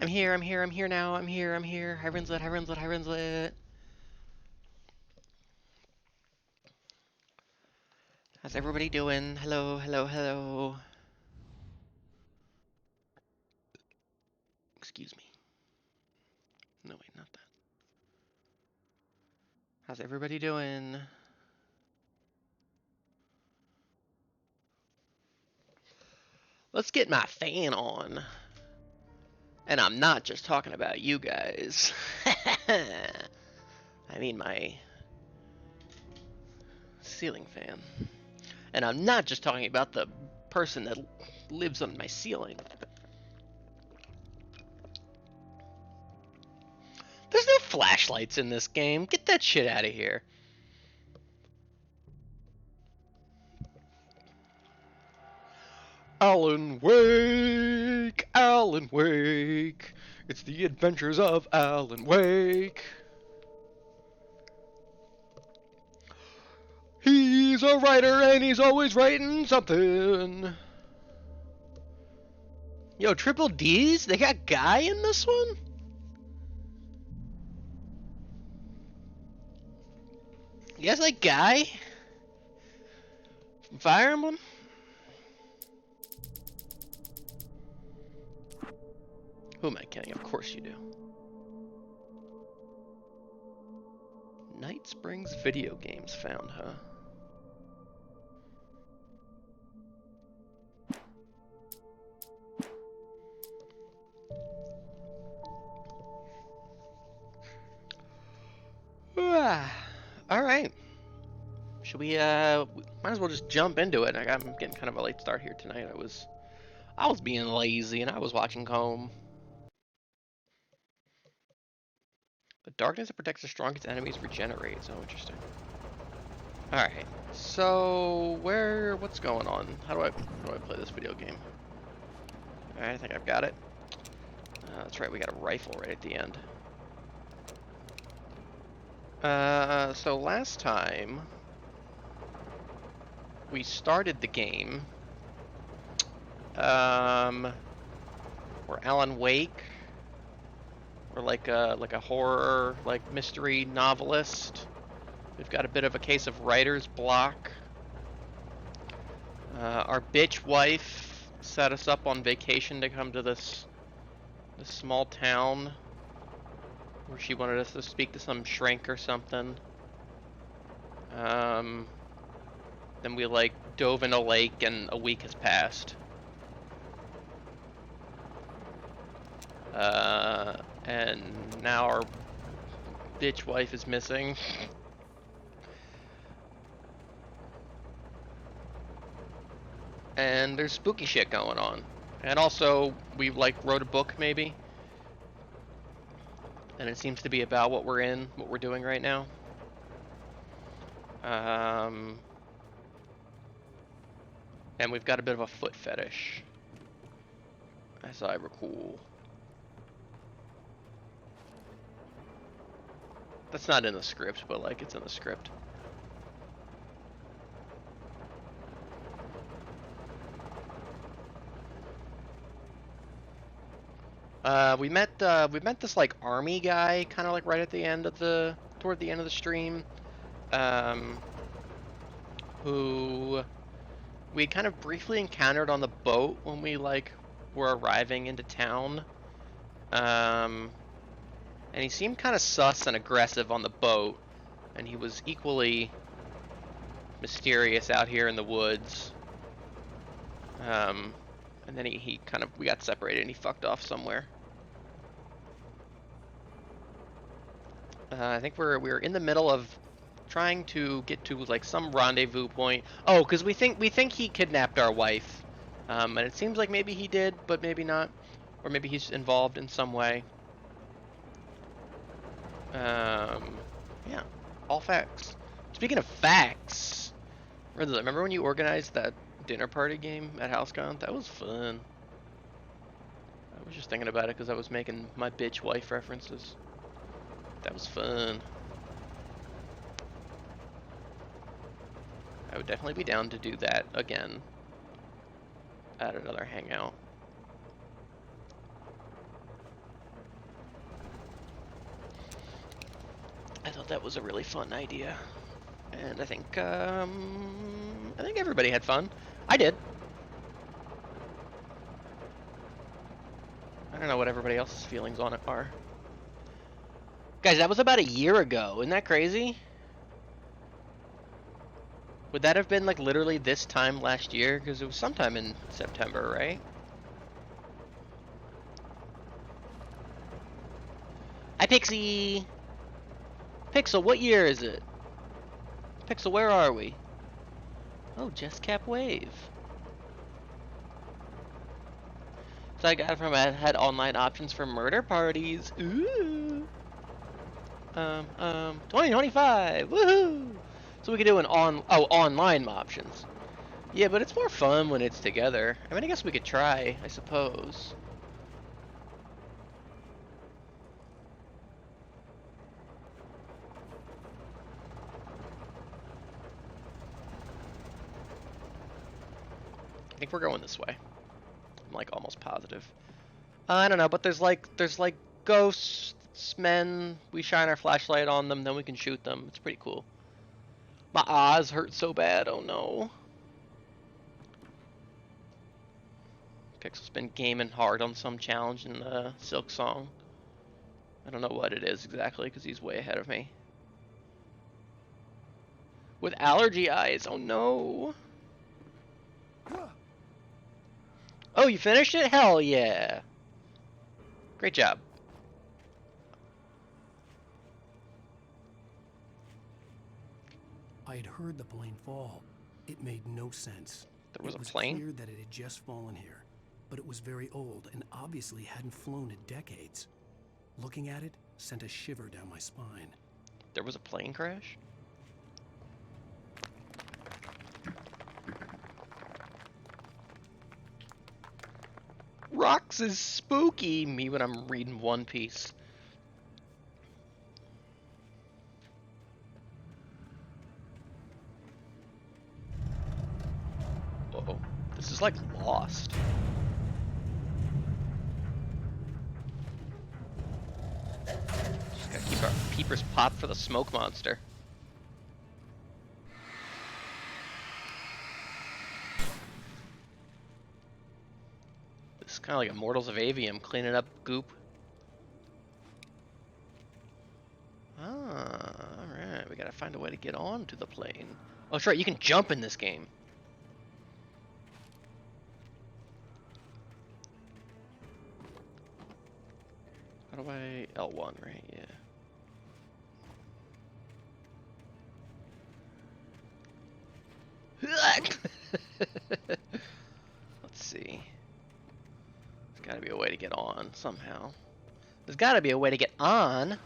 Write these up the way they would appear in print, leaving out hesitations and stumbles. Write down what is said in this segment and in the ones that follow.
I'm here, I'm here, I'm here now, I'm here, I'm here. Hi Rinslet, hi Rinslet, hi Rinslet. How's everybody doing? Hello, hello, hello. Excuse me. No, wait, not that. How's everybody doing? Let's get my fan on. And I'm not just talking about you guys. I mean my ceiling fan. And I'm not just talking about the person that lives on my ceiling. There's no flashlights in this game. Get that shit out of here. Alan Wake! Alan Wake! It's the adventures of Alan Wake! He's a writer and he's always writing something. Yo, Triple D's? They got Guy in this one? You guys like Guy? From Fire Emblem? Who am I kidding? Of course you do. Night Springs video games found, huh? Alright. Should we, might as well just jump into it. I'm getting kind of a late start here tonight. I was being lazy and I was watching home. The darkness that protects the strongest enemies regenerates. Oh, interesting. Alright, so what's going on? How do I play this video game? Alright, I think I've got it. That's right, we got a rifle right at the end. So last time we started the game, we're Alan Wake. We're like a horror, like mystery novelist. We've got a bit of a case of writer's block. Our bitch wife set us up on vacation to come to this small town where she wanted us to speak to some shrink or something. Then we like dove in a lake and a week has passed. And now our bitch wife is missing. And there's spooky shit going on. And also, we like wrote a book maybe. And it seems to be about what we're doing right now. And we've got a bit of a foot fetish, as I recall. That's not in the script, but like it's in the script. We met this like army guy, kind of like right at the end of toward the end of the stream, who we kind of briefly encountered on the boat when we like were arriving into town. And he seemed kind of sus and aggressive on the boat, and he was equally mysterious out here in the woods. And then we got separated and he fucked off somewhere. I think we're in the middle of trying to get to like some rendezvous point. Oh, because we think he kidnapped our wife, and it seems like maybe he did, but maybe not, or maybe he's involved in some way. Yeah, all facts. Speaking of facts, remember when you organized that dinner party game at HouseCon? That was fun. I was just thinking about it because I was making my bitch wife references. That was fun. I would definitely be down to do that again at another hangout. I thought that was a really fun idea, and I think everybody had fun. I did. I don't know what everybody else's feelings on it are. Guys, that was about a year ago. Isn't that crazy? Would that have been like literally this time last year? Because it was sometime in September, right? Hi, Pixie! Pixel, what year is it? Pixel, where are we? Oh, Just Cap Wave. So I got it from had online options for murder parties. Ooh. 2025. Woohoo! So we could do an online options. Yeah, but it's more fun when it's together. I mean, I guess we could try, I suppose. I think we're going this way. I'm like almost positive. I don't know, but there's like ghosts, men. We shine our flashlight on them, then we can shoot them. It's pretty cool. My eyes hurt so bad. Oh no. Pixel's been gaming hard on some challenge in the Silk Song. I don't know what it is exactly because he's way ahead of me. With allergy eyes. Oh no. Oh, you finished it? Hell yeah. Great job. I had heard the plane fall. It made no sense. There was a plane? plane? It was clear that it had just fallen here, but it was very old and obviously hadn't flown in decades. Looking at it sent a shiver down my spine. There was a plane crash? Rocks is spooky. Me when I'm reading One Piece. Uh-oh. This is like Lost. Just gotta keep our peepers popped for the smoke monster. This is kind of like Immortals of Avium, cleaning up goop. Ah, alright. We gotta find a way to get onto the plane. Oh, that's right, you can jump in this game. How do I... L1, right? Yeah. Let's see. There's gotta be a way to get on somehow. There's gotta be a way to get on.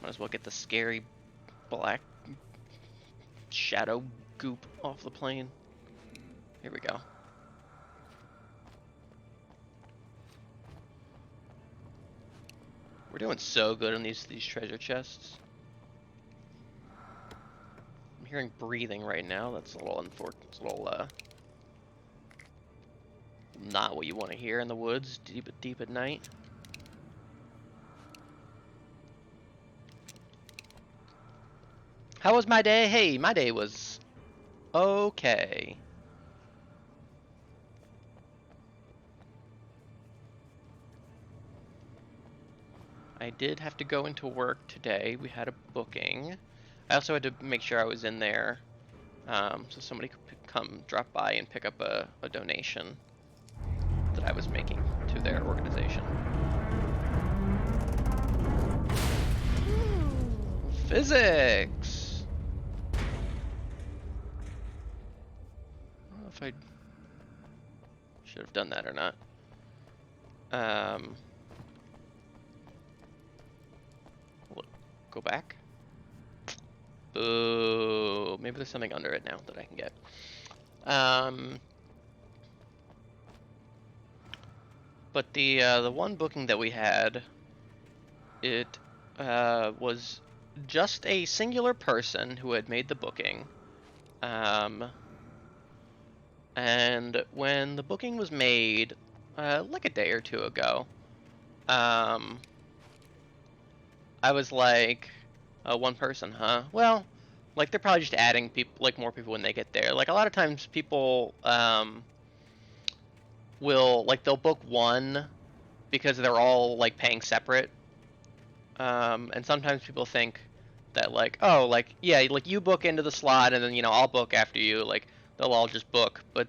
Might as well get the scary black shadow goop off the plane. Here we go. We're doing so good on these treasure chests. I'm hearing breathing right now. That's a little unfortunate. It's a little not what you want to hear in the woods deep at night. How was my day? Hey, my day was okay. I did have to go into work today. We had a booking. I also had to make sure I was in there, so somebody could come drop by and pick up a donation that I was making to their organization. Physics! I don't know if I should have done that or not. Go back. Boo. Maybe there's something under it now that I can get. But the one booking that we had, it was just a singular person who had made the booking. And when the booking was made, like a day or two ago. I was like, one person, huh? Well, like they're probably just adding people, like more people when they get there. Like a lot of times people will like they'll book one because they're all like paying separate. And sometimes people think that like, oh, like yeah, like you book into the slot and then I'll book after you. Like they'll all just book, but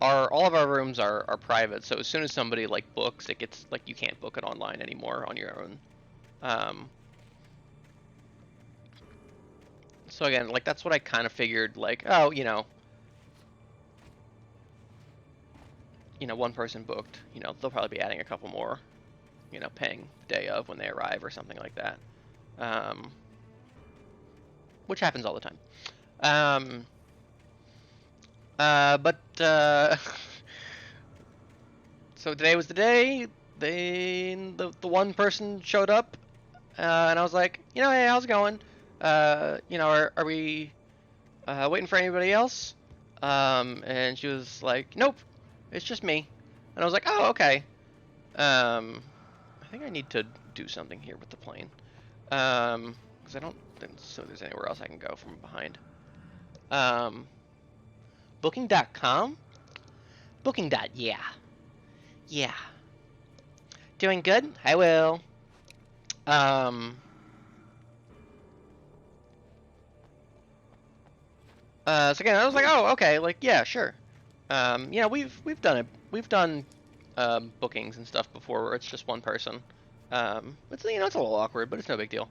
all of our rooms are private. So as soon as somebody like books, it gets like you can't book it online anymore on your own. So again, like that's what I kind of figured. Like, oh, one person booked. They'll probably be adding a couple more. Paying day of when they arrive or something like that. Which happens all the time. But so today was the day. The one person showed up, and I was like, hey, how's it going? Are we waiting for anybody else? And she was like, nope, it's just me. And I was like, oh, okay. I think I need to do something here with the plane. Because I don't think so there's anywhere else I can go from behind. Booking.com? Yeah. Yeah. Doing good? I will. So again, I was like, oh, okay, like, yeah, sure. We've done it. We've done bookings and stuff before where it's just one person. It's it's a little awkward, but it's no big deal.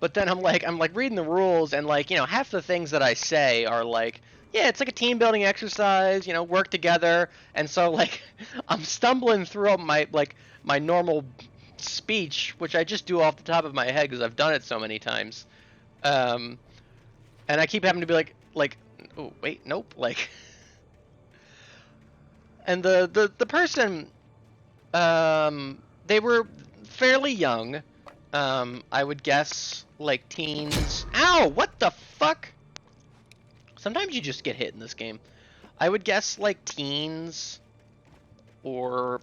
But then I'm like reading the rules, and like half the things that I say are like, yeah, it's like a team building exercise, work together, and so like I'm stumbling through my normal speech, which I just do off the top of my head because I've done it so many times, and I keep having to be like, oh wait, nope, like, and the person, they were fairly young, I would guess like teens. Ow! What the fuck? Sometimes you just get hit in this game. I would guess like teens or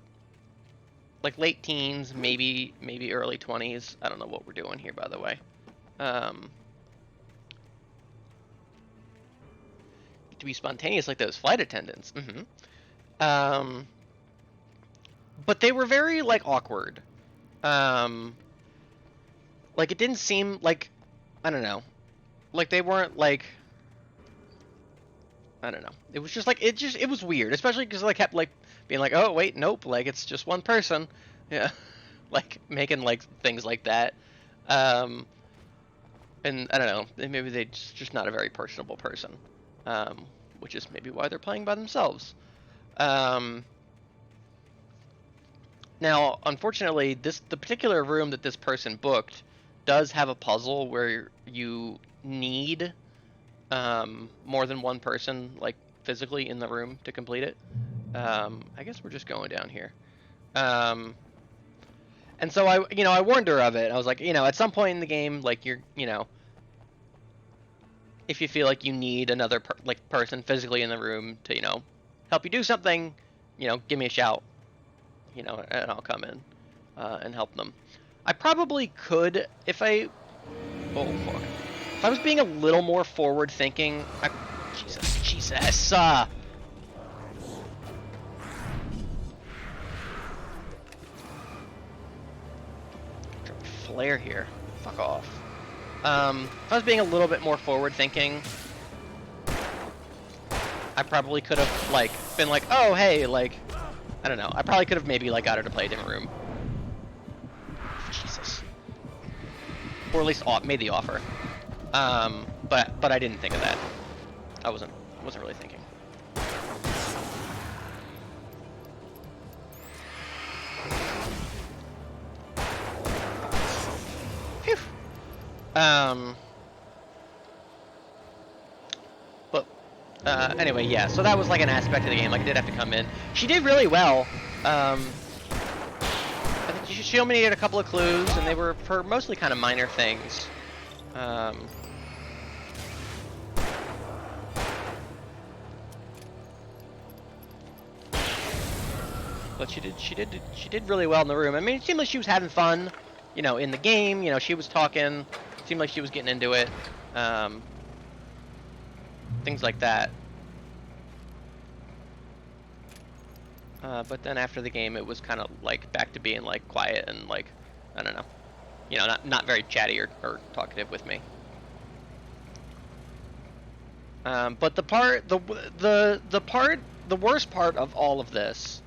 like late teens, maybe early 20s. I don't know what we're doing here, by the way. To be spontaneous like those flight attendants. But they were very like awkward. Like it didn't seem like, I don't know, like they weren't like, I don't know. It was just like it was weird, especially because I kept like being like, oh wait, nope, like it's just one person, yeah, like making like things like that, and I don't know, maybe they just not a very personable person, which is maybe why they're playing by themselves. Now, unfortunately, the particular room that this person booked does have a puzzle where you need more than one person, like physically in the room to complete it. I guess we're just going down here. And so I warned her of it. I was like, at some point in the game, like you're, if you feel like you need another person physically in the room to, help you do something, give me a shout, and I'll come in and help them. I probably could if I. Oh fuck. If I was being a little more forward thinking, Jesus. Flare here. Fuck off. If I was being a little bit more forward thinking, I probably could have like been like, oh hey, like, I don't know. I probably could have maybe like got her to play a different room. Jesus. Or at least made the offer. But I didn't think of that. I wasn't really thinking. Phew. But anyway, yeah. So that was like an aspect of the game. Like I did have to come in. She did really well. I think she eliminated a couple of clues, and they were for mostly kind of minor things. But she did really well in the room. I mean, it seemed like she was having fun, you know, in the game. You know, she was talking. Seemed like she was getting into it. Things like that. But then after the game, it was kind of like back to being like quiet and like, I don't know, you know, not very chatty or talkative with me. But the worst part of all of this,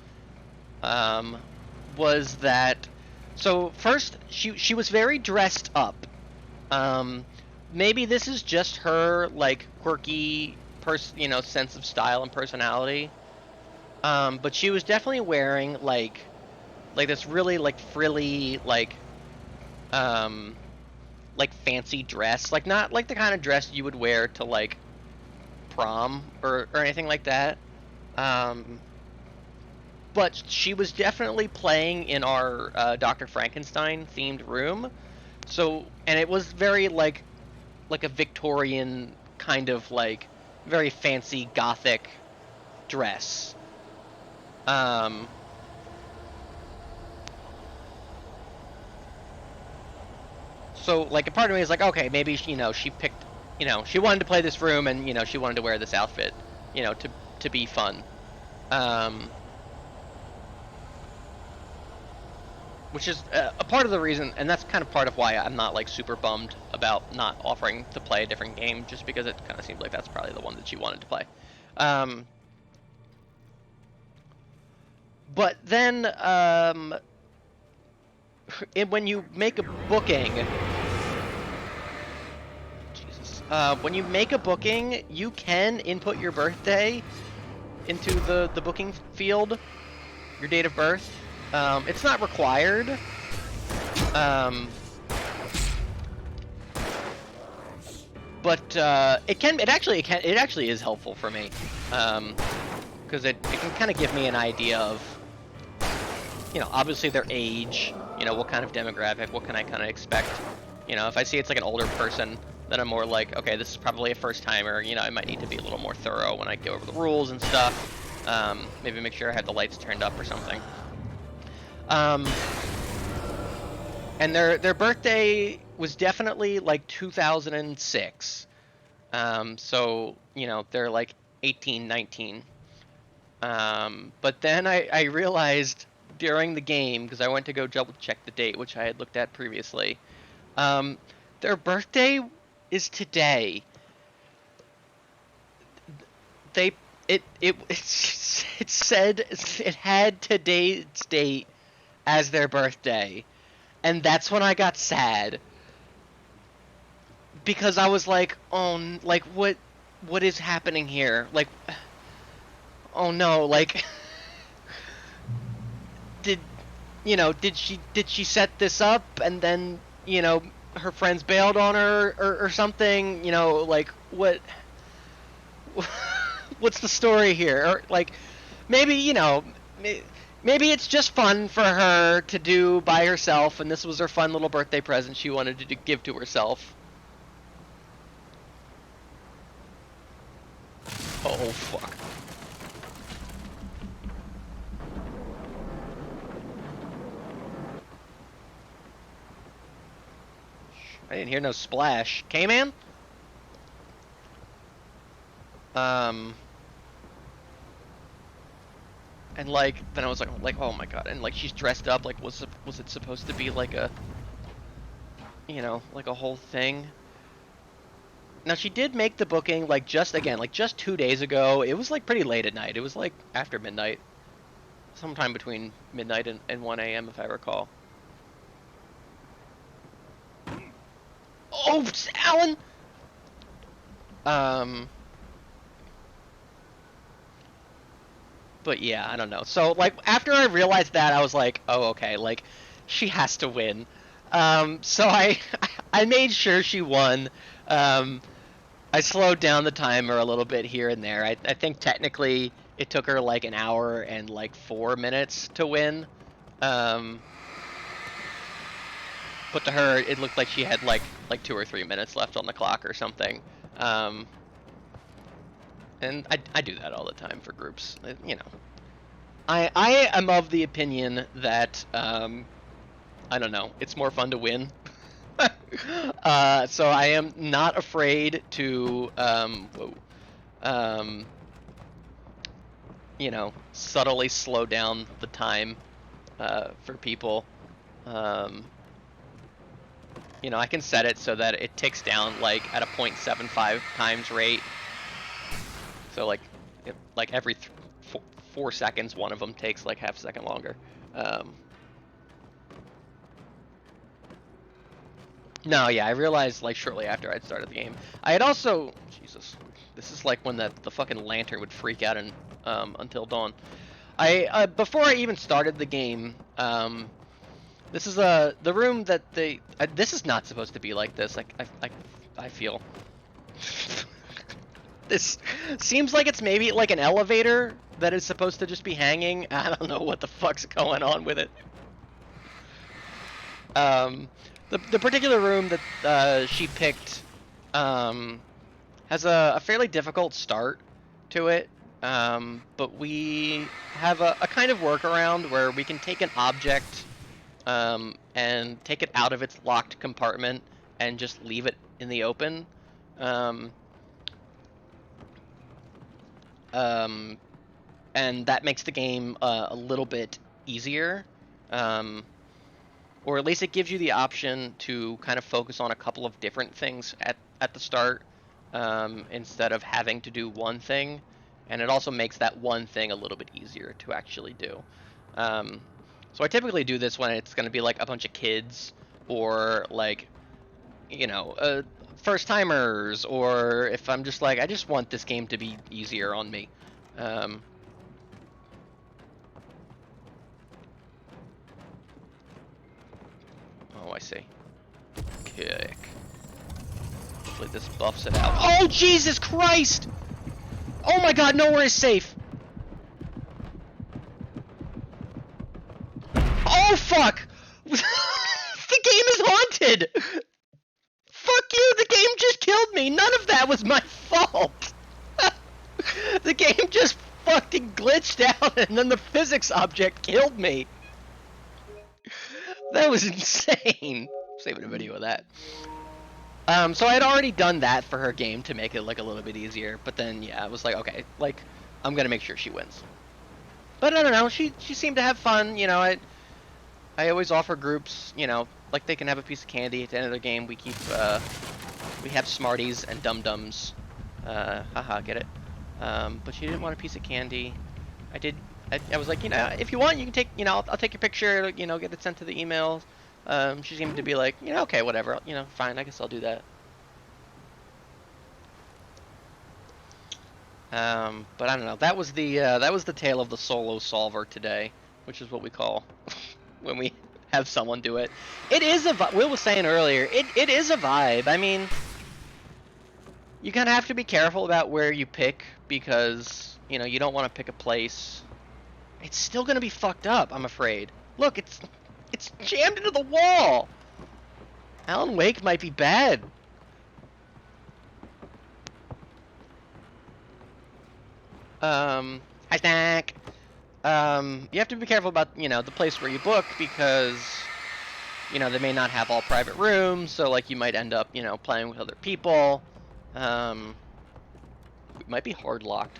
was that, so first she was very dressed up. Maybe this is just her like quirky you know, sense of style and personality. But she was definitely wearing like this really like frilly like fancy dress, like not like the kind of dress you would wear to like prom or anything like that. But she was definitely playing in our Dr. Frankenstein themed room. So, and it was very like a Victorian kind of like very fancy gothic dress. So like a part of me is like, okay, maybe you know, she picked, you know, she wanted to play this room, and you know, she wanted to wear this outfit, you know, to be fun. Which is a part of the reason, and that's kind of part of why I'm not like super bummed about not offering to play a different game, just because it kind of seems like that's probably the one that she wanted to play. But then when you make a booking, when you make a booking, you can input your birthday into the booking field, your date of birth. It's not required. But it actually is helpful for me, because it can kind of give me an idea of, you know, obviously their age, you know, what kind of demographic, what can I kind of expect. You know, if I see it's like an older person, then I'm more like, okay, this is probably a first timer, you know, I might need to be a little more thorough when I go over the rules and stuff. Maybe make sure I have the lights turned up or something. And their birthday was definitely like 2006. So, you know, they're like 18, 19. But then I realized during the game, because I went to go double check the date, which I had looked at previously, their birthday is today. It said it had today's date as their birthday, and that's when I got sad, because I was like, oh, like what is happening here? Like, oh no, like did she set this up, and then, you know, her friends bailed on her or something, you know, like what's the story here? Or like maybe, you know, maybe it's just fun for her to do by herself, and this was her fun little birthday present she wanted to give to herself. Oh fuck. I didn't hear no splash. K-Man? And like, then I was like, oh my god, and like she's dressed up, like was it supposed to be like a, you know, like a whole thing? Now she did make the booking like just 2 days ago. It was like pretty late at night. It was like after midnight. Sometime between midnight and 1 a.m. if I recall. Oh, Alan! But yeah, I don't know. So like after I realized that, I was like, oh okay, like she has to win. So I made sure she won. I slowed down the timer a little bit here and there. I think technically it took her like an hour and like 4 minutes to win. But to her, it looked like she had like 2 or 3 minutes left on the clock or something. And I do that all the time for groups. You know, I am of the opinion that I don't know, it's more fun to win. So I am not afraid to you know, subtly slow down the time for people. You know, I can set it so that it ticks down like at a 0.75 times rate. So like every 4 seconds, one of them takes like half a second longer. No, yeah, I realized like shortly after I'd started the game. I had also, Jesus, this is like when the fucking lantern would freak out and until dawn. I before I even started the game, this is the room that they. This is not supposed to be like this. Like I feel. This seems like it's maybe like an elevator that is supposed to just be hanging. I don't know what the fuck's going on with it. The particular room that she picked has a fairly difficult start to it, but we have a kind of workaround where we can take an object and take it out of its locked compartment and just leave it in the open. And that makes the game a little bit easier. Or at least it gives you the option to kind of focus on a couple of different things at the start, instead of having to do one thing. And it also makes that one thing a little bit easier to actually do. So I typically do this when it's going to be like a bunch of kids, or like, you know, first timers, or if I'm just like, I just want this game to be easier on me. Oh, I see. Kick. Hopefully this buffs it out. Oh, Jesus Christ! Oh my god, nowhere is safe! Oh, fuck! The game is haunted! Fuck you, the game just killed me! None of that was my fault! The game just fucking glitched out and then the physics object killed me! That was insane! Saving a video of that. So I had already done that for her game to make it like a little bit easier, but then yeah, I was like, okay, like I'm gonna make sure she wins. But I don't know, she seemed to have fun, you know. I always offer groups, you know, like they can have a piece of candy at the end of the game. We keep we have Smarties and Dum-Dums. Haha, get it? But she didn't want a piece of candy. I was like, you know, if you want, you can take, you know, I'll take your picture, you know, get it sent to the email. She seemed to be like, you know, okay, whatever, you know, fine, I guess I'll do that. But I don't know. That was the tale of the solo solver today, which is what we call when we have someone do it. It is a Will was saying earlier. It is a vibe. I mean, you kind of have to be careful about where you pick, because you know you don't want to pick a place. It's still gonna be fucked up, I'm afraid. Look, it's jammed into the wall. Alan Wake might be bad. Hi, Snack. You have to be careful about, you know, the place where you book, because, you know, they may not have all private rooms, so, like, you might end up, you know, playing with other people. It might be hard locked.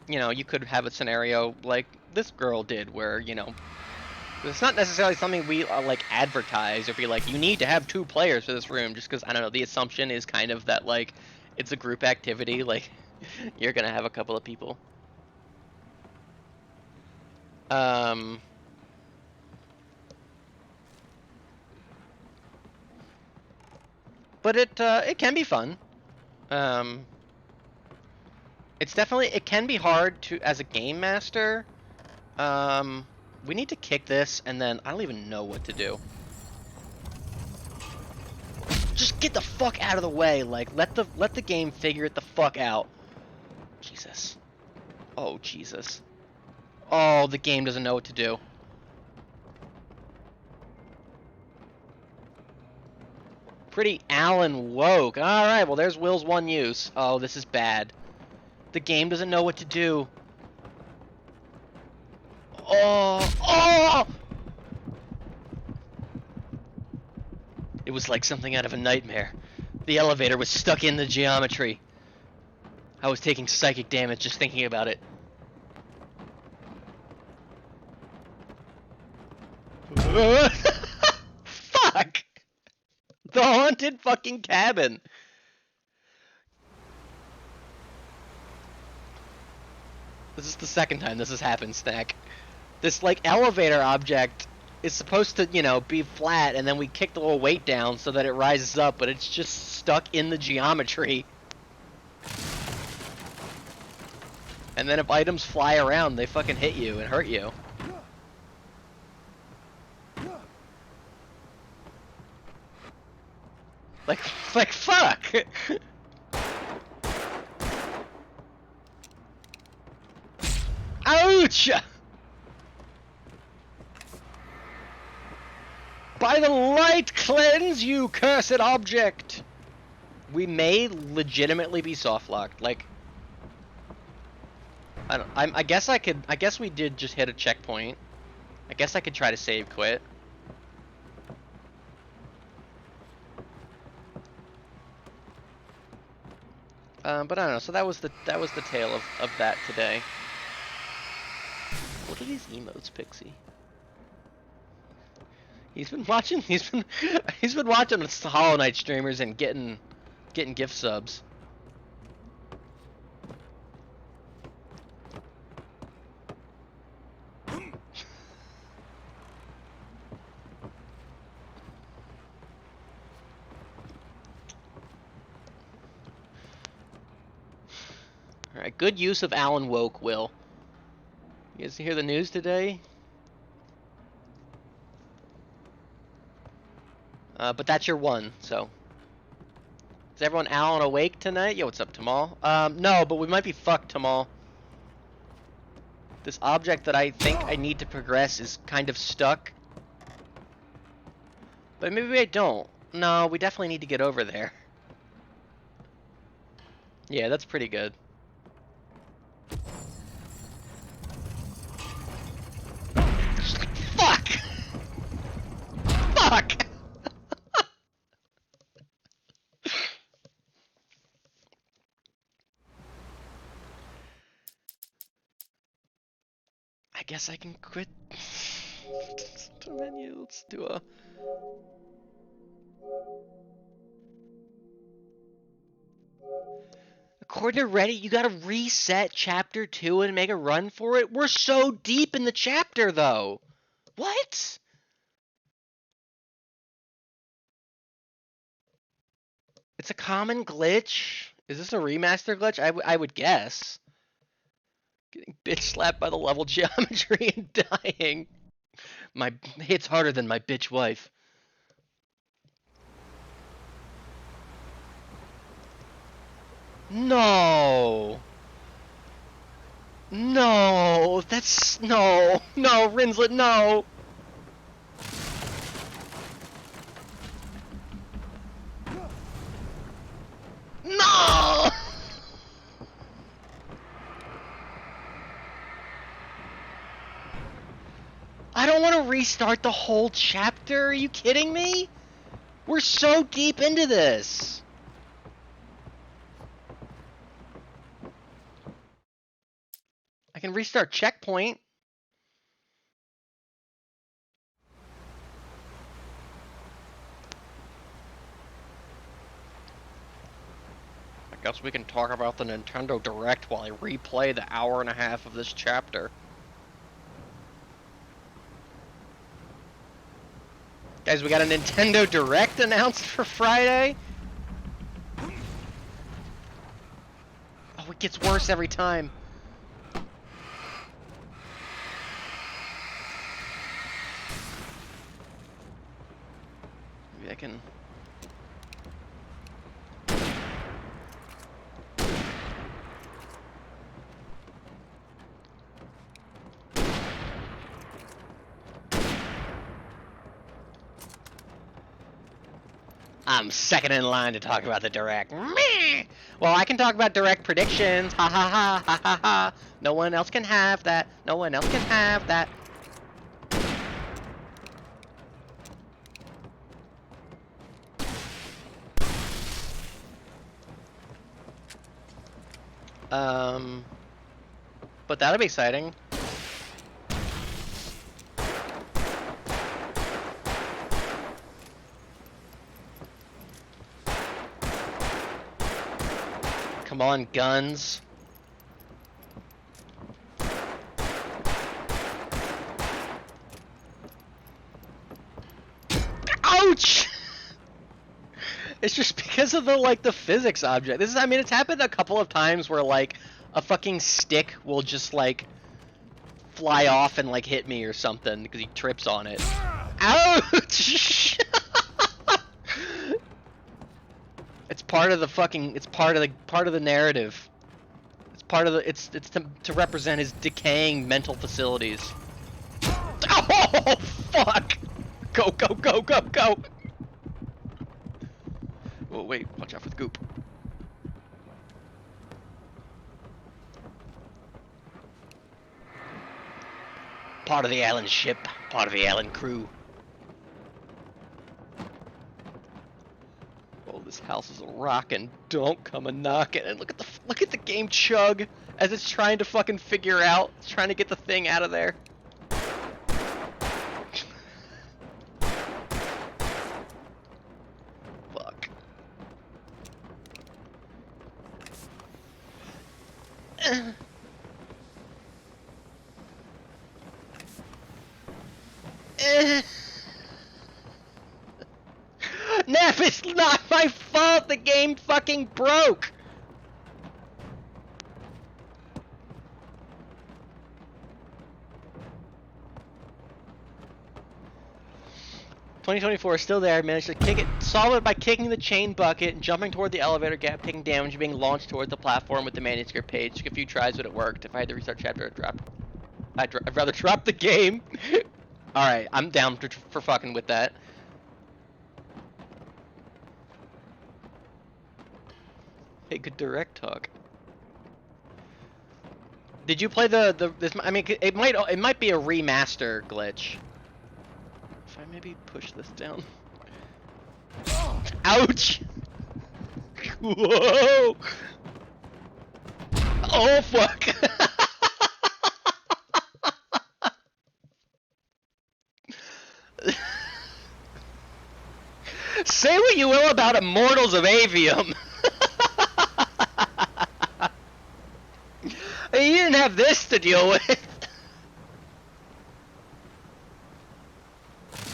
You know, you could have a scenario like this girl did, where, you know, it's not necessarily something we like advertise or be like, you need to have 2 players for this room, just because, I don't know, the assumption is kind of that, like, it's a group activity, like, you're gonna have a couple of people. But it can be fun. It's definitely, it can be hard to, as a game master. We need to kick this, and then I don't even know what to do. Just get the fuck out of the way. Like, let the game figure it the fuck out. Jesus. Oh, Jesus. Oh, the game doesn't know what to do. Pretty Alan woke. Alright, well there's Will's one use. Oh, this is bad. The game doesn't know what to do. Oh! Oh! It was like something out of a nightmare. The elevator was stuck in the geometry. I was taking psychic damage just thinking about it. Fuck! The haunted fucking cabin. This is the second time this has happened, Snack. This, like, elevator object is supposed to, you know, be flat, and then we kick the little weight down so that it rises up, but it's just stuck in the geometry. And then if items fly around, they fucking hit you and hurt you. Like fuck! Ouch! By the light cleanse, you cursed object! We may legitimately be soft locked. Like, I guess I could. I guess we did just hit a checkpoint. I guess I could try to save quit. But I don't know. So that was the tale of that today. What are these emotes, Pixie? He's been watching the Hollow Knight streamers and getting gift subs. Alright, good use of Alan Woke, Will. You guys hear the news today? But that's your one, so. Is everyone Alan awake tonight? Yo, what's up, Tamal? No, but we might be fucked, Tamal. This object that I think I need to progress is kind of stuck. But maybe I don't. No, we definitely need to get over there. Yeah, that's pretty good. Fuck! Fuck! I guess I can quit the menu. Let's do a... According to Reddit, you gotta reset chapter 2 and make a run for it? We're so deep in the chapter, though! What? It's a common glitch? Is this a remaster glitch? I would guess. Getting bitch slapped by the level geometry and dying. My hits harder than my bitch wife. No! No! That's... No! No, Rinslet, no! No! I don't want to restart the whole chapter. Are you kidding me? We're so deep into this. I can restart checkpoint. I guess we can talk about the Nintendo Direct while I replay the hour and a half of this chapter. Guys, we got a Nintendo Direct announced for Friday. Oh, it gets worse every time. Maybe I can... I'm second in line to talk about the direct. Meh. Well, I can talk about direct predictions. Ha ha ha ha ha ha. No one else can have that. No one else can have that. But that'll be exciting. Come on, guns. Ouch! It's just because of the physics object. This is, I mean, it's happened a couple of times where like a fucking stick will just like fly off and like hit me or something because he trips on it. Ouch! It's part of the fucking. It's part of the narrative. It's part of the. It's to represent his decaying mental facilities. Oh fuck! Go go go go go! Oh wait, watch out for the goop. Part of the island ship, part of the island crew. Oh, this house is a rockin'. Don't come a knockin'. And look at the game chug as it's trying to fucking figure out, it's trying to get the thing out of there. Fuck. Neff, it's not my fault the game fucking broke! $2024 is still there. I managed to kick it, solve it by kicking the chain bucket and jumping toward the elevator gap, taking damage, being launched toward the platform with the manuscript page. Took a few tries, but it worked. If I had to restart chapter, I'd rather drop the game. Alright, I'm down for fucking with that. Hey, good direct talk. Did you play this? I mean, it might be a remaster glitch. If I maybe push this down. Ouch! Whoa! Oh fuck! Say what you will about Immortals of Avium. You didn't have this to deal with.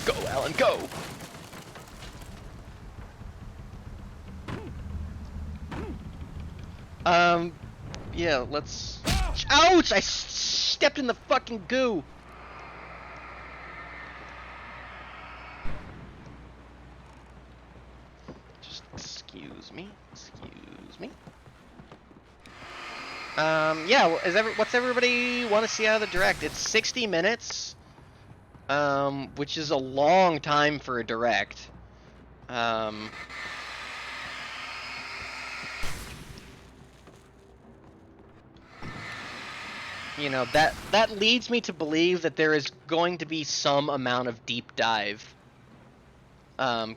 Go, Alan, go. Yeah, let's... Ouch! I stepped in the fucking goo. Just excuse me. Excuse me. Yeah, what's everybody want to see out of the direct? It's 60 minutes, which is a long time for a direct. You know, that leads me to believe that there is going to be some amount of deep dive,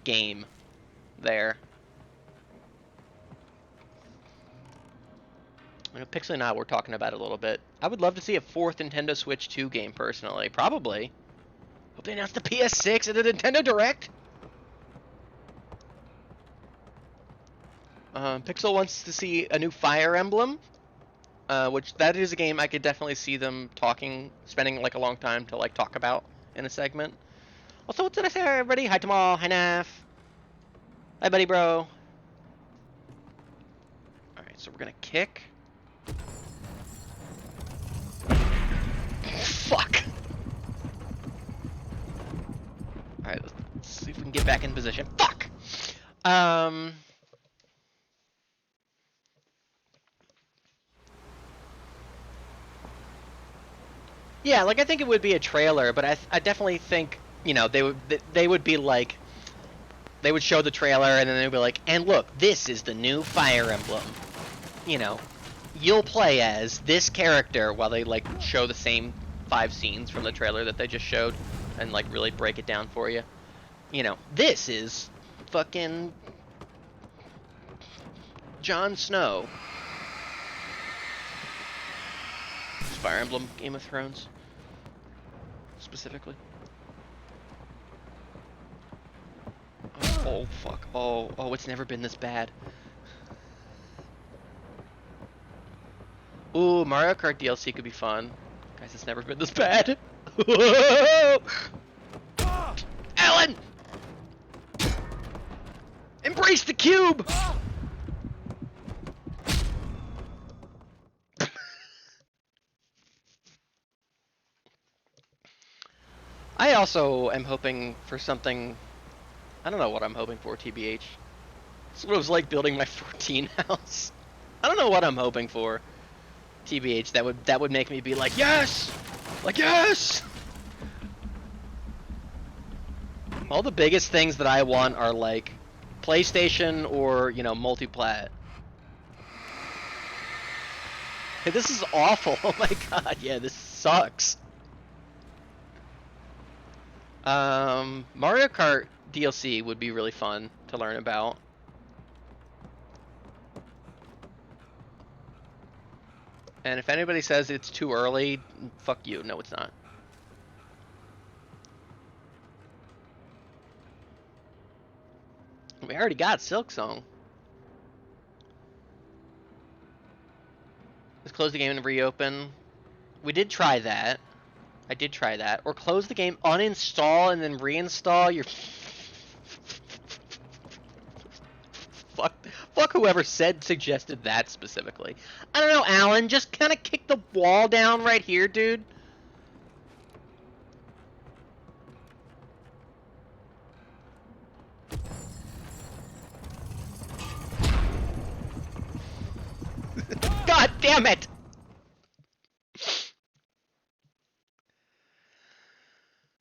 game there. I know Pixel and I were talking about it a little bit. I would love to see a fourth Nintendo Switch 2 game, personally. Probably. Hope they announced the PS6 at the Nintendo Direct. Pixel wants to see a new Fire Emblem, which that is a game I could definitely see them spending like a long time to like talk about in a segment. Also, what did I say, everybody? Hi, Tamal. Hi, Naf. Hi, buddy, bro. All right, so we're gonna kick. Fuck. Alright, let's see if we can get back in position. Fuck! Yeah, like I think it would be a trailer, but I definitely think, you know, they would be like they would show the trailer and then they'd be like, and look, this is the new Fire Emblem. You know, you'll play as this character while they like show the same 5 scenes from the trailer that they just showed and like really break it down for you. You know, this is fucking Jon Snow. Fire Emblem, Game of Thrones, specifically. Oh fuck. Oh, it's never been this bad. Ooh, Mario Kart DLC could be fun. Guys, it's never been this bad. Alan! Embrace the cube! I also am hoping for something. I don't know what I'm hoping for, TBH. It's what it was like building my 14 house. I don't know what I'm hoping for, TBH. That would make me be like, yes! Like, yes! All the biggest things that I want are like PlayStation or, you know, multiplat. Hey, this is awful. Oh my god, yeah, this sucks. Mario Kart DLC would be really fun to learn about. And if anybody says it's too early, fuck you. No, it's not. We already got Silk Song. Let's close the game and reopen. We did try that. I did try that. Or close the game, uninstall, and then reinstall your... Fuck whoever suggested that specifically. I don't know, Alan. Just kind of kick the wall down right here, dude. God damn it!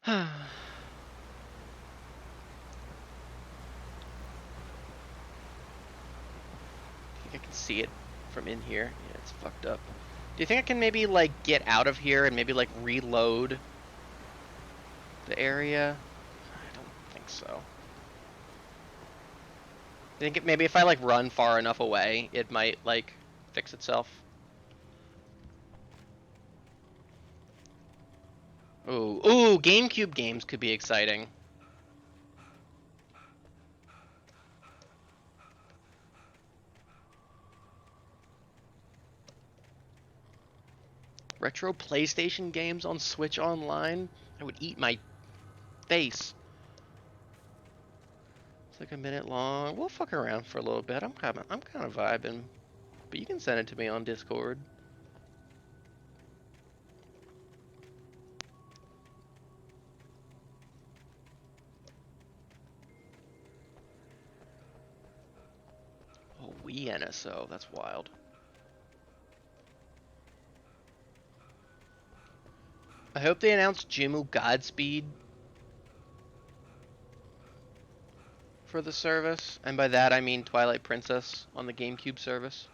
I think I can see it from in here. Yeah, it's fucked up. Do you think I can maybe, like, get out of here and maybe, like, reload the area? I don't think so. I think maybe if I, like, run far enough away, it might, like, fix itself. Ooh, GameCube games could be exciting. Retro PlayStation games on Switch Online? I would eat my face. It's like a minute long. We'll fuck around for a little bit. I'm kind of vibing. But you can send it to me on Discord. Oh, Wii NSO. That's wild. I hope they announce Jimu Godspeed for the service, and by that I mean Twilight Princess on the GameCube service.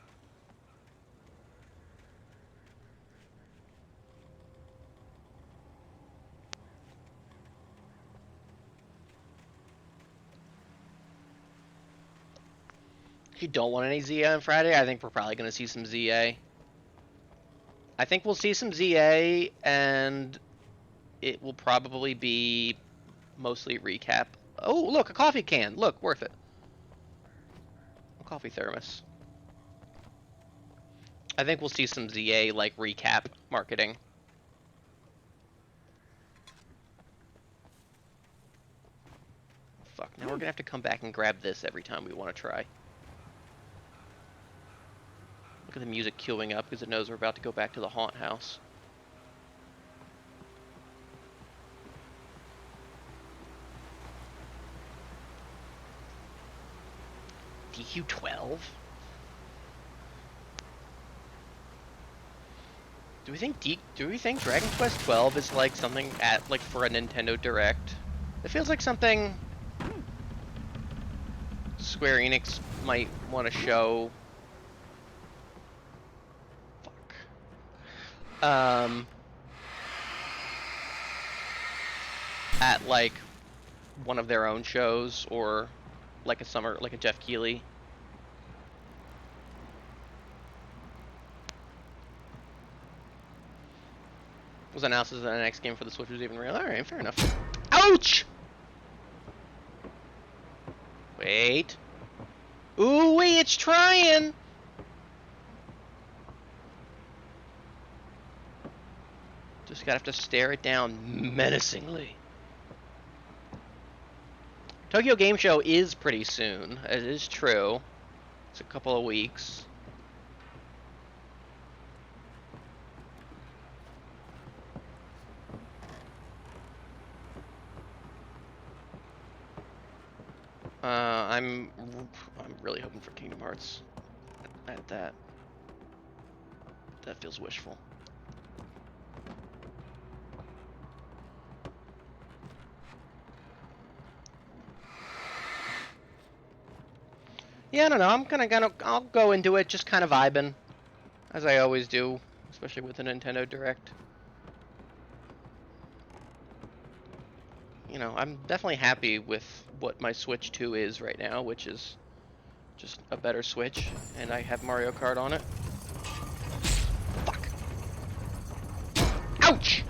If you don't want any ZA on Friday, I think we're probably going to see some ZA. I think we'll see some ZA, and it will probably be mostly recap. Oh, look, a coffee can. Look, worth it. A coffee thermos. I think we'll see some ZA, like, recap marketing. Fuck, now we're gonna have to come back and grab this every time we want to try. Look at the music queuing up because it knows we're about to go back to the haunt house. DQ12? Do we think Dragon Quest 12 is like something at like for a Nintendo Direct? It feels like something Square Enix might want to show. Fuck. At like one of their own shows or like a Jeff Keighley. Was announced as the next game for the Switch was even real. Alright, fair enough. Ouch! Wait. Ooh wee, it's trying! Just gotta have to stare it down menacingly. Tokyo Game Show is pretty soon. It is true. It's a couple of weeks. I'm really hoping for Kingdom Hearts at that. That feels wishful. Yeah, I don't know. I'll go into it just kind of vibing, as I always do, especially with the Nintendo Direct. You know, I'm definitely happy with what my Switch 2 is right now, which is just a better Switch, and I have Mario Kart on it. Fuck! Ouch!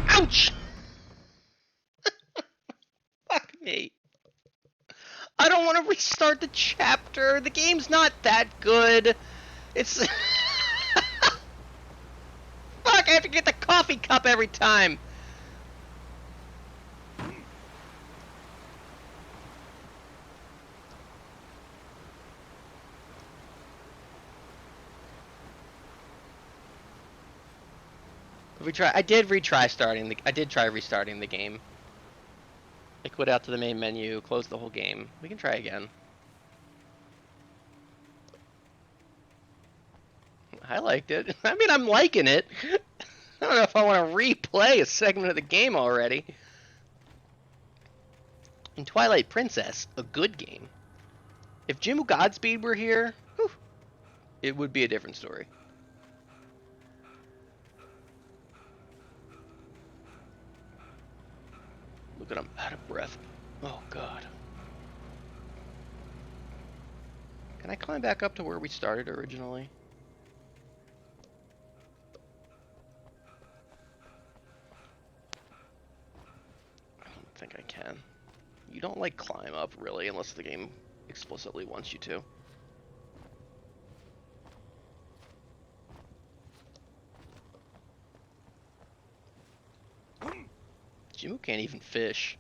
Ouch! Fuck me. I don't want to restart the chapter. The game's not that good. It's... Fuck, I have to get the coffee cup every time. I did try restarting the game. I quit out to the main menu, closed the whole game. We can try again. I liked it. I mean, I'm liking it. I don't know if I want to replay a segment of the game already. In Twilight Princess, a good game. If Jim Godspeed were here, whew, it would be a different story. Look at him, out of breath. Oh, God. Can I climb back up to where we started originally? I don't think I can. You don't, like, climb up, really, unless the game explicitly wants you to. Jimu can't even fish.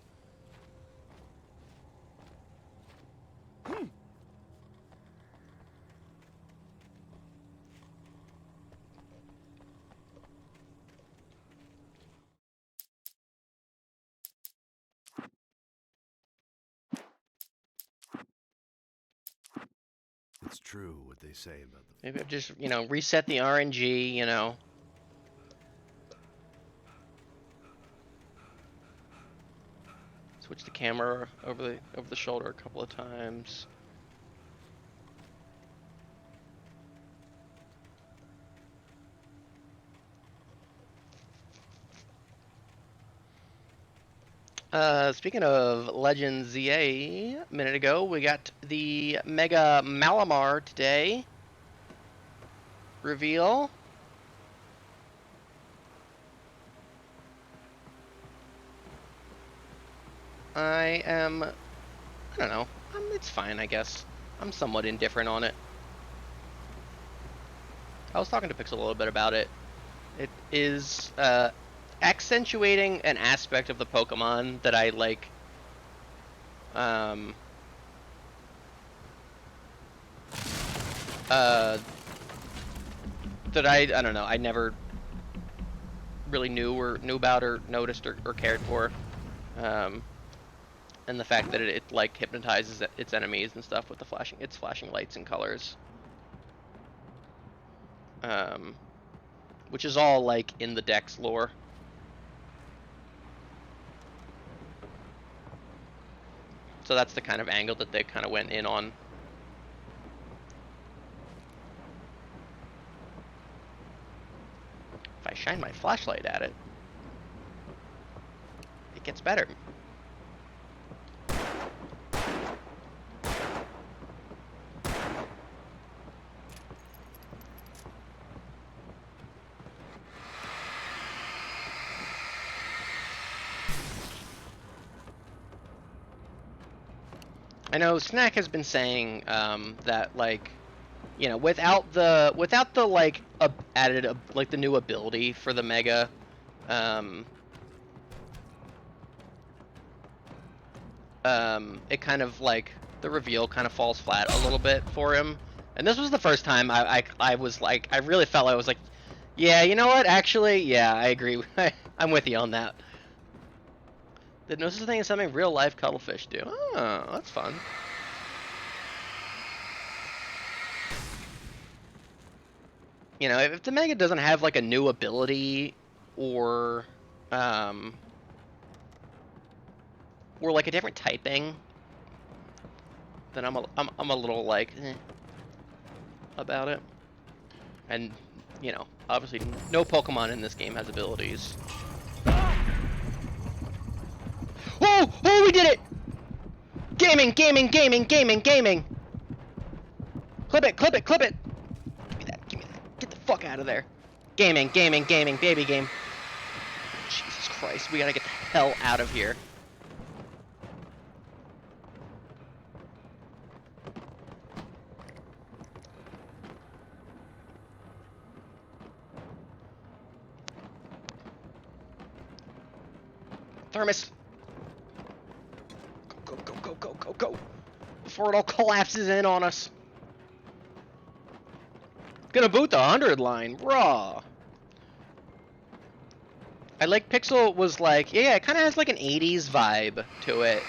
It's true what they say about the... Maybe I've just, you know, reset the RNG, you know. Switch the camera over the shoulder a couple of times. Speaking of Legend ZA, a minute ago, we got the Mega Malamar today. Reveal. I don't know. It's fine, I guess. I'm somewhat indifferent on it. I was talking to Pixel a little bit about it. It is, accentuating an aspect of the Pokemon that I like. That I don't know. I never really knew about or noticed or cared for. And the fact that it like hypnotizes its enemies and stuff with its flashing lights and colors. Which is all like in the Dex lore. So that's the kind of angle that they kind of went in on. If I shine my flashlight at it, it gets better. I know Snack has been saying that, like, you know, without the like added like the new ability for the Mega, it kind of like the reveal kind of falls flat a little bit for him. And this was the first time I was like, I really felt I was like, yeah, you know what? Actually, yeah, I agree. I'm with you on that. Did no such thing as something real life cuttlefish do? Oh, that's fun. You know, if the Mega doesn't have like a new ability or like a different typing, then I'm a little like about it. And you know, obviously no Pokemon in this game has abilities. Oh, oh, we did it! Gaming, gaming, gaming, gaming, gaming. Clip it, clip it, clip it. Give me that, give me that. Get the fuck out of there. Gaming, gaming, gaming, baby game. Jesus Christ, we gotta get the hell out of here. Thermos. Go, go, go, go, go, go. Before it all collapses in on us. Gonna boot the 100 line, raw. I like Pixel was like, yeah, it kind of has like an 80s vibe to it.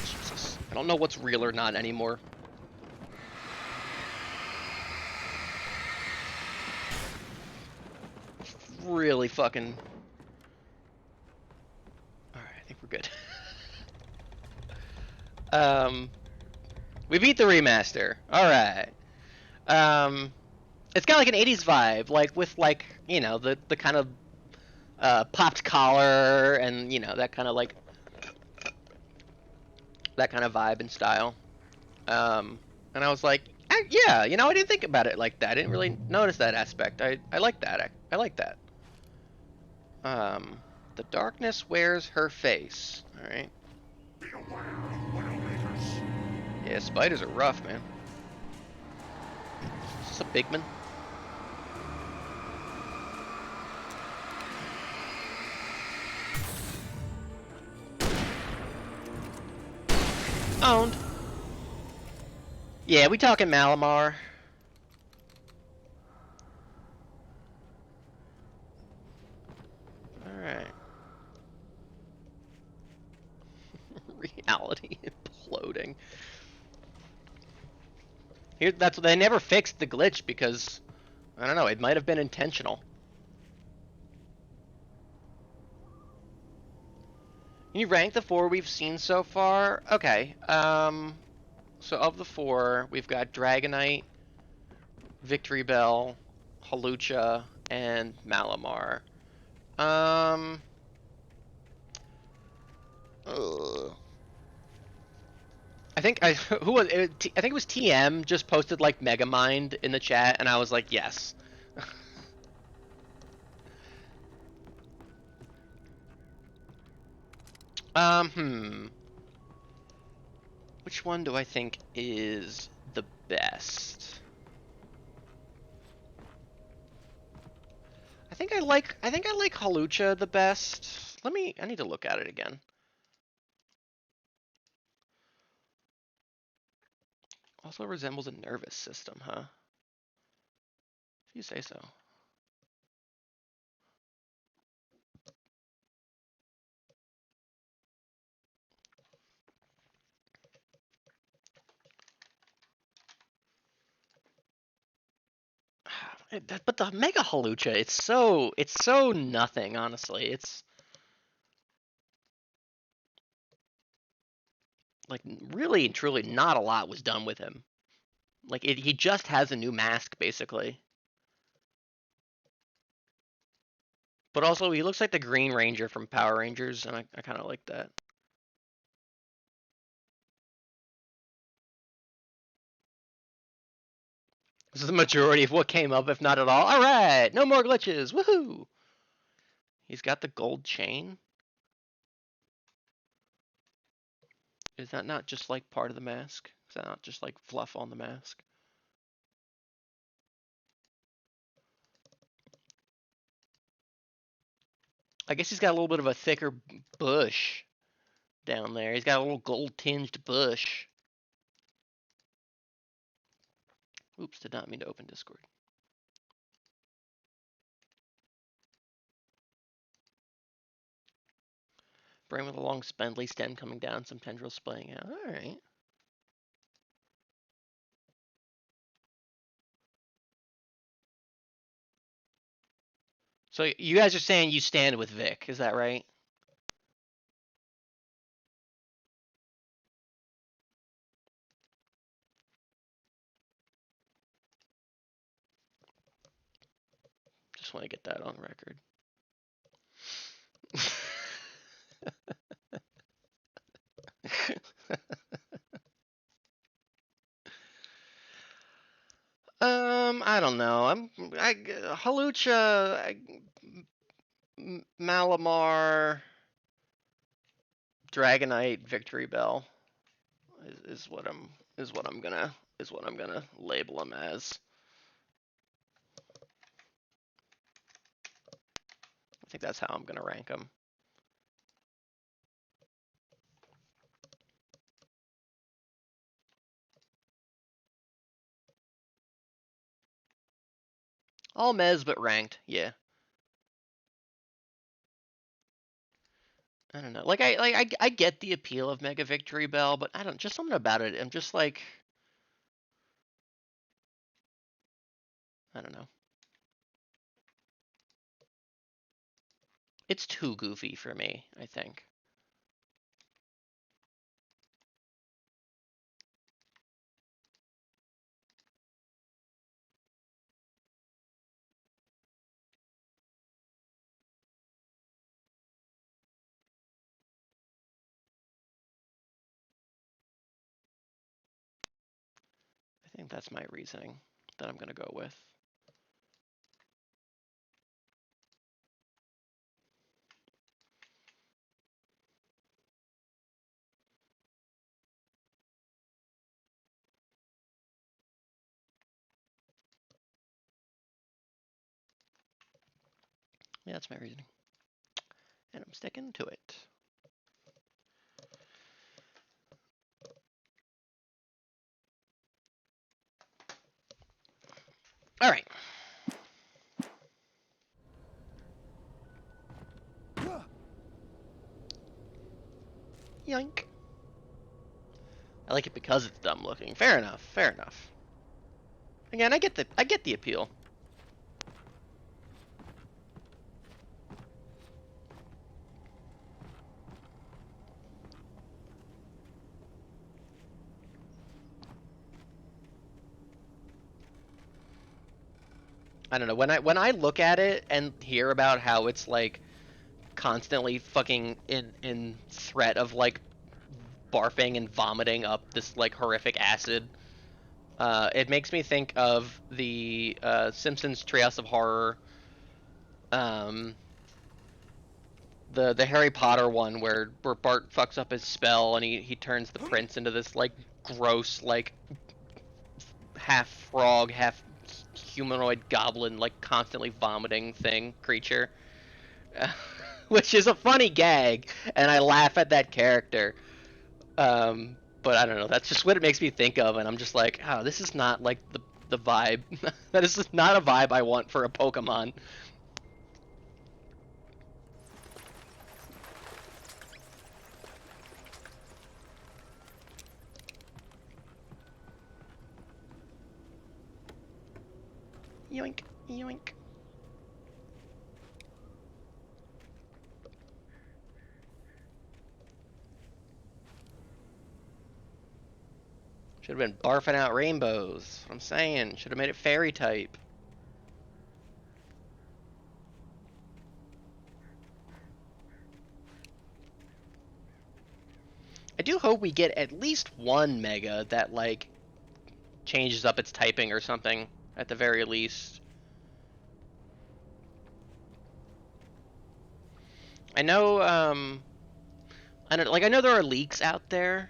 Jesus, I don't know what's real or not anymore. Really fucking. Alright, I think we're good. We beat the remaster. Alright. It's got like an 80s vibe, like with like, you know, the kind of popped collar and, you know, that kind of like that kind of vibe and style. And I was like, yeah, you know, I didn't think about it like that. I didn't really notice that aspect. I like that. I like that. The darkness wears her face. All right. Yeah, spiders are rough, man. Is this a Bigman? Owned. Yeah, we talking Malamar. Alright. Reality imploding. Here, that's they never fixed the glitch because I don't know. It might have been intentional. Can you rank the 4 we've seen so far? Okay. So of the 4, we've got Dragonite, Victory Bell, Halucha, and Malamar. I think who was it? I think it was TM just posted like Megamind in the chat, and I was like, yes. Which one do I think is the best? I think I like Halucha the best. I need to look at it again. Also resembles a nervous system, huh? If you say so. But the Mega Halucha, it's so nothing, honestly. Like, really and truly not a lot was done with him. Like, he just has a new mask, basically. But also, he looks like the Green Ranger from Power Rangers, and I kind of like that. This is the majority of what came up, if not at all. All right, no more glitches. Woohoo! He's got the gold chain. Is that not just like part of the mask? Is that not just like fluff on the mask? I guess he's got a little bit of a thicker bush down there. He's got a little gold tinged bush. Oops, did not mean to open Discord. Brain with a long spindly stem coming down, some tendrils splaying out. All right. So you guys are saying you stand with Vic, is that right? Just want to get that on record. I don't know. Halucha, Malamar, Dragonite, Victory Bell is what I'm gonna label them as. I think that's how I'm gonna rank them. All mez but ranked, yeah. I don't know. I get the appeal of Mega Victory Bell, but I don't, just something about it. I'm just like, I don't know. It's too goofy for me, I think. I think that's my reasoning that I'm gonna go with. Yeah, that's my reasoning. And I'm sticking to it. All right. Yoink. I like it because it's dumb looking. Fair enough. Fair enough. Again, I get the appeal. I don't know, when I look at it and hear about how it's like constantly fucking in threat of like barfing and vomiting up this like horrific acid, it makes me think of the Simpsons Treehouse of Horror, um, the Harry Potter one where Bart fucks up his spell and he turns the prince into this like gross like half frog half humanoid goblin like constantly vomiting thing creature. Which is a funny gag, and I laugh at that character. But I don't know. That's just what it makes me think of, and I'm just like, oh, this is not like the vibe. That is not a vibe I want for a Pokemon. Yoink, yoink. Should have been barfing out rainbows. That's what I'm saying. Should have made it fairy type. I do hope we get at least one mega that, like, changes up its typing or something, at the very least. I know, I know there are leaks out there,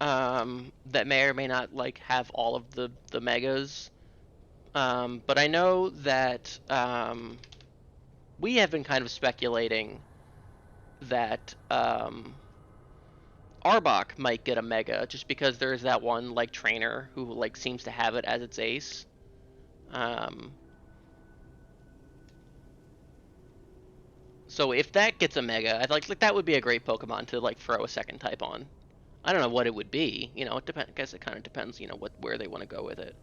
that may or may not, like, have all of the megas. But I know that, we have been kind of speculating that, Arbok might get a mega just because there's that one, like, trainer who, like, seems to have it as its ace. So if that gets a mega, I'd like that would be a great Pokemon to, like, throw a second type on. I don't know what it would be, you know, it depends. I guess it kind of depends, you know, where they want to go with it.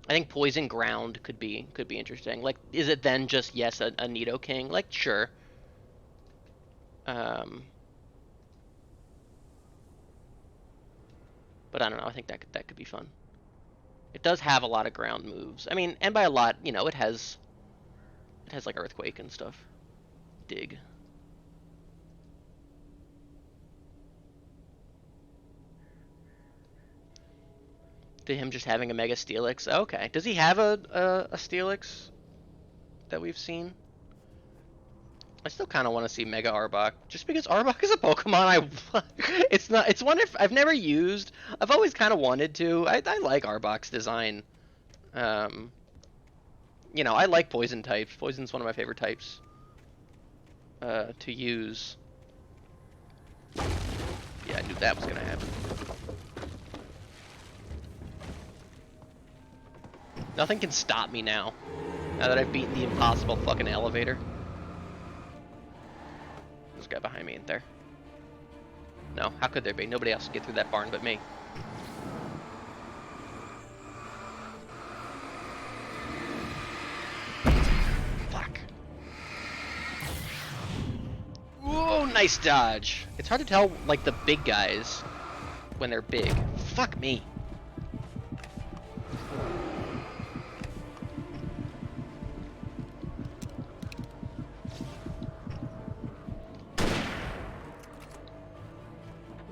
I think Poison Ground could be interesting. Like, is it then just yes a Nidoking? Like, sure. But I don't know. I think that could be fun. It does have a lot of ground moves. I mean, and by a lot, you know, it has like Earthquake and stuff. Dig. To him just having a Mega Steelix. Okay. Does he have a Steelix that we've seen? I still kind of want to see Mega Arbok, just because Arbok is a Pokemon it's one I've never used. I've always kind of wanted to. I like Arbok's design. You know, I like poison types. Poison's one of my favorite types to use. Yeah, I knew that was gonna happen. Nothing can stop me now. Now that I've beaten the impossible fucking elevator. There's a guy behind me, isn't there? No, how could there be? Nobody else can get through that barn but me. Fuck. Whoa, nice dodge. It's hard to tell, like, the big guys when they're big. Fuck me.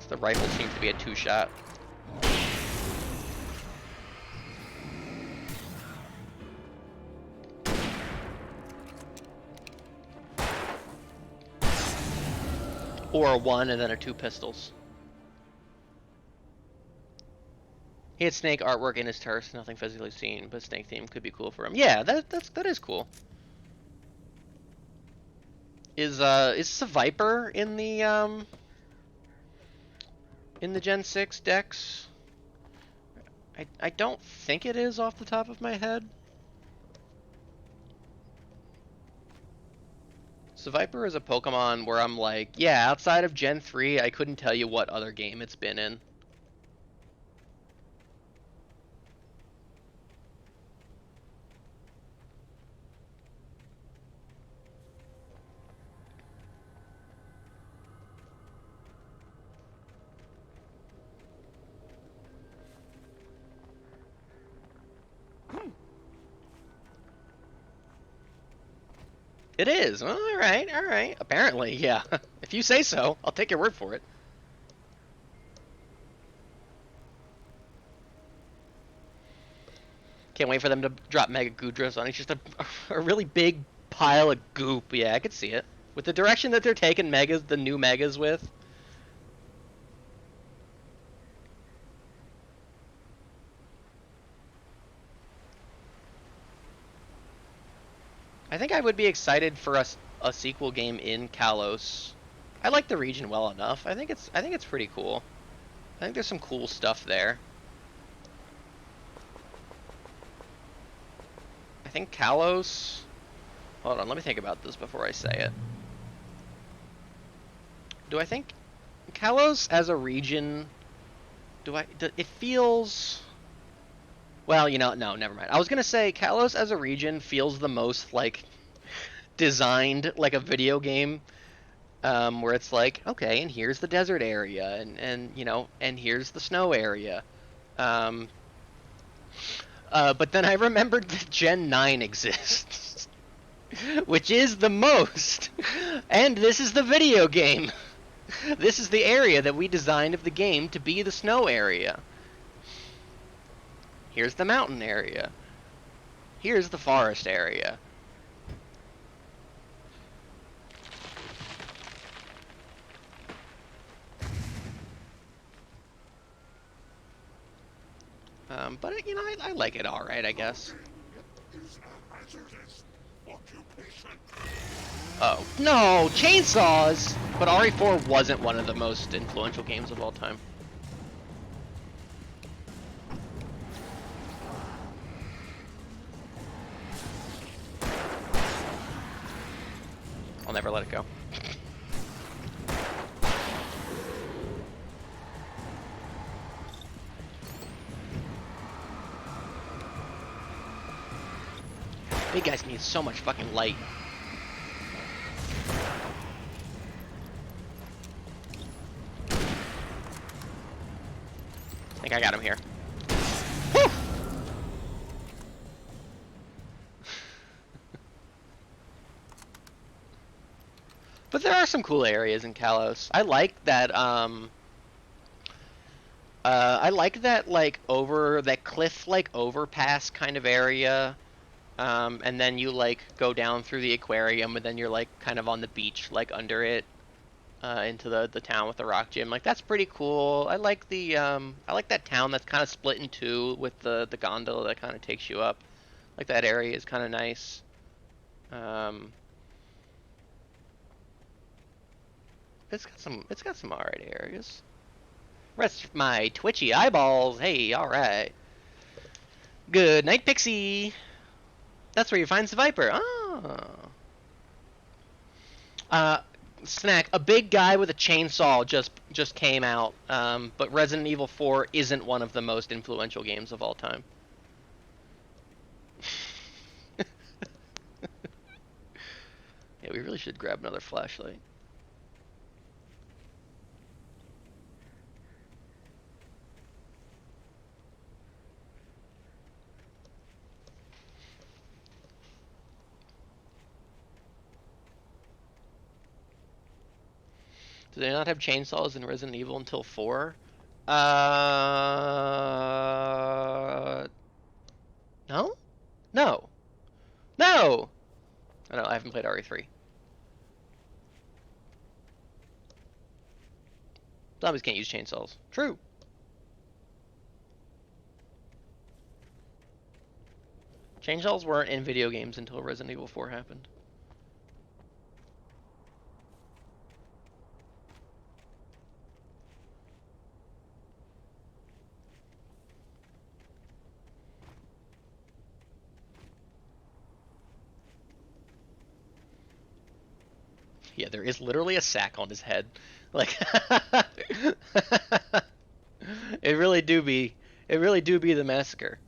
The rifle seems to be a two-shot. Or a one and then a two pistols. He had Snake artwork in his turf, nothing physically seen, but Snake theme could be cool for him. Yeah, that is cool. Is the Viper in the Gen 6 decks? I don't think it is off the top of my head. So Viper is a Pokemon where I'm like, yeah, outside of Gen 3, I couldn't tell you what other game it's been in. It is. Well, all right. Apparently, yeah. If you say so, I'll take your word for it. Can't wait for them to drop Mega Gudras on it. It's just a really big pile of goop. Yeah, I could see it. With the direction that they're taking Megas, the new Megas with. I think I would be excited for a sequel game in Kalos. I like the region well enough. I think it's pretty cool. I think there's some cool stuff there. I think Kalos... Hold on, let me think about this before I say it. Do I think Kalos as a region... it feels... Well, you know, no, never mind. I was gonna say Kalos as a region feels the most, like, designed like a video game, where it's like, okay, and here's the desert area, and you know, and here's the snow area. Um, but then I remembered that Gen 9 exists, which is the most, and this is the video game. This is the area that we designed of the game to be the snow area. Here's the mountain area. Here's the forest area. But you know, I like it all right, I guess. Oh no, chainsaws! But RE4 wasn't one of the most influential games of all time. I'll never let it go. Big guys need so much fucking light. I think I got him here. Woo! But there are some cool areas in Kalos. I like that, like over that cliff like overpass kind of area. And then you like go down through the aquarium, and then you're like kind of on the beach, like under it, into the town with the rock gym. Like that's pretty cool. I like that town that's kind of split in two with the gondola that kind of takes you up. Like that area is kind of nice. It's got some alright areas. Rest my twitchy eyeballs. Hey, alright. Good night, Pixie. That's where you find the Viper. Oh. Snack. A big guy with a chainsaw just came out. But Resident Evil 4 isn't one of the most influential games of all time. Yeah, we really should grab another flashlight. Do they not have chainsaws in Resident Evil until 4? No? No. No! I don't know, I haven't played RE3. Zombies can't use chainsaws. True. Chainsaws weren't in video games until Resident Evil 4 happened. Yeah, there is literally a sack on his head. Like, it really do be the massacre.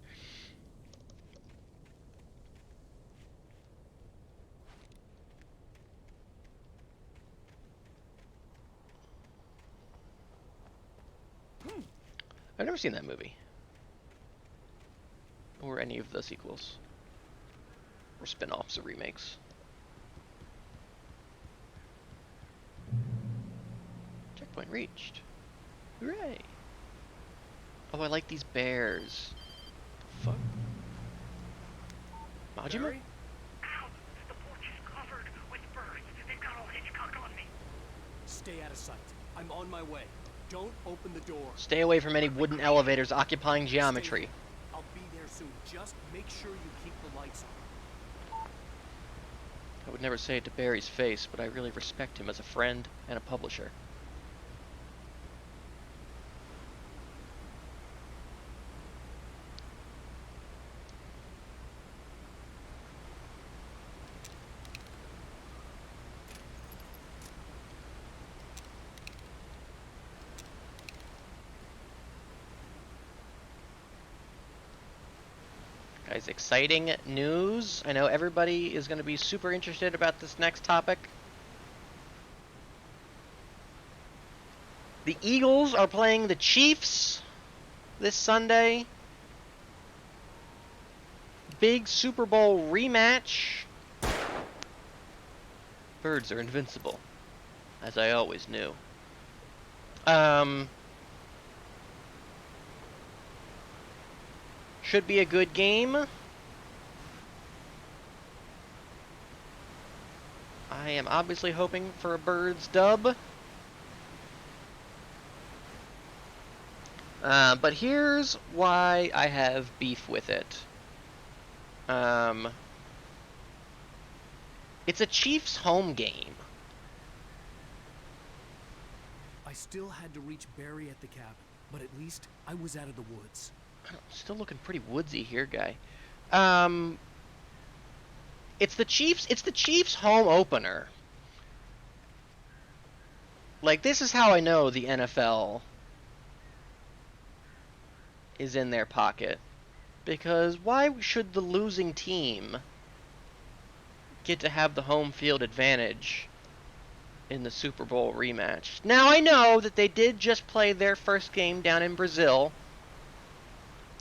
I've never seen that movie. Or any of the sequels. Or spin-offs or remakes. Checkpoint reached. Hooray! Oh, I like these bears. Fuck. Majima? Ow! The porch is covered with birds. They've got all Hitchcock on me. Stay out of sight. I'm on my way. Don't open the door. Stay away from any wooden elevators occupying geometry. I'll be there soon. Just make sure you keep the lights on. I would never say it to Barry's face, but I really respect him as a friend and a publisher. Guys, exciting news. I know everybody is going to be super interested about this next topic. The Eagles are playing the Chiefs this Sunday. Big Super Bowl rematch. Birds are invincible, as I always knew. Should be a good game. I am obviously hoping for a Birds dub. But here's why I have beef with it. It's a Chiefs home game. I still had to reach Barry at the cabin, but at least I was out of the woods. Still looking pretty woodsy here, guy. It's the Chiefs home opener. Like, this is how I know the NFL is in their pocket. Because why should the losing team get to have the home field advantage in the Super Bowl rematch? Now, I know that they did just play their first game down in Brazil.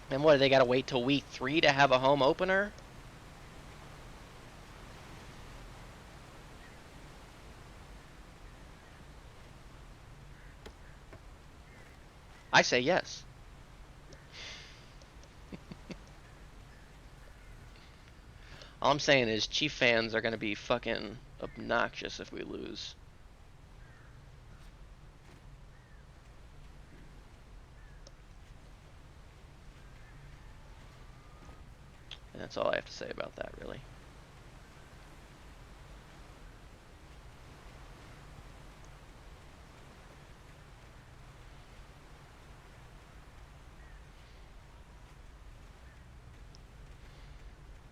And what, they gotta wait till week 3 to have a home opener? I say yes. All I'm saying is Chief fans are gonna be fucking obnoxious if we lose. And that's all I have to say about that, really.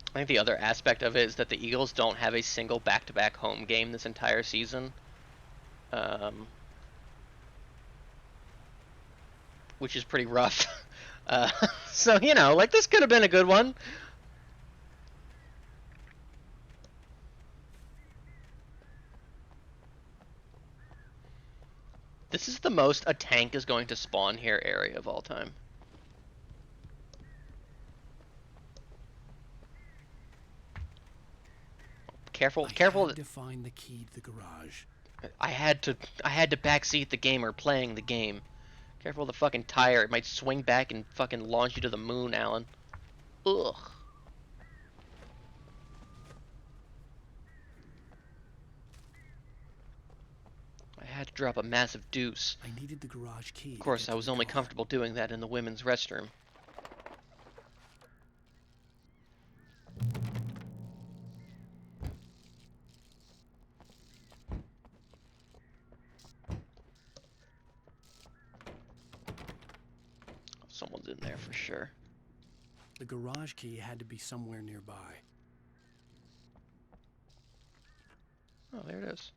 I think the other aspect of it is that the Eagles don't have a single back-to-back home game this entire season. Which is pretty rough. So, you know, like, this could have been a good one. This is the most a tank is going to spawn here area of all time. Careful. I had to find the key to the garage. I had to backseat the gamer playing the game. Careful of the fucking tire. It might swing back and fucking launch you to the moon, Alan. Ugh. I had to drop a massive deuce. I needed the garage key. Of course, I was only comfortable doing that in the women's restroom. Someone's in there for sure. The garage key had to be somewhere nearby. Oh, there it is.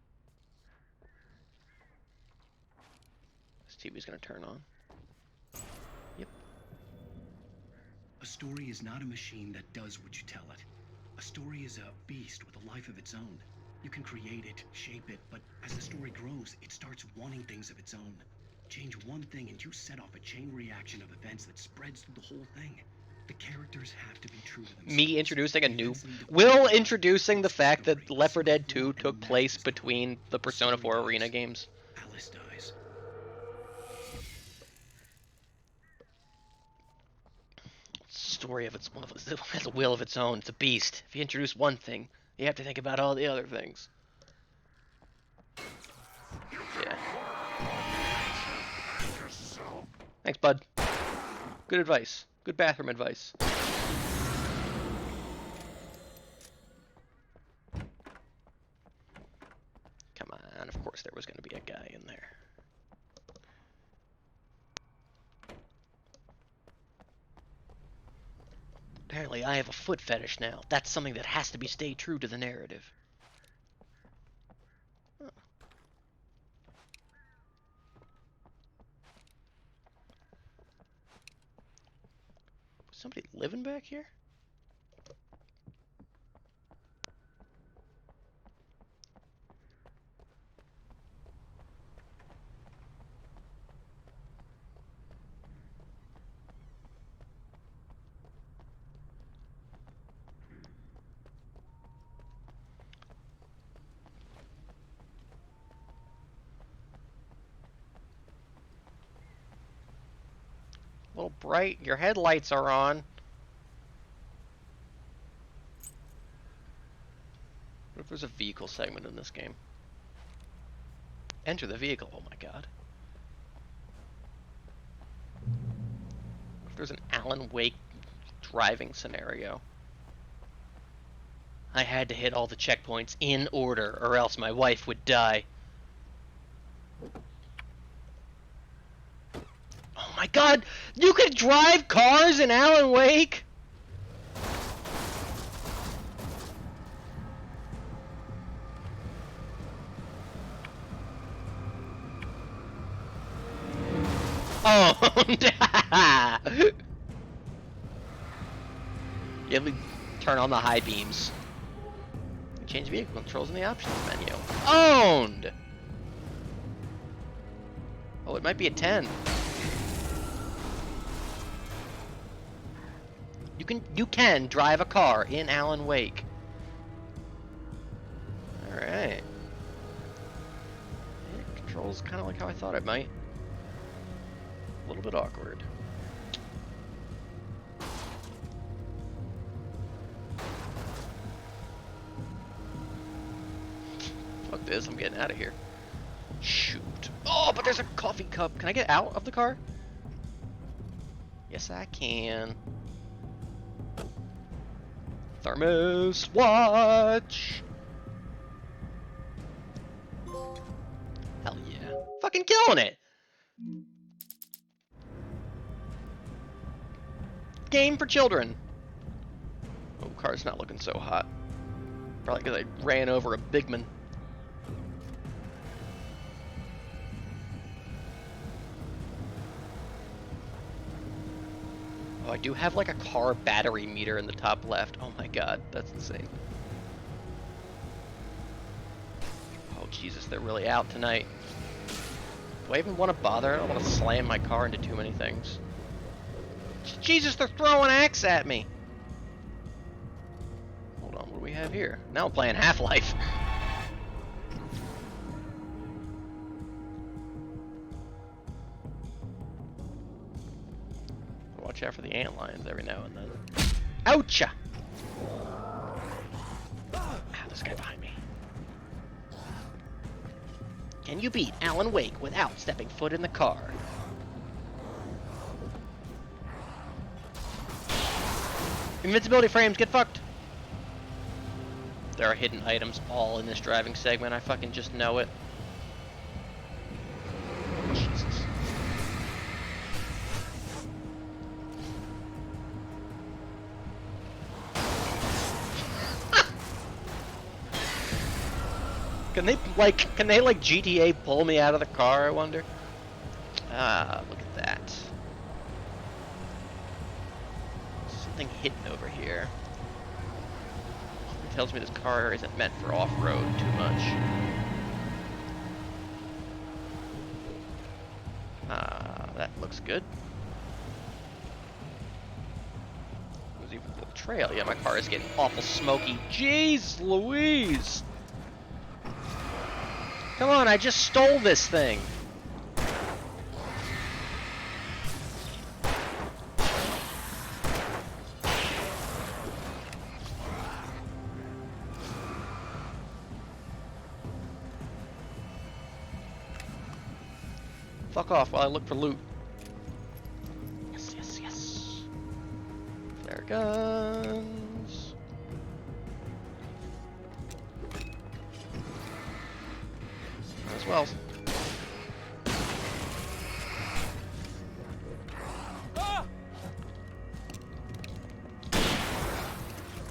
This TV's gonna turn on. Yep. A story is not a machine that does what you tell it. A story is a beast with a life of its own. You can create it, shape it, but as the story grows, it starts wanting things of its own. Change one thing and you set off a chain reaction of events that spreads through the whole thing. The characters have to be true to themselves. Me introducing a new... Will introducing the fact that Left 4 Dead 2 took place between the Persona 4 Arena games. Alice dies. Story of its has a will of its own. It's a beast. If you introduce one thing, you have to think about all the other things. Yeah. Thanks, bud. Good advice. Good bathroom advice. Come on, of course there was going to be a guy in there. Apparently I have a foot fetish now. That's something that has to be stay true to the narrative. Huh. Was somebody living back here? little bright. Your headlights are on. What if there's a vehicle segment in this game? Enter the vehicle. Oh my god. What if there's an Alan Wake driving scenario? I had to hit all the checkpoints in order, or else my wife would die. Oh my god! You could drive cars in Alan Wake?! Oh! You have to turn on the high beams. Change vehicle controls in the options menu. Owned! Oh, it might be a 10. You can drive a car in Alan Wake. Alright. It controls kind of like how I thought it might. A little bit awkward. Fuck this, I'm getting out of here. Shoot. Oh, but there's a coffee cup. Can I get out of the car? Yes, I can. Thermos watch. Hell yeah. Fucking killing it. Game for children. Oh, car's not looking so hot. Probably because I ran over a bigman. Oh, I do have like a car battery meter in the top left. Oh my god, that's insane. Oh Jesus, they're really out tonight. Do I even want to bother? I don't want to slam my car into too many things. Jesus, they're throwing axe at me! Hold on, what do we have here? Now I'm playing Half-Life. Watch out for the antlions every now and then. Oucha! Ah, this guy behind me. Can you beat Alan Wake without stepping foot in the car? Invincibility frames, get fucked! There are hidden items all in this driving segment, I fucking just know it. Jesus. Can they like GTA pull me out of the car, I wonder? Ah, look at that. Something hidden over here. It tells me this car isn't meant for off-road too much. Ah, that looks good. There's even the trail. Yeah, my car is getting awful smoky. Jeez Louise! Come on, I just stole this thing. Fuck off while I look for loot. Yes, yes, yes. Flare guns. As well.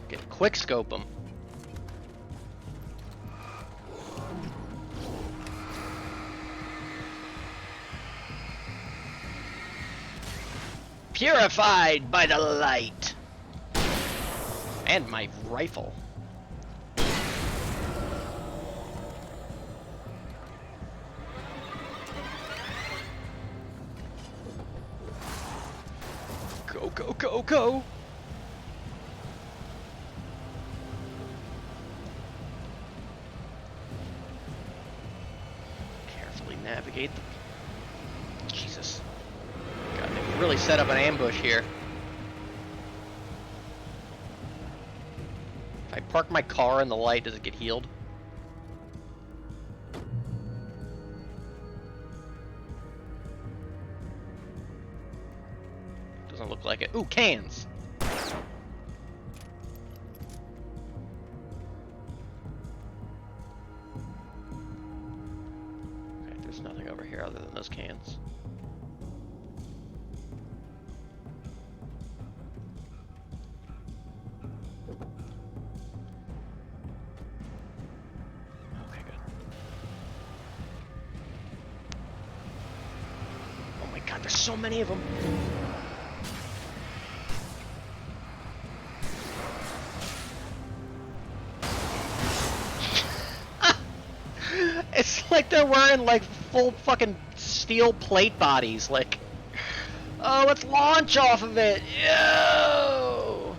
Get quick scope them. Purified by the light. And my rifle. Go, go, go, go! Carefully navigate the... Jesus. God, really set up an ambush here. If I park my car in the light, does it get healed? Doesn't look like it. Ooh, cans! Okay, there's nothing over here other than those cans. Okay, good. Oh my god, there's so many of them! It's like they're wearing like full fucking steel plate bodies, like, oh, let's launch off of it! Yo!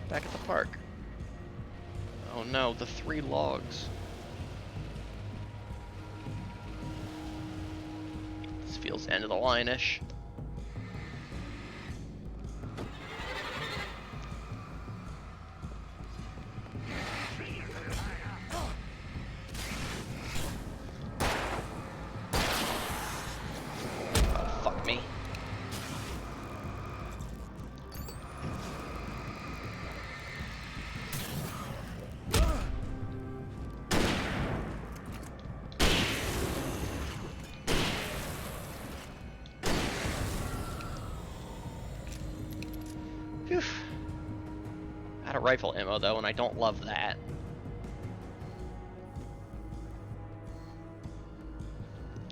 Back at the park. Oh no, the 3 logs. This feels end of the line-ish. Oh, fuck me. Phew. Out of rifle ammo though, and I don't love that.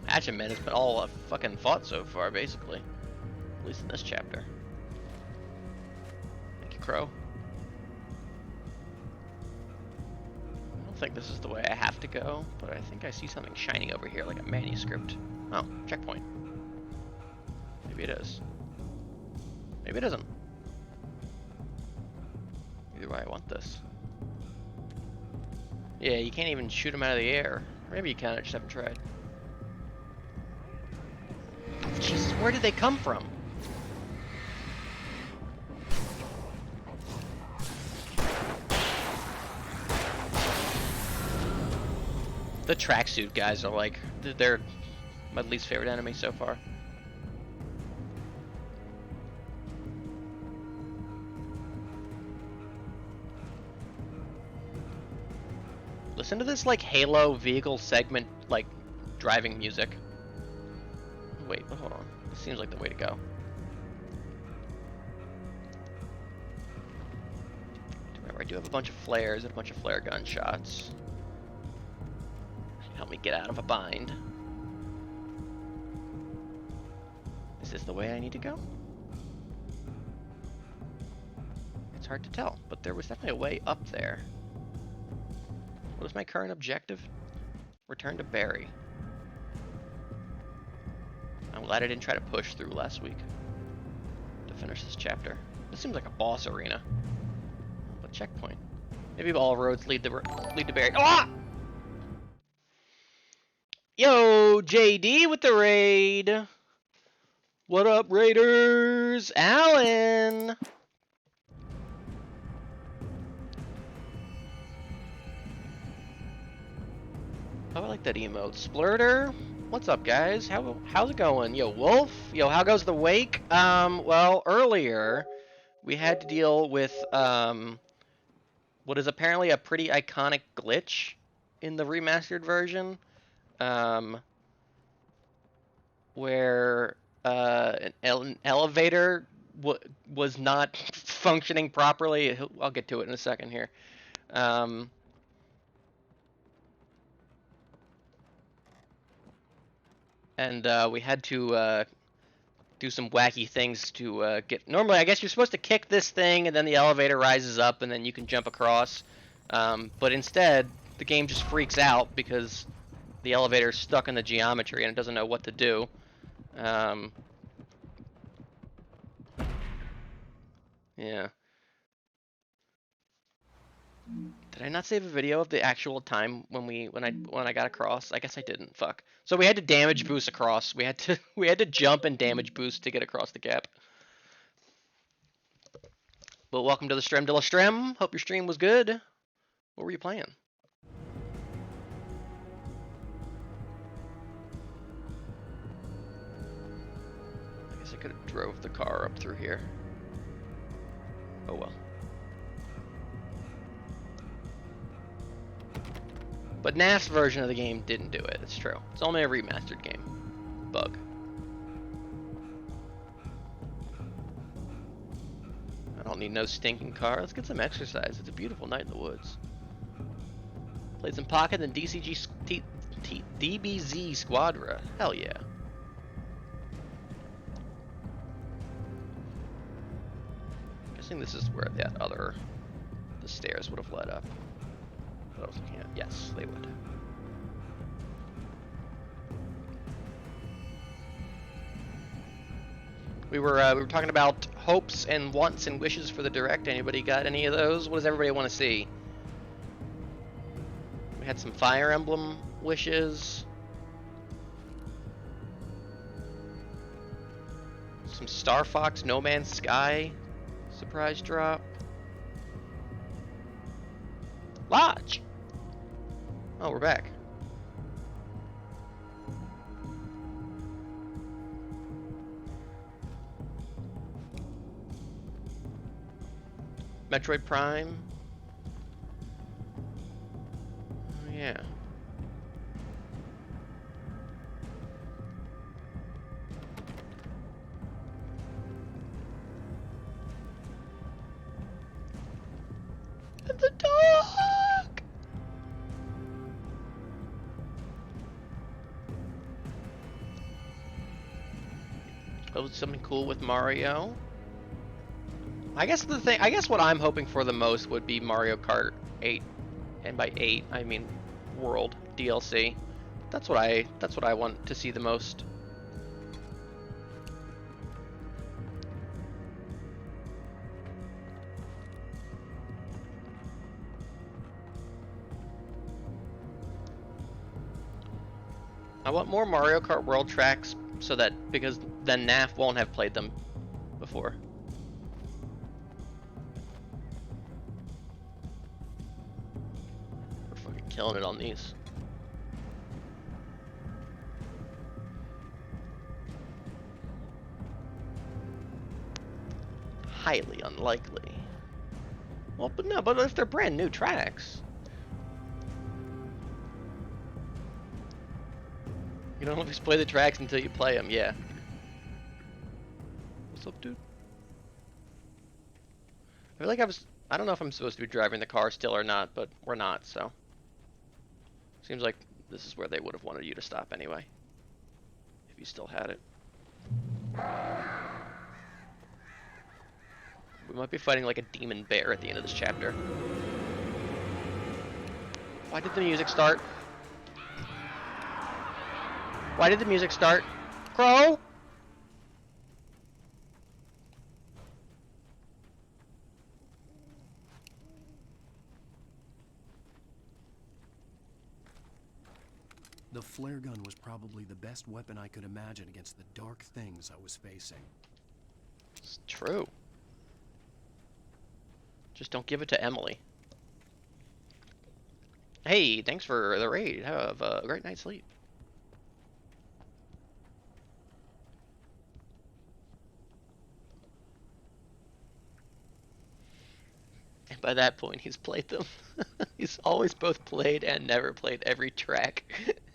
Hatchet Men has been all I've fucking fought so far, basically. At least in this chapter. Thank you, Crow. I don't think this is the way I have to go, but I think I see something shiny over here, like a manuscript. Oh, checkpoint. Maybe it is. Maybe it isn't. Either way, I want this. Yeah, you can't even shoot them out of the air. Maybe you can, I just haven't tried. Jesus, where did they come from? The tracksuit guys are like, they're my least favorite enemy so far. Listen to this like Halo vehicle segment like driving music. Wait, hold on. This seems like the way to go. Remember, I do have a bunch of flares and a bunch of flare gun shots. Help me get out of a bind. Is this the way I need to go? It's hard to tell, but there was definitely a way up there. What is my current objective? Return to Barry. I'm glad I didn't try to push through last week to finish this chapter. This seems like a boss arena. But checkpoint. Maybe all roads lead to Barry. Ah! Yo, JD with the raid. What up, Raiders? Alan. Oh, I like that emote. Splurter. What's up, guys? How's it going? Yo, Wolf. Yo, how goes the wake? Well, earlier we had to deal with what is apparently a pretty iconic glitch in the remastered version, where an elevator was not functioning properly. I'll get to it in a second here. And we had to do some wacky things to get. Normally, I guess you're supposed to kick this thing, and then the elevator rises up, and then you can jump across. But instead, the game just freaks out because the elevator's stuck in the geometry and it doesn't know what to do. Yeah. Did I not save a video of the actual time when I got across? I guess I didn't. Fuck. So we had to damage boost across. We had to we had to jump and damage boost to get across the gap. But welcome to the Strem de la Strem. Hope your stream was good. What were you playing? I guess I could have drove the car up through here. Oh well. But NAF's version of the game didn't do it. It's true. It's only a remastered game. Bug. I don't need no stinking car. Let's get some exercise. It's a beautiful night in the woods. Played some Pocket and DBZ Squadra. Hell yeah. Guessing this is where the stairs would have led up. What I was looking at. Yes, they would. We were talking about hopes and wants and wishes for the direct. Anybody got any of those? What does everybody want to see? We had some Fire Emblem wishes. Some Star Fox No Man's Sky surprise drop. Lodge! Oh, we're back. Metroid Prime. Oh, yeah. And the dog! Oh, something cool with Mario. I guess what I'm hoping for the most would be Mario Kart 8, and by 8 I mean World DLC. That's what I want to see the most. I want more Mario Kart World tracks because then NAF won't have played them before. We're fucking killing it on these. Highly unlikely. Well, but if they're brand new tracks. You don't always play the tracks until you play them, yeah. What's up, dude? I feel like I don't know if I'm supposed to be driving the car still or not, but we're not, so. Seems like this is where they would have wanted you to stop anyway. If you still had it. We might be fighting like a demon bear at the end of this chapter. Why did the music start? Why did the music start? Crow? The flare gun was probably the best weapon I could imagine against the dark things I was facing. It's true. Just don't give it to Emily. Hey, thanks for the raid. Have a great night's sleep. And by that point, he's played them. He's always both played and never played every track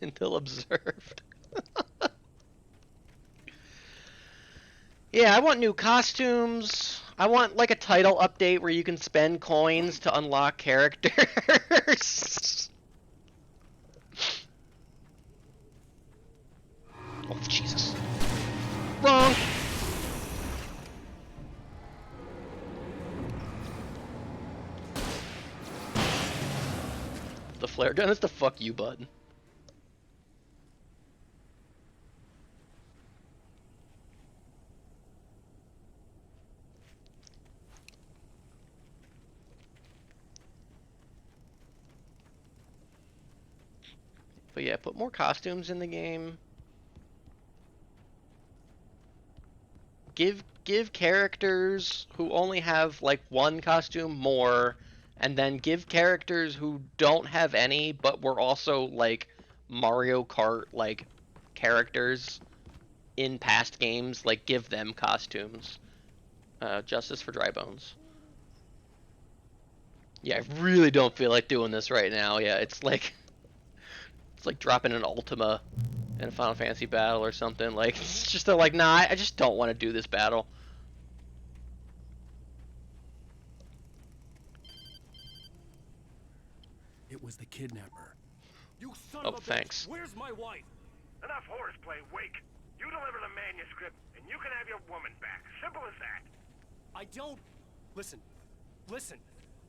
until observed. Yeah, I want new costumes. I want like a title update where you can spend coins to unlock characters. Oh, Jesus. Wrong! The flare gun is the fuck you button. But yeah, put more costumes in the game. Give characters who only have like one costume more, and then give characters who don't have any but were also like Mario Kart like characters in past games, like give them costumes. Justice for Dry Bones. Yeah, I really don't feel like doing this right now. Yeah, it's like dropping an Ultima in a Final Fantasy battle or something. Like it's just they're like, nah, I just don't want to do this battle. It was the kidnapper. You son Oh, of a thanks. bitch! Where's my wife? Enough horseplay, Wake. You deliver the manuscript, and you can have your woman back. Simple as that. I don't... Listen. Listen.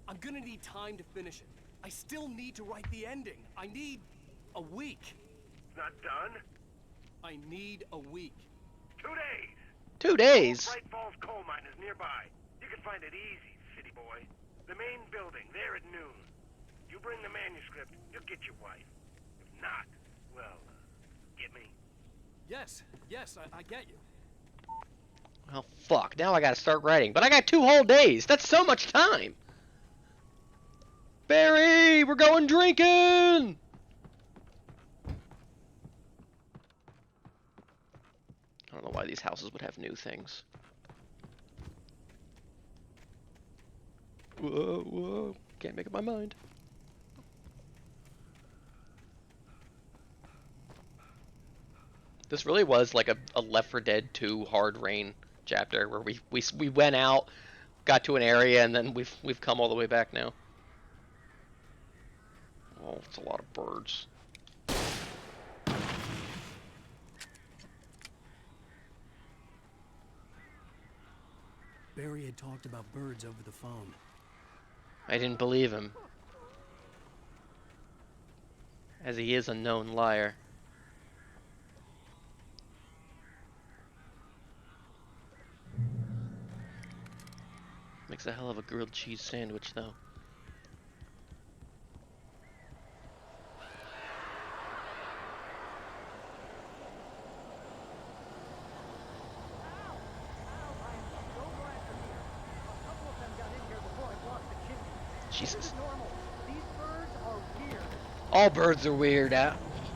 I'm gonna need time to finish it. I still need to write the ending. I need... a week. Not done? I need a week. 2 days. 2 days. Bright Falls coal mine is nearby. You can find it easy, city boy. The main building, there at noon. You bring the manuscript, you'll get your wife. If not, well, get me? Yes, I get you. Well, fuck. Now I gotta start writing. But I got 2 whole days. That's so much time. Barry, we're going drinking. I don't know why these houses would have new things. Whoa, whoa. Can't make up my mind. This really was like a Left 4 Dead 2 Hard Rain chapter where we went out, got to an area, and then we've come all the way back now. Oh, it's a lot of birds. Barry had talked about birds over the phone. I didn't believe him, as he is a known liar. Makes a hell of a grilled cheese sandwich, though. Jesus. All birds are weird,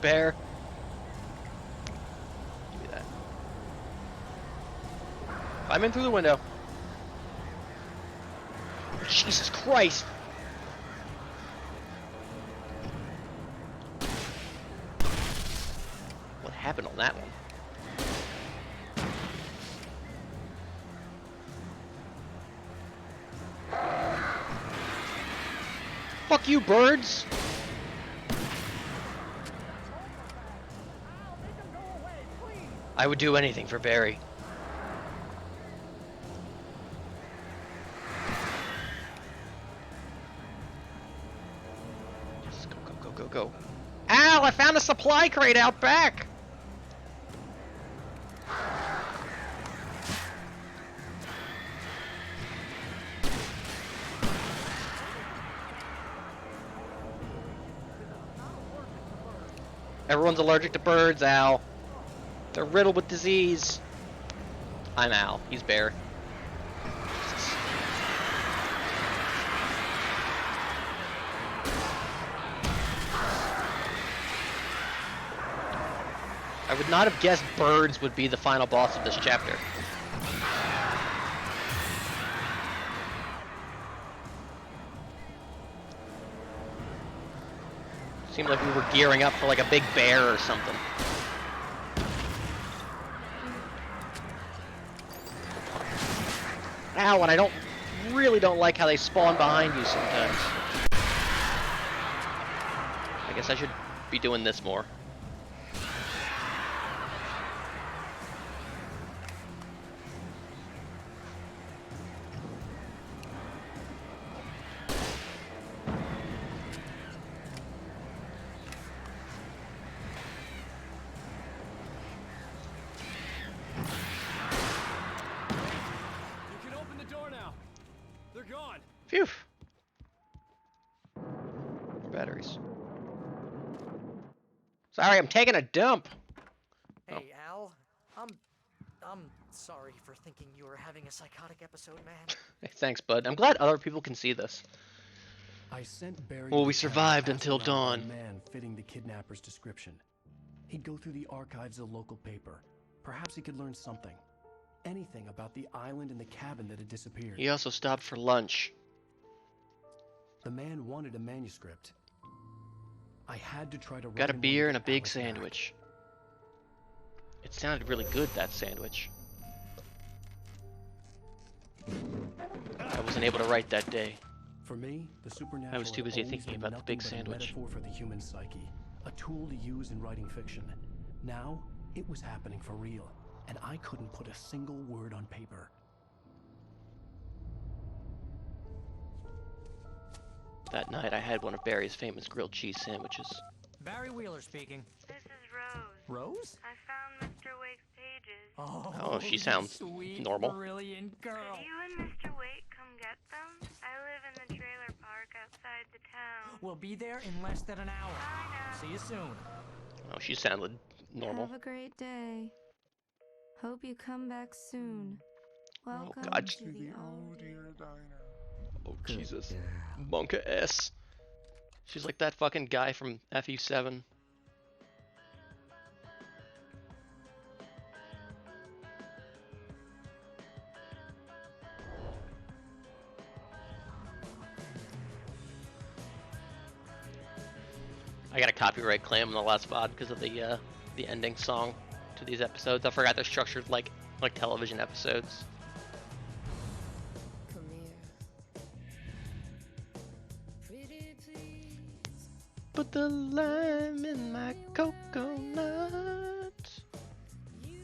Bear. Give me that. Climb in through the window. Jesus Christ! What happened on that one? Fuck you, birds! I would do anything for Barry. Yes, go. Ow, I found a supply crate out back! Everyone's allergic to birds, Al. They're riddled with disease. I'm Al. He's Bear. Jesus. I would not have guessed birds would be the final boss of this chapter. Seemed like we were gearing up for like a big bear or something. Ow, and I really don't like how they spawn behind you sometimes. I guess I should be doing this more. Phew. More batteries. Sorry, I'm taking a dump. Hey, Al. I'm sorry for thinking you were having a psychotic episode, man. Hey, thanks, bud. I'm glad other people can see this. I sent Barry Well, to we the town survived to ask until around for dawn. a man fitting the kidnapper's description. He'd go through the archives of the local paper. Perhaps he could learn something. Anything about the island and the cabin that had disappeared. He also stopped for lunch. The man wanted a manuscript. I had to try to Got a write him one beer to and a get big Alice back. sandwich. It sounded really good, that sandwich. I wasn't able to write that day. For me, the supernatural I was too busy had always thinking been about the nothing big but sandwich. A metaphor for the human psyche, a tool to use in writing fiction. Now, it was happening for real, and I couldn't put a single word on paper. That night, I had one of Barry's famous grilled cheese sandwiches. Barry Wheeler speaking. This is Rose. Rose? I found Mr. Wake's pages. Oh, she you sounds sweet, normal. brilliant girl. Could you and Mr. Wake come get them? I live in the trailer park outside the town. We'll be there in less than an hour. I know. See you soon. Oh, she sounded normal. Have a great day. Hope you come back soon. Welcome God. to the old diner. Oh, Jesus. Monka S. She's like that fucking guy from FU7. I got a copyright claim on the last VOD because of the ending song to these episodes. I forgot they're structured like television episodes. Come here. Pretty please. Put the lime in my coconut. You.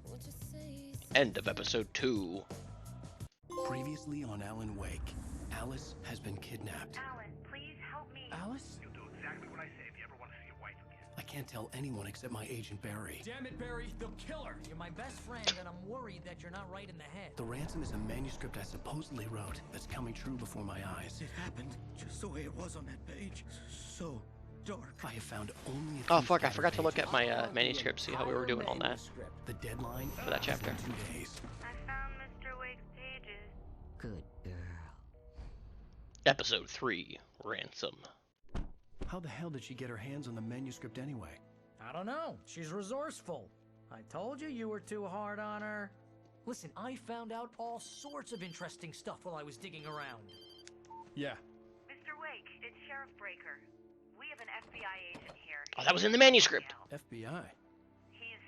Won't you say End of episode 2. Previously on Alan Wake, Alice has been kidnapped. Alan, please help me. Alice? You'll do exactly what I say if you ever want to see your wife again. I can't tell anyone except my agent Barry. Damn it, Barry, they'll kill her. You're my best friend, and I'm worried that you're not right in the head. The ransom is a manuscript I supposedly wrote that's coming true before my eyes. It happened just the way it was on that page. So dark. I have found only a Oh few fuck, I scattered forgot to look pages. at my manuscript, see how we were doing on that. The deadline For that chapter. is in 2 days. I found Mr. Wake's pages. Good girl. Episode 3, Ransom. How the hell did she get her hands on the manuscript anyway? I don't know. She's resourceful. I told you were too hard on her. Listen, I found out all sorts of interesting stuff while I was digging around. Yeah. Mr. Wake, it's Sheriff Breaker. We have an FBI agent here. Oh, that was in the manuscript. FBI. He's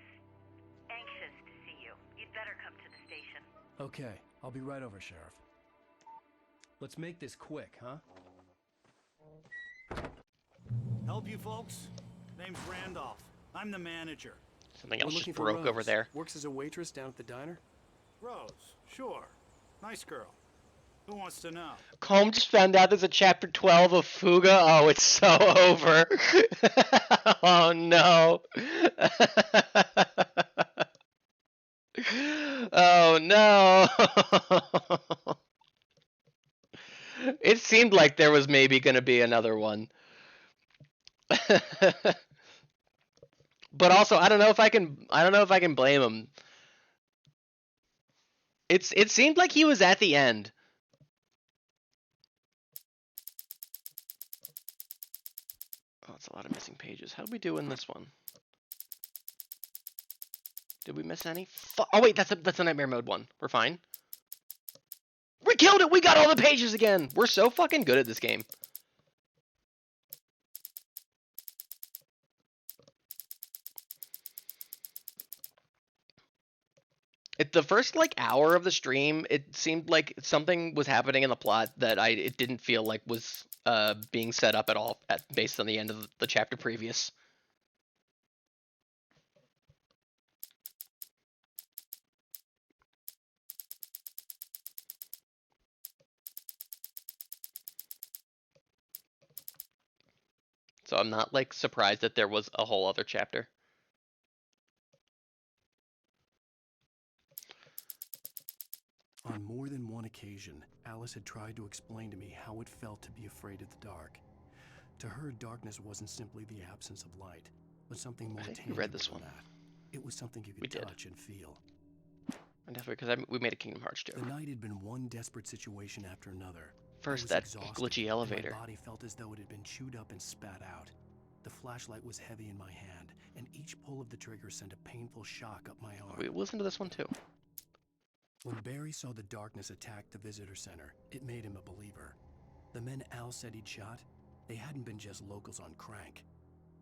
anxious to see you. You'd better come to the station. Okay, I'll be right over, Sheriff. Let's make this quick, huh? Help you folks? Name's Randolph. I'm the manager. Something We're else looking just for broke Rose. over there. Works as a waitress down at the diner. Rose, sure. Nice girl. Who wants to know? Colm just found out there's a chapter 12 of Fuga. Oh, it's so over. Oh no. Oh no. It seemed like there was maybe going to be another one. But also, I don't know if I can blame him. It seemed like he was at the end. Oh, it's a lot of missing pages. How did we do in this one? Did we miss any? Oh wait, that's a nightmare mode one. We're fine. We killed it! We got all the pages again! We're so fucking good at this game. The first like hour of the stream, it seemed like something was happening in the plot that it didn't feel like was being set up at all based on the end of the chapter previous. So I'm not like surprised that there was a whole other chapter. On more than one occasion, Alice had tried to explain to me how it felt to be afraid of the dark. To her, darkness wasn't simply the absence of light, but something more I think we tangible read this than one. that. It was something you We could did. touch and feel. And definitely because we made a Kingdom Hearts joke. The night had been one desperate situation after another. First, I was that exhausted, glitchy and elevator. my body felt as though it had been chewed up and spat out. The flashlight was heavy in my hand, and each pull of the trigger sent a painful shock up my arm. We listened to this one too. When Barry saw the darkness attack the visitor center, it made him a believer. The men Al said he'd shot, they hadn't been just locals on crank.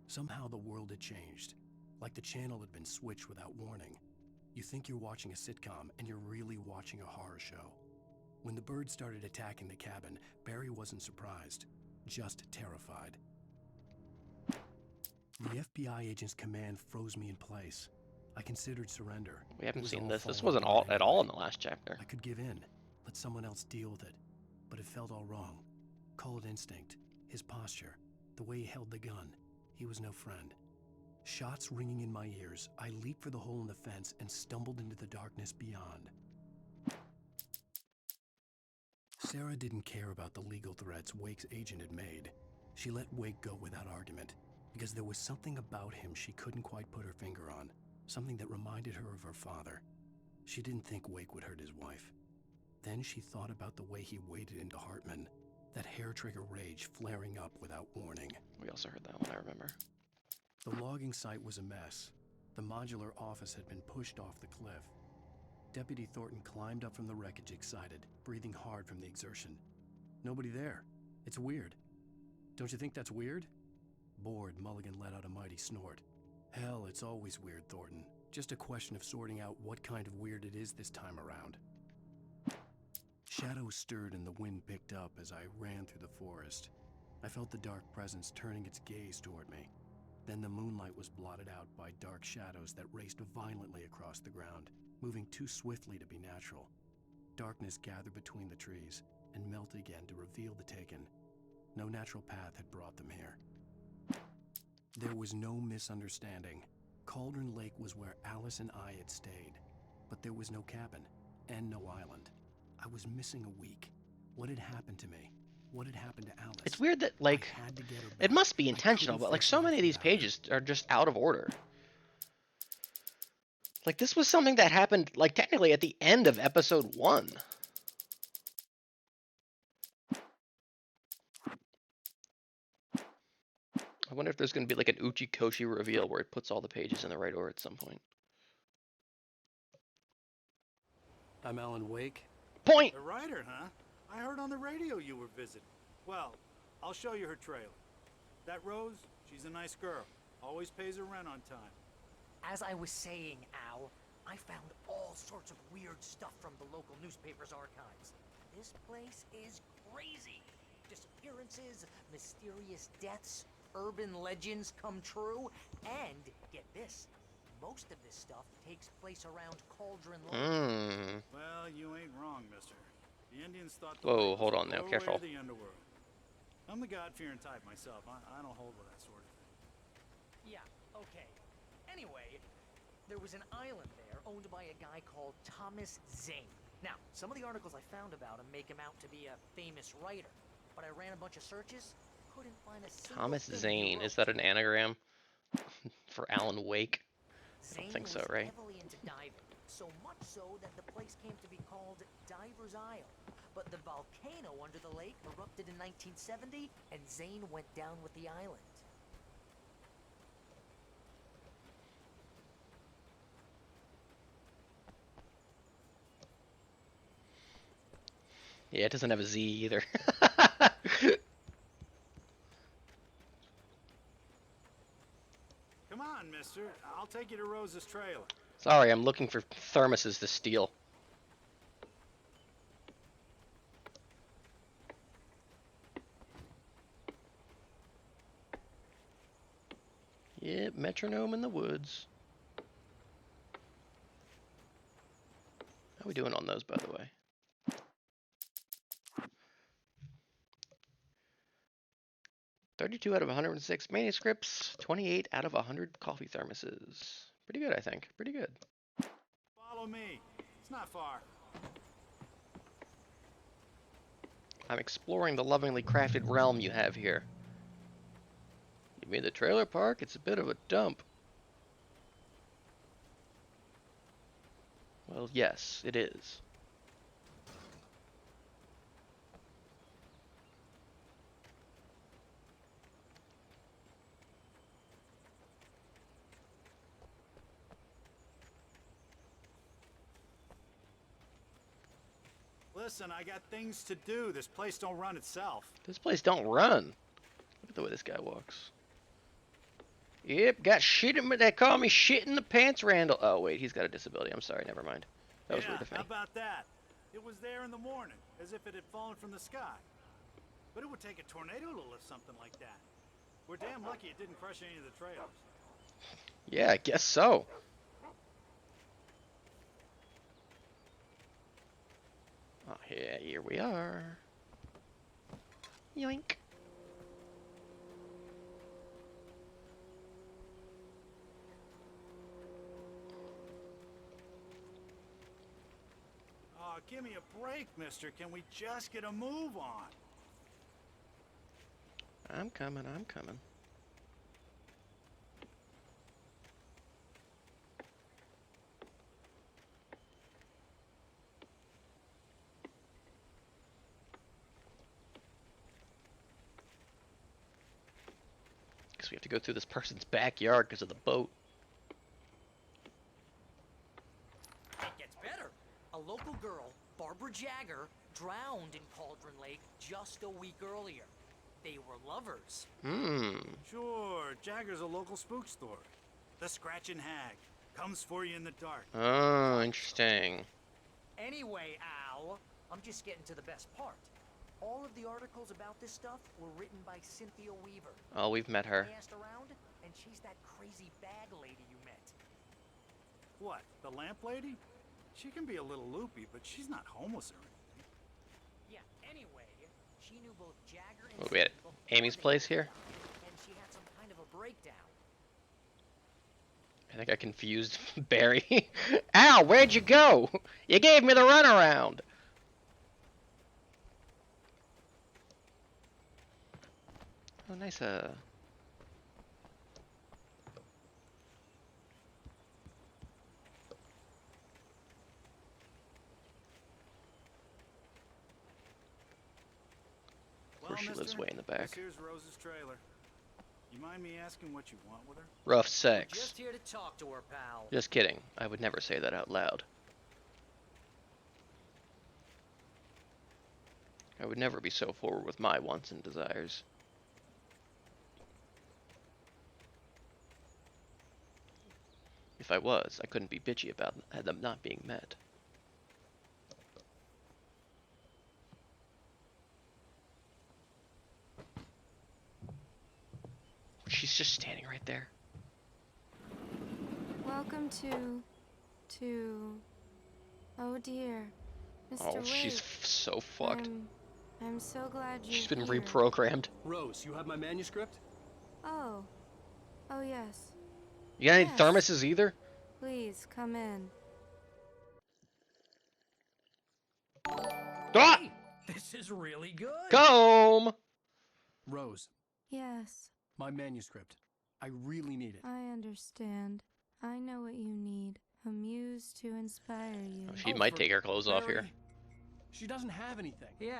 Somehow the world had changed, like the channel had been switched without warning. You think you're watching a sitcom, and you're really watching a horror show. When the birds started attacking the cabin, Barry wasn't surprised, just terrified. The FBI agent's command froze me in place. I considered surrender. We haven't It was seen all this. This falling wasn't apart at all in anyway. the last chapter. I could give in, let someone else deal with it, but it felt all wrong. Call it instinct, his posture, the way he held the gun. He was no friend. Shots ringing in my ears, I leaped for the hole in the fence and stumbled into the darkness beyond. Sarah didn't care about the legal threats Wake's agent had made. She let Wake go without argument, because there was something about him she couldn't quite put her finger on, something that reminded her of her father. She didn't think Wake would hurt his wife. Then she thought about the way he waded into Hartman, that hair-trigger rage flaring up without warning. We also heard that one, I remember. The logging site was a mess. The modular office had been pushed off the cliff. Deputy Thornton climbed up from the wreckage excited, breathing hard from the exertion. Nobody there. It's weird. Don't you think that's weird? Bored, Mulligan let out a mighty snort. Hell, it's always weird, Thornton. Just a question of sorting out what kind of weird it is this time around. Shadows stirred and the wind picked up as I ran through the forest. I felt the dark presence turning its gaze toward me. Then the moonlight was blotted out by dark shadows that raced violently across the ground, moving too swiftly to be natural. Darkness gathered between the trees and melted again to reveal the Taken. No natural path had brought them here. There was no misunderstanding. Cauldron Lake was where Alice and I had stayed, but there was no cabin and no island. I was missing a week. What had happened to me? What had happened to Alice? It's weird that, like, I had to get her it back. must be I intentional, couldn't but, like, fix so many of life these without her. pages are just out of order. Like, this was something that happened, like, technically at the end of episode 1. I wonder if there's going to be, like, an Uchikoshi reveal where it puts all the pages in the right order at some point. I'm Alan Wake. Point! The writer, huh? I heard on the radio you were visiting. Well, I'll show you her trailer. That Rose, she's a nice girl. Always pays her rent on time. As I was saying, Al, I found all sorts of weird stuff from the local newspaper's archives. This place is crazy. Disappearances, mysterious deaths, urban legends come true, and, get this, most of this stuff takes place around Cauldron Lake. Mmm. Well, you ain't wrong, mister. The Indians thought the Whoa, lake was hold the on now, doorway careful. to the underworld. I'm the God-fearing type myself. I don't hold with that sort of thing. Yeah, okay. Anyway, there was an island there owned by a guy called Thomas Zane. Now, some of the articles I found about him make him out to be a famous writer, but I ran a bunch of searches, couldn't find a single Thomas thing he Zane. wrote. Is that an anagram for Alan Wake? I don't Zane think so, was right? heavily into diving, so much so that the place came to be called Diver's Isle. But the volcano under the lake erupted in 1970, and Zane went down with the island. Yeah, it doesn't have a Z either. Come on, mister. I'll take you to Rose's trailer. Sorry, I'm looking for thermoses to steal. Yep, metronome in the woods. How we doing on those, by the way? $32 out of 106 manuscripts, 28 out of 100 coffee thermoses. Pretty good, I think. Pretty good. Follow me. It's not far. I'm exploring the lovingly crafted realm you have here. mean the trailer park? It's a bit of a dump. Well, yes, it is. Listen, I got things to do. This place don't run itself. This place don't run. Look at the way this guy walks. Yep, got shit in me. They call me shit in the pants, Randall. Oh wait, he's got a disability. I'm sorry, never mind. That was rude of me. How about that? It was there in the morning, as if it had fallen from the sky. But it would take a tornado to lift something like that. We're damn lucky it didn't crush any of the trailers. Yeah, I guess so. Oh yeah, here we are. Yoink. Oh, give me a break, mister. Can we just get a move on? I'm coming, I'm coming. Guess we have to go through this person's backyard because of the boat. It gets better. A local girl, Barbara Jagger, drowned in Cauldron Lake just a week earlier. They were lovers. Sure, Jagger's a local spook story. The Scratching Hag comes for you in the dark. Oh, interesting. Anyway, Al, I'm just getting to the best part. All of the articles about this stuff were written by Cynthia Weaver. Oh, we've met her. I asked around, and she's that crazy bag lady you met. What, the lamp lady? She can be a little loopy, but she's not homeless or anything. Yeah, anyway, she knew both Jagger and What, we at Cindy before Amy's they place met, here? and she had some kind of a breakdown. I think I confused Barry. Ow, where'd you go? You gave me the runaround. Oh, nice, Of course, she lives way in the back. This here's Rose's trailer. You mind me asking what you want with her? Rough sex. Just here to talk to her, pal. Just kidding. I would never say that out loud. I would never be so forward with my wants and desires. If I was, I couldn't be bitchy about them not being met. She's just standing right there. Welcome to... Oh dear. Mr. Oh, Wade. she's so fucked. I'm so glad you're She's been here. reprogrammed. Rose, you have my manuscript? Oh. Oh, yes. You got any Yes. thermoses either? Please, come in. Ah! Hey, this is really good. Comb! Rose, Yes, my manuscript. I really need it. I understand. I know what you need. A muse to inspire you. Oh, she Oh, might for take her clothes off here. Barry, she doesn't have anything. Yeah,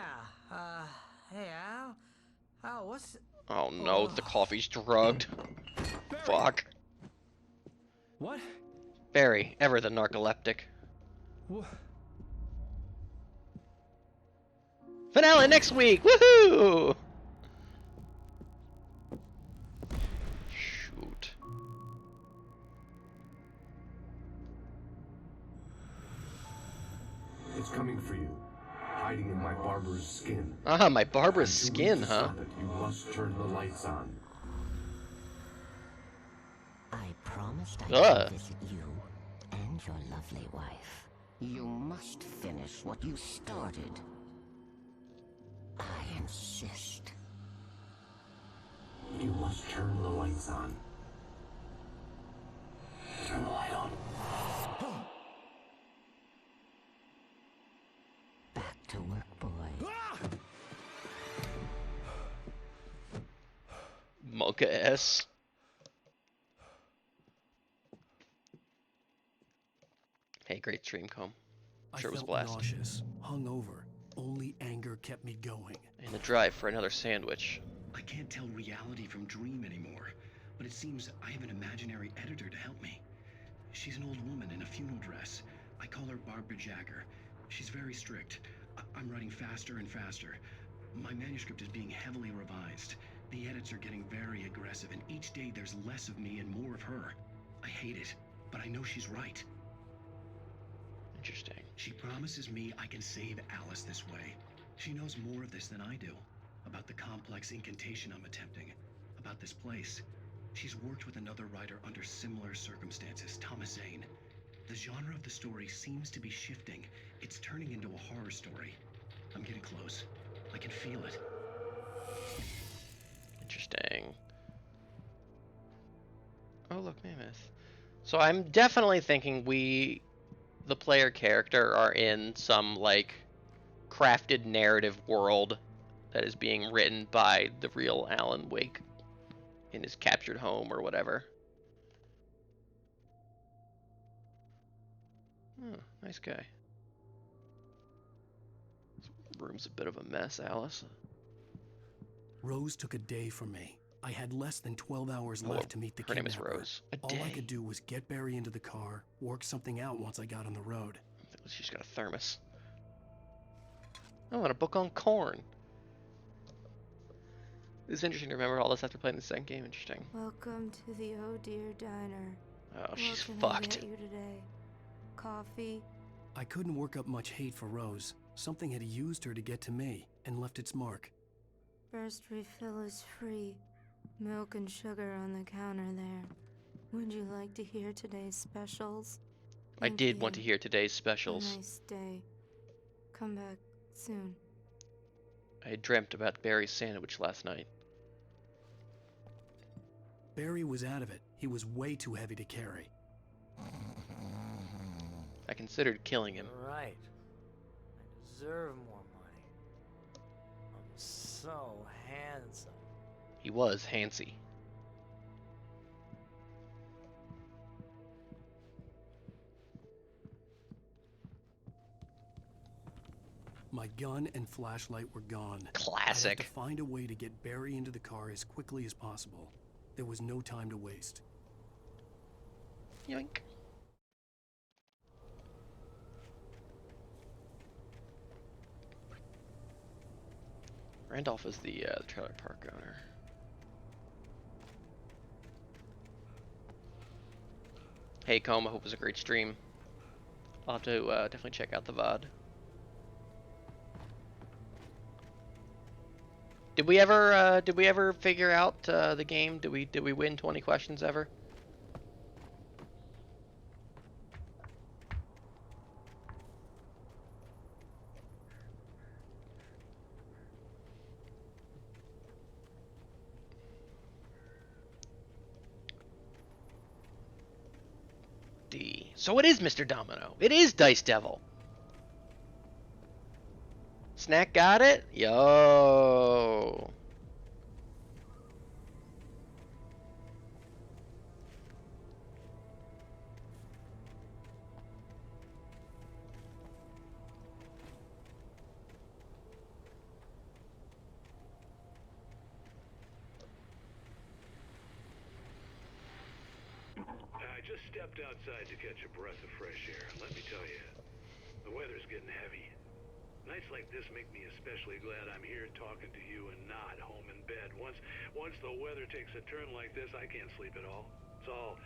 hey, Al? Al, what's... Oh no, the coffee's drugged. Barry! Fuck. What? Barry, ever the narcoleptic. Wha- Finale next week! Woohoo! Shoot. It's coming for you, hiding in my barber's skin. Ah, my barber's And to skin, to huh? stop it, you must turn the lights on. I promised Ugh. I'd visit you and your lovely wife. You must finish what you started. I insist. You must turn the lights on. Turn the light on. Back to work, boy. Mocha S. Hey, great stream, Com. I Sure it was a felt blast. nauseous, hungover. Only anger kept me going. And the drive for another sandwich. I can't tell reality from dream anymore, but it seems I have an imaginary editor to help me. She's an old woman in a funeral dress. I call her Barbara Jagger. She's very strict. I'm writing faster and faster. My manuscript is being heavily revised. The edits are getting very aggressive, and each day there's less of me and more of her. I hate it, but I know she's right. Interesting. She promises me I can save Alice this way. She knows more of this than I do. About the complex incantation I'm attempting. About this place. She's worked with another writer under similar circumstances, Thomas Zane. The genre of the story seems to be shifting. It's turning into a horror story. I'm getting close. I can feel it. Interesting. Oh, look, Mammoth. So I'm definitely thinking we, the player character, are in some, like, crafted narrative world that is being written by the real Alan Wake in his captured home or whatever. Oh, nice guy. This room's a bit of a mess, Alice. Rose took a day from me. I had less than 12 hours left to meet the Her name is kidnapper. Rose. A All day. I could do was get Barry into the car, work something out once I got on the road. She's got a thermos. Oh, and a book on corn. It's interesting to remember all this after playing the second game. Interesting. Welcome to the Oh Dear Diner. Oh, she's what can I fucked. get you today? Coffee? I couldn't work up much hate for Rose. Something had used her to get to me and left its mark. First refill is free. Milk and sugar on the counter there. Would you like to hear today's specials? I Thank did want to you. hear today's A specials. nice day. Come back soon. I dreamt about Barry's sandwich last night. Barry was out of it. He was way too heavy to carry. I considered killing him. Right. I deserve more money. I'm so handsome. He was handsy. My gun and flashlight were gone. I had Classic. to find a way to get Barry into the car as quickly as possible. There was no time to waste. Yoink. Randolph is the trailer park owner. Hey, Com, I hope it was a great stream. I'll have to definitely check out the VOD. Did we ever figure out the game? Did we win 20 questions ever? D. So it is Mr. Domino. It is Dice Devil. Snack got it? Yo. I just stepped outside to catch a breath of fresh air, and let me tell you, the weather's getting heavy. Nights like this make me especially glad I'm here talking to you and not home in bed. Once the weather takes a turn like this, I can't sleep at all. It's all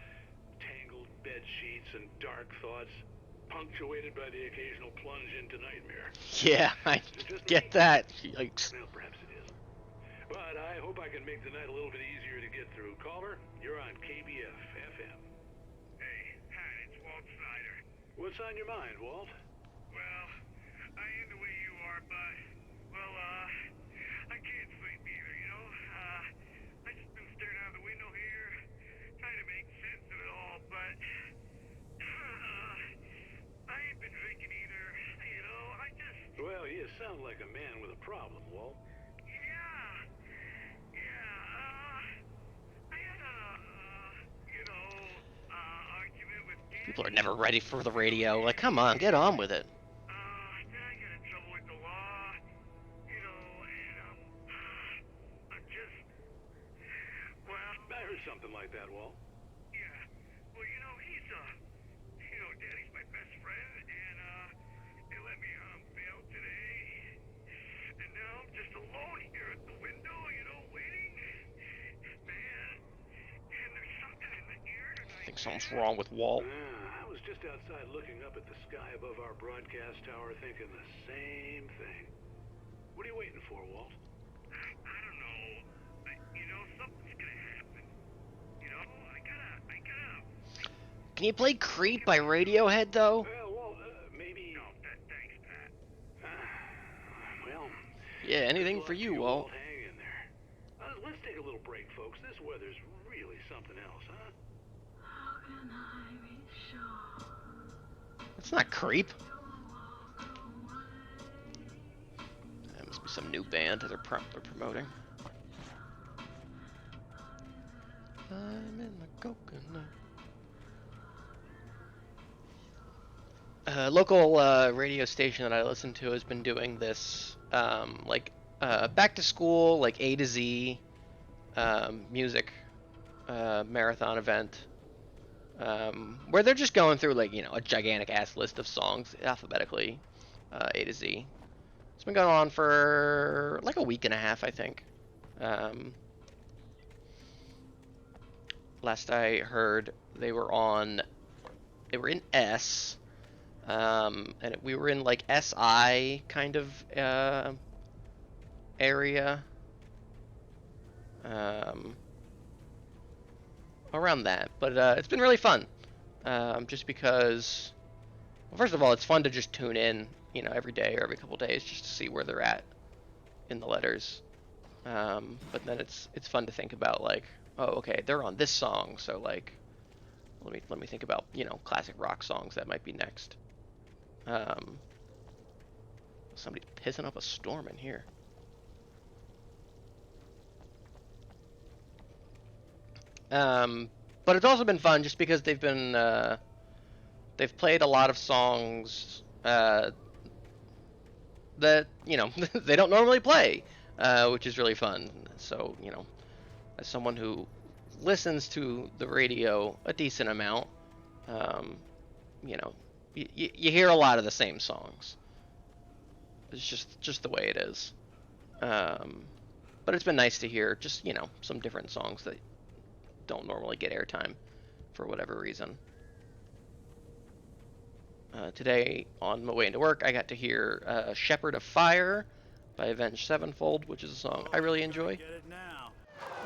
tangled bed sheets and dark thoughts, punctuated by the occasional plunge into nightmare. Yeah, I get that. Yikes. Well, perhaps it is. But I hope I can make the night a little bit easier to get through. Caller, you're on KBF FM. Hey, hi, it's Walt Snyder. What's on your mind, Walt? Well, I am the way you are, but, well, I can't sleep either, you know? I just been staring out the window here, trying to make sense of it all, but, I ain't been drinking either, you know? I just... Well, you sound like a man with a problem, Walt. Yeah, People are never ready for the radio. Like, come on, get on with it. Then I get in trouble with the law, you know, and I'm just, well, I heard something like that, Walt. yeah. Well, you know, he's, you know, Daddy's my best friend, and, they let me, bail today. And now I'm just alone here at the window, you know, waiting. Man, and there's something in the air tonight. I think something's wrong with Walt. I was just outside looking up at the sky above our broadcast tower thinking the same thing. What are you waiting for, Walt? I don't know. You know, something's gonna happen. You know, I gotta... Can you play Creep by Radiohead, though? Well, Walt, maybe... No, thanks, Pat. Well... Yeah, anything good for luck you, to Walt. Hang in there. Let's take a little break, folks. This weather's really something else, huh? It's not Creep. That must be some new band that they're promoting. I'm in the coconut. Local radio station that I listen to has been doing this, back to school, like A to Z music marathon event, where they're just going through, like, you know, a gigantic ass list of songs alphabetically, A to Z. It's been going on for like a week and a half, I think. Last I heard, they were in S. And we were in like SI kind of area, around that. But it's been really fun, just because, well, first of all, it's fun to just tune in, you know, every day or every couple days just to see where they're at in the letters. But then it's fun to think about, like, oh, okay, they're on this song, so like, let me think about, you know, classic rock songs that might be next. Somebody's pissing up a storm in here. But it's also been fun just because they've played a lot of songs that, you know, they don't normally play, which is really fun. So, you know, as someone who listens to the radio a decent amount, you know, you hear a lot of the same songs. It's just the way it is. But it's been nice to hear just, you know, some different songs that don't normally get airtime for whatever reason. Today, on my way into work, I got to hear Shepherd of Fire by Avenged Sevenfold, which is a song I really enjoy. Get it now.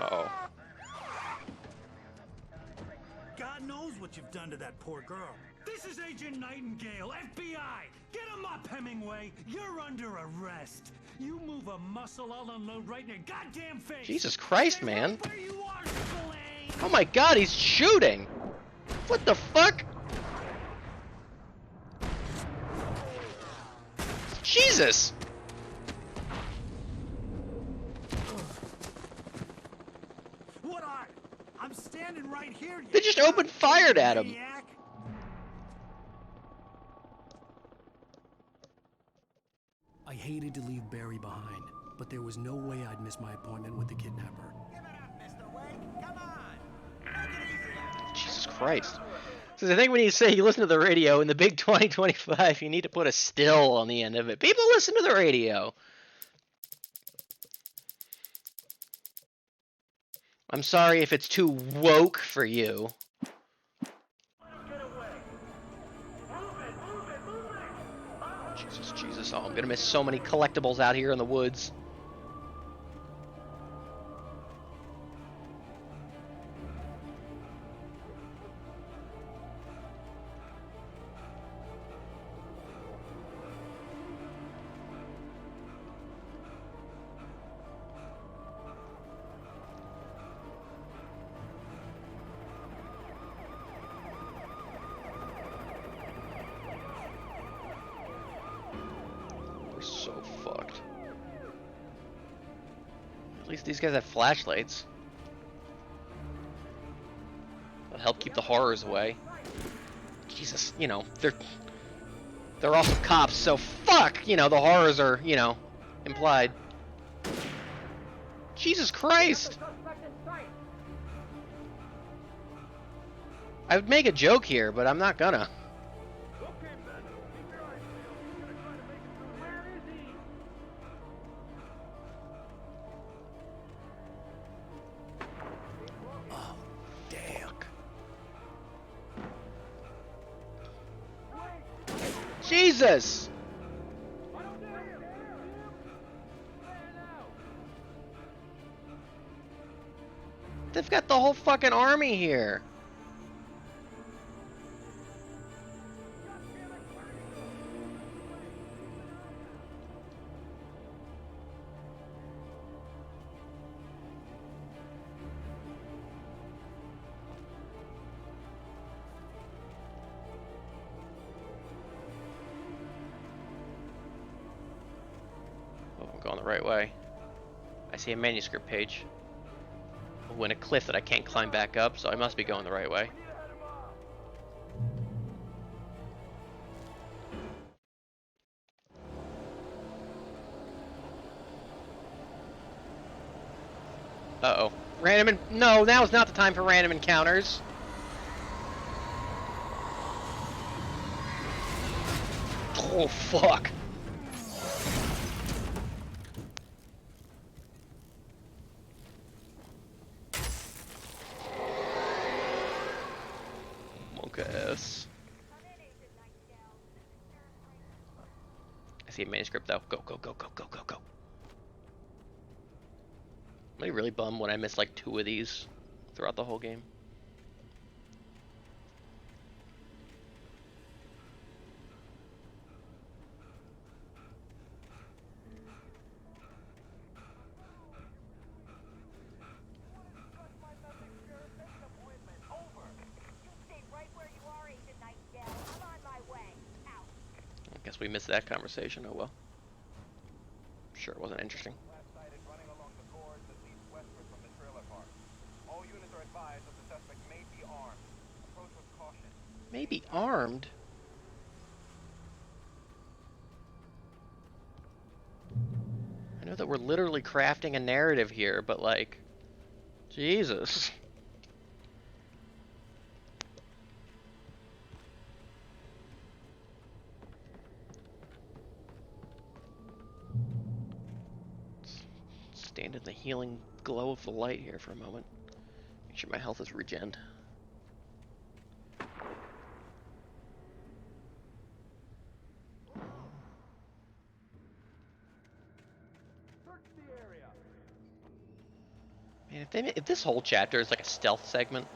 Uh-oh. God knows what you've done to that poor girl. This is Agent Nightingale, FBI! Get him up, Hemingway! You're under arrest! You move a muscle, I'll unload right in your goddamn face! Jesus Christ, Stay man. right where you are, Spillane! Oh my god, he's shooting! What the fuck? Jesus! What are? I'm standing right here, you They just opened fire at him. maniac. I hated to leave Barry behind, but there was no way I'd miss my appointment with the kidnapper. Jesus Christ. So I think when you say you listen to the radio in the big 2025, you need to put a still on the end of it. People listen to the radio. I'm sorry if it's too woke for you. Jesus, oh, I'm gonna miss so many collectibles out here in the woods. We're so fucked. At least these guys have flashlights. That'll help keep the horrors away. Jesus, they're also cops, so fuck, the horrors are, implied. Jesus Christ! I would make a joke here, but I'm not gonna. Oh, damn. Jesus! They've got the whole fucking army here. Oh, I'm going the right way. I see a manuscript page. Oh, and a cliff that I can't climb back up, so I must be going the right way. Uh-oh. No, now is not the time for random encounters. Oh, fuck. Monkass. I see a manuscript, though. Go, go, go, go, go, go, go. Am I really bummed when I missed like 2 of these throughout the whole game? I guess we missed that conversation. Oh well. Sure, it wasn't interesting. Maybe armed? I know that we're literally crafting a narrative here, but like, Jesus. Stand in the healing glow of the light here for a moment. Make sure my health is regened. Man, if this whole chapter is like a stealth segment.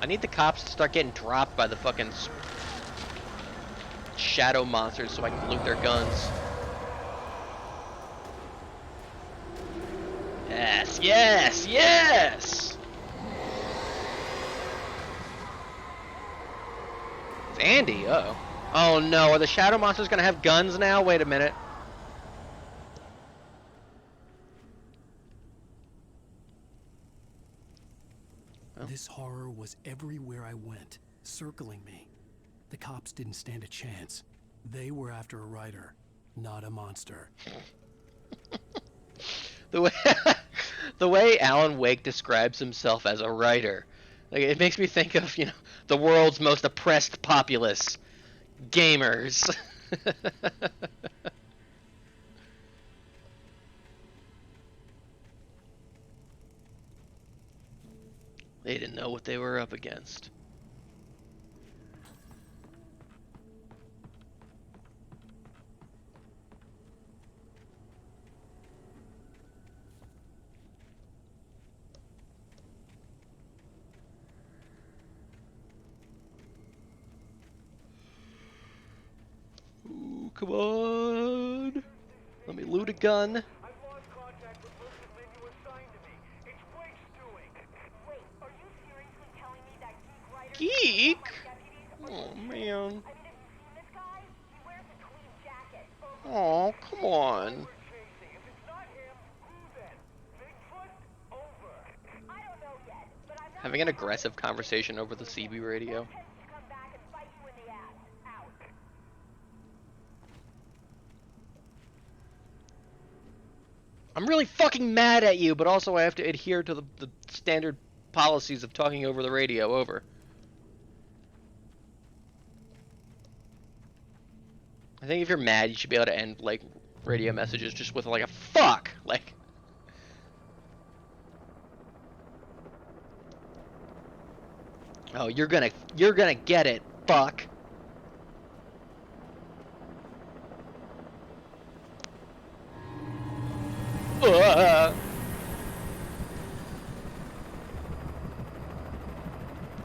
I need the cops to start getting dropped by the fucking shadow monsters so I can loot their guns. Yes, yes, yes! It's Andy, uh-oh. Oh no, are the shadow monsters gonna have guns now? Wait a minute. Oh. This horror was everywhere I went, circling me. The cops didn't stand a chance. They were after a writer, not a monster. The way Alan Wake describes himself as a writer, like it makes me think of, the world's most oppressed populace, gamers. They didn't know what they were up against. Ooh, come on. Let me loot a gun. Geek? Oh, man. Oh, come on. Having an aggressive conversation over the CB radio. I'm really fucking mad at you, but also I have to adhere to the standard policies of talking over the radio. Over. I think if you're mad, you should be able to end, like, radio messages just with, like, a fuck! Like... Oh, you're gonna get it, fuck!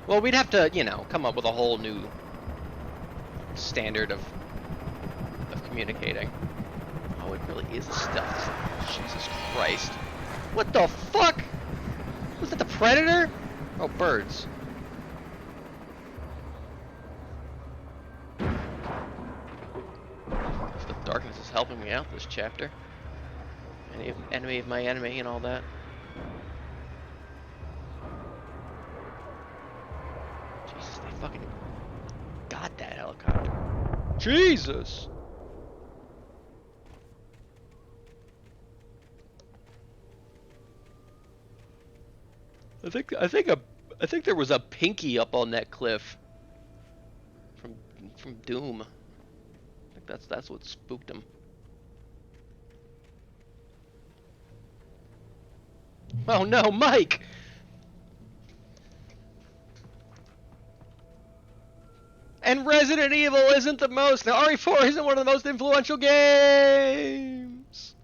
Well, we'd have to, you know, come up with a whole new standard of communicating. Oh, it really is a stealth. Jesus Christ. What the fuck? Was that the Predator? Oh, birds. The darkness is helping me out this chapter. Enemy of my enemy and all that. Jesus, they fucking got that helicopter. Jesus! I think there was a pinky up on that cliff from Doom. I think that's what spooked him. Oh no, Mike! And Resident Evil isn't the most... Now, RE4 isn't one of the most influential games!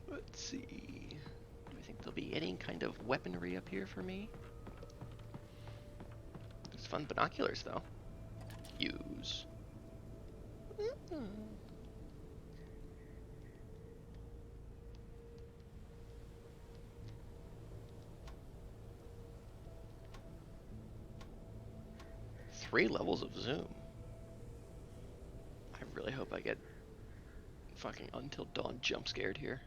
Let's see... Do I think there'll be any kind of weaponry up here for me? There's fun binoculars, though. Use. Three levels of zoom. I really hope I get fucking Until Dawn jump scared here.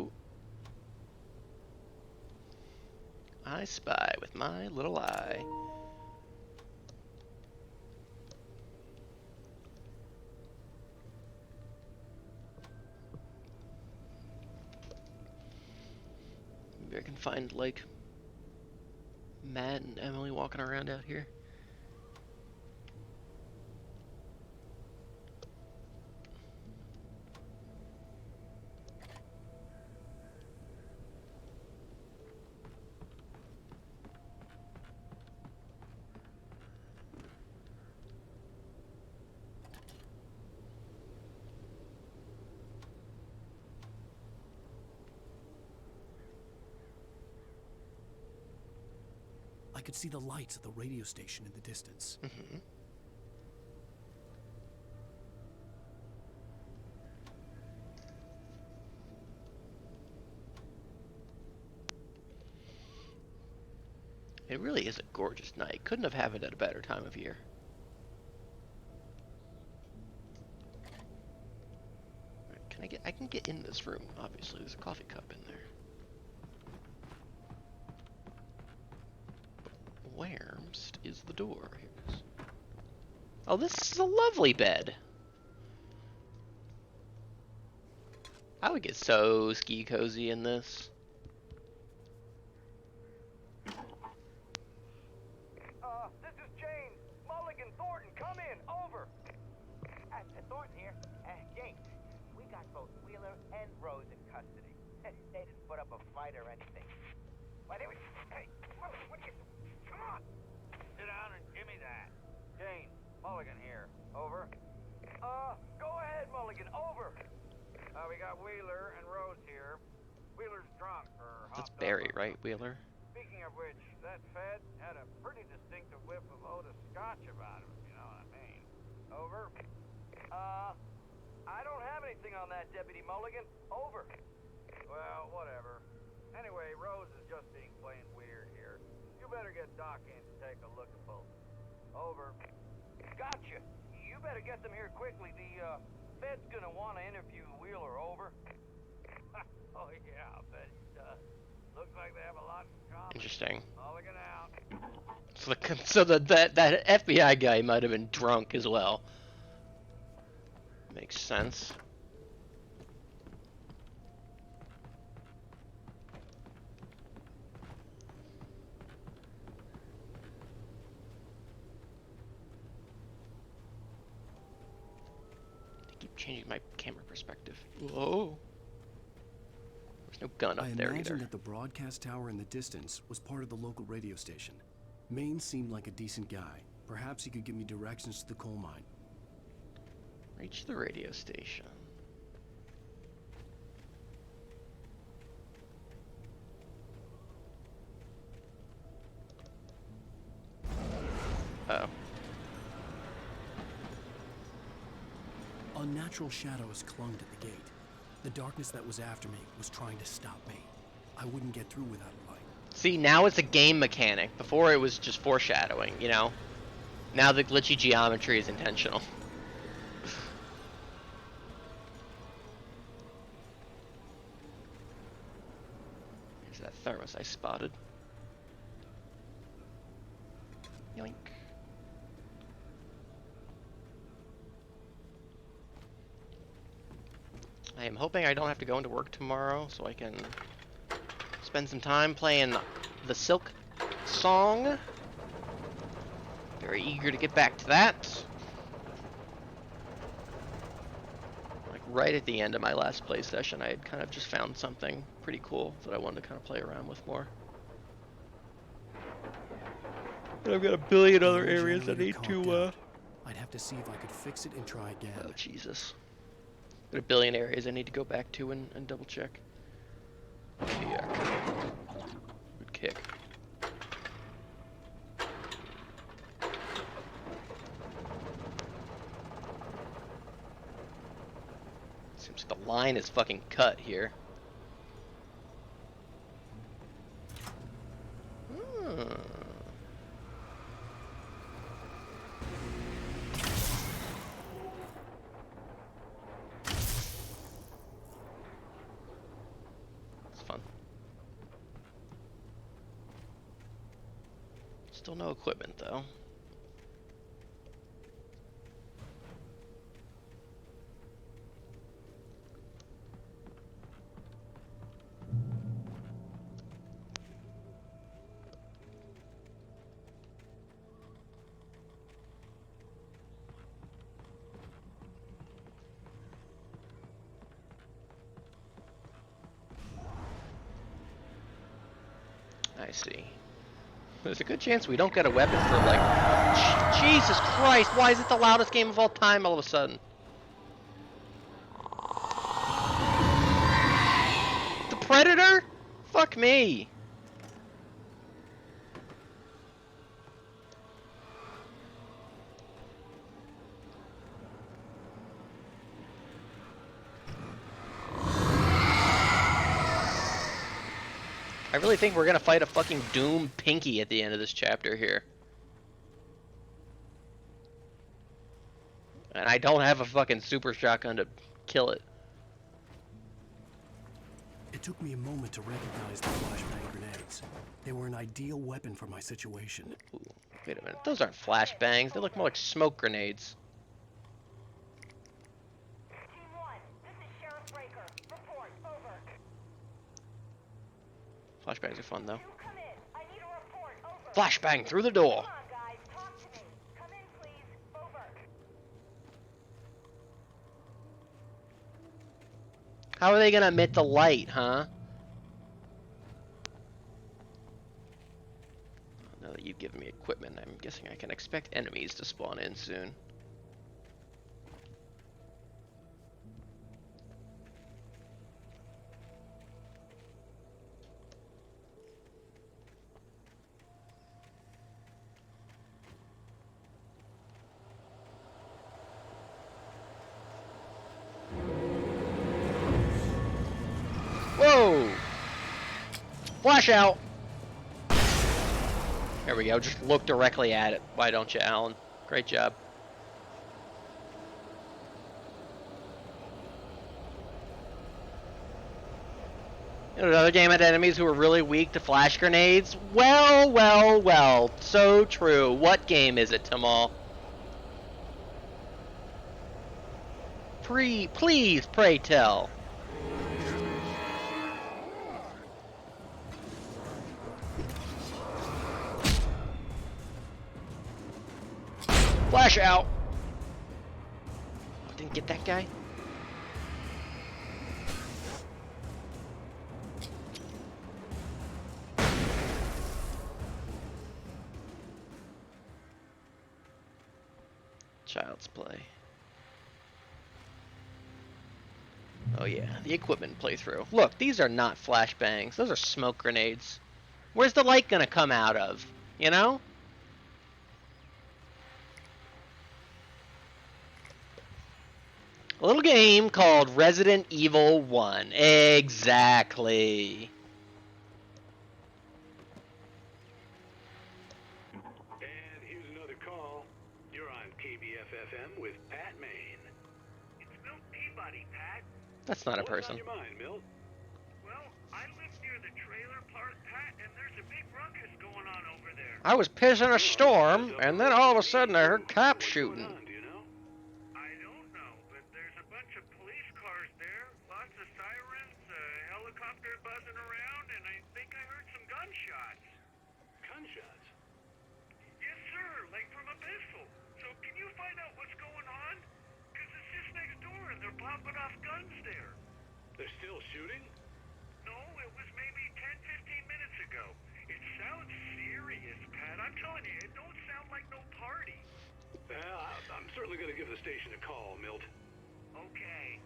Ooh. I spy with my little eye. Maybe I can find, like, Matt and Emily walking around out here. I could see the lights at the radio station in the distance. Mm-hmm. It really is a gorgeous night. Couldn't have happened at a better time of year. Right, I can get in this room, obviously. There's a coffee cup in there. Where is the door? Here it is. Oh, this is a lovely bed. I would get so ski cozy in this. This is James. Mulligan, Thornton, come in. Over. Thornton here. James, we got both Wheeler and Rose in custody. They didn't put up a fight or anything. Why, they were... Hey, what you... Come on. Sit down and give me that. James, Mulligan here. Over. Go ahead, Mulligan. Over. We got Wheeler and Rose here. Wheeler's drunk or That's Barry, right, Wheeler? Speaking of which, that Fed had a pretty distinctive whiff of Otis Scotch about him, if you know what I mean. Over. I don't have anything on that, Deputy Mulligan. Over. Well, whatever. walk in to take a look at both. Over. Gotcha. You better get them here quickly. The Fed's gonna want to interview Wheeler. Over. Oh yeah, I bet it does. Looks like they have a lot in common. Interesting. Mulligan out. So that FBI guy might have been drunk as well. Makes sense. I keep changing my camera perspective. Whoa. There's no gun up there I imagine either. that the broadcast tower in the distance was part of the local radio station. Maine seemed like a decent guy. Perhaps he could give me directions to the coal mine. Reach the radio station. Oh. Unnatural shadows clung to the gate. The darkness that was after me was trying to stop me. I wouldn't get through without a light. See, now it's a game mechanic. Before it was just foreshadowing, you know? Now the glitchy geometry is intentional. Here's that thermos I spotted. Yoink. I am hoping I don't have to go into work tomorrow, so I can spend some time playing the Silk song. Very eager to get back to that. Like right at the end of my last play session, I had kind of just found something pretty cool that I wanted to kind of play around with more. And I've got a billion other areas I need to, I'd have to see if I could fix it and try again. Oh, Jesus. Got a billion areas I need to go back to and double check. Yeah. Good kick. Seems like the line is fucking cut here. It's fun. Still no equipment though. I see. There's a good chance we don't get a weapon for like... Jesus Christ, why is it the loudest game of all time all of a sudden? The Predator? Fuck me. I really think we're gonna fight a fucking Doom Pinky at the end of this chapter here. And I don't have a fucking super shotgun to kill it. It took me a moment to recognize the flashbang grenades. They were an ideal weapon for my situation. Ooh, wait a minute, those aren't flashbangs, they look more like smoke grenades. Team 1, this is Sheriff Breaker. Report, over. Flashbangs are fun though. You come in. I need a report, over. Flashbang through the door. Come on, guys, talk to me. Come in, please, over. How are they gonna emit the light, huh? Now that you've given me equipment, I'm guessing I can expect enemies to spawn in soon. Whoa! Flash out! There we go. Just look directly at it. Why don't you, Alan? Great job. You know, another game had enemies who were really weak to flash grenades. Well, well, well. So true. What game is it, Tamal? Please, pray tell. Flash out. Didn't get that guy. Child's Play. Oh yeah, the equipment playthrough. Look, these are not flashbangs. Those are smoke grenades. Where's the light gonna come out of? You know? A little game called Resident Evil 1. Exactly. And here's another call. You're on KBFFM with Pat Maine. It's Milt Peabody, Pat. That's not a What's person. on your mind, Milt? Well, I live near the trailer park, Pat, and there's a big ruckus going on over there. I was pissing a storm, and then all of a sudden I heard cops shooting. Do you know? I don't know, but there's a bunch of police cars there, lots of sirens, a helicopter buzzing around, and I think I heard some gunshots. Gunshots? Yes, sir, like from a pistol. So can you find out what's going on? Because it's just next door, and they're popping off guns there. They're still shooting? No, it was maybe 10, 15 minutes ago. It sounds serious, Pat. I'm telling you, it don't sound like no party. Well, I'm certainly going to give the station a call, Milt. Okay.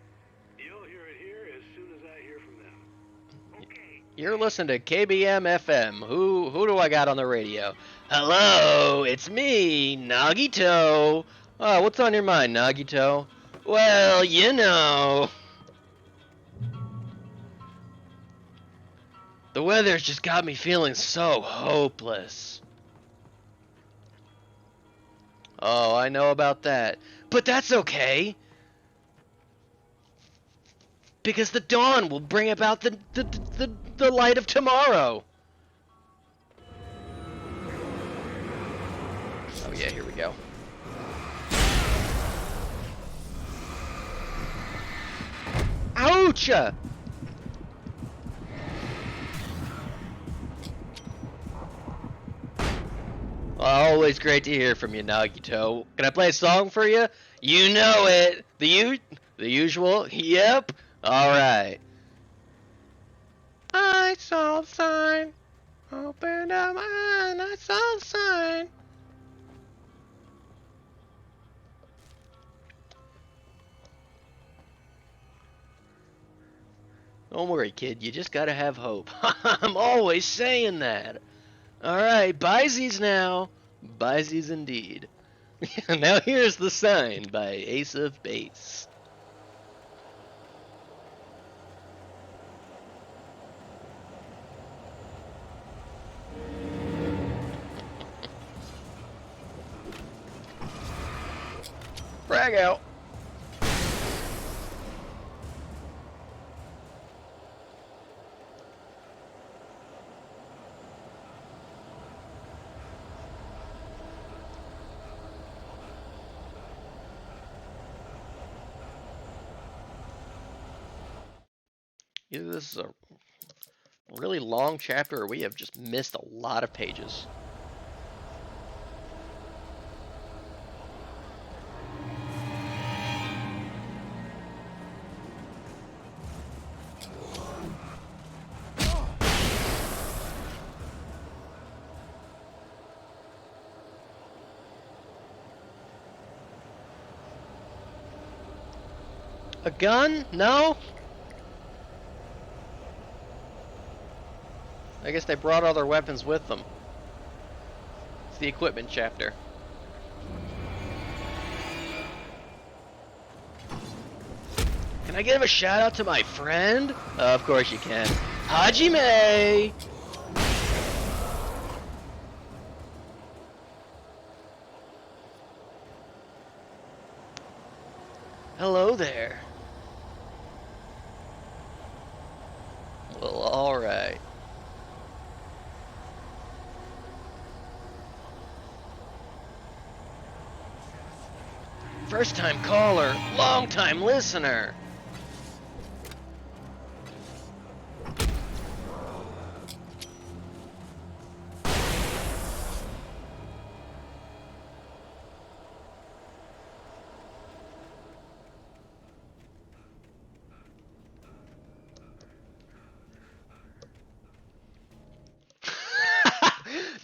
You'll hear it here as soon as I hear from them. Okay. You're listening to KBM FM. Who do I got on the radio? Hello, it's me, Nagito. Oh, what's on your mind, Nagito? Well, you know. The weather's just got me feeling so hopeless. Oh, I know about that. But that's okay. Because the dawn will bring about the light of tomorrow. Oh yeah, here we go. Ouch! Always great to hear from you, Nagito. Can I play a song for you? You know it. The usual? Yep. Alright. I saw the sign. Opened up my eye and I saw the sign. Don't worry, kid. You just gotta have hope. I'm always saying that. Alright, Byzies now. Byzies indeed. Now here's the sign by Ace of Base. Frag out. Either this is a really long chapter or we have just missed a lot of pages. A gun? No? I guess they brought all their weapons with them. It's the equipment chapter. Can I give a shout out to my friend? Of course you can. Hajime! Hello there. Well, alright. First time caller, long time listener.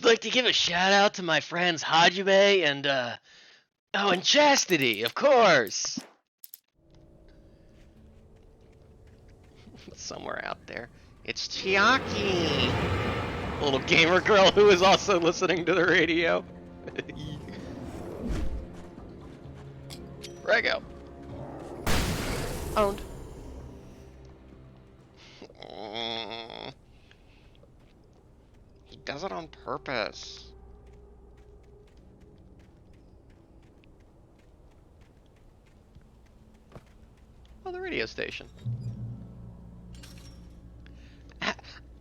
I'd like to give a shout out to my friends Hajime and oh, and Chastity, of course. Somewhere out there. It's Chiaki, a little gamer girl who is also listening to the radio. Rego. Owned. He does it on purpose. Oh, the radio station.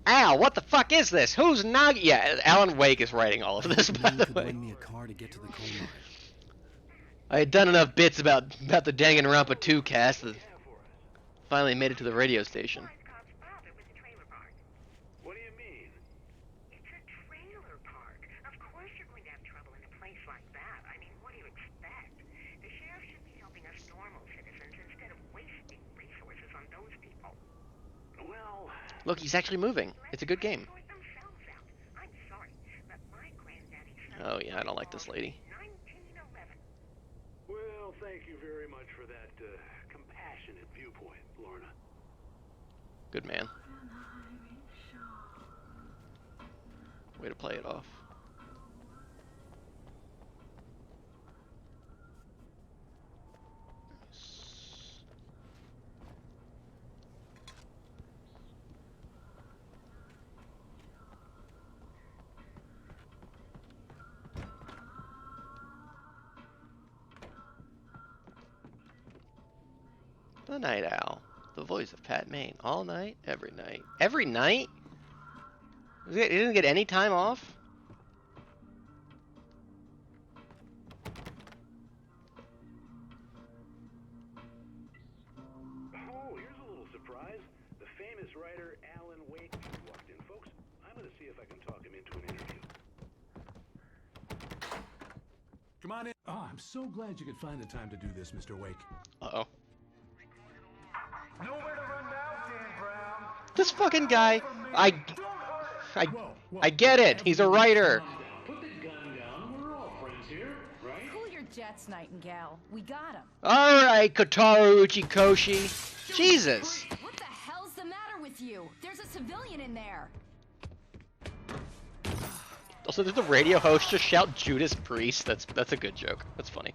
Al, what the fuck is this? Who's Nagi? Yeah, Alan Wake is writing all of this, by the way. Lend me a car to get to the coal mine. I had done enough bits about the Danganronpa 2 cast that finally made it to the radio station. What do you mean? It's a trailer park. Of course you're going to have trouble in a place like that. I mean, what do you expect? The sheriff should be helping us normal citizens instead of wasting resources on those people. Well, Look, he's actually moving. It's a good game. I'm sorry, but my granddaddy said Oh yeah, I don't like this lady. 1911. well, thank you very much for that compassionate viewpoint, Lorna. Good man. Way to play it off. The Night Owl, the voice of Pat Maine, all night, every night. Every night? He didn't get any time off? Oh, here's a little surprise. The famous writer Alan Wake just walked in, folks. I'm going to see if I can talk him into an interview. Come on in. Oh, I'm so glad you could find the time to do this, Mr. Wake. Uh-oh. Nowhere to run now, Dan Brown. This fucking guy, I get it. He's a writer. Put the gun down. We're all friends here, right? Cool your jets, Nightingale. We got him. All right, Kotaro Uchikoshi. Jesus. What the hell's the matter with you? There's a civilian in there. Also, did the radio host just shout Judas Priest? That's a good joke. That's funny.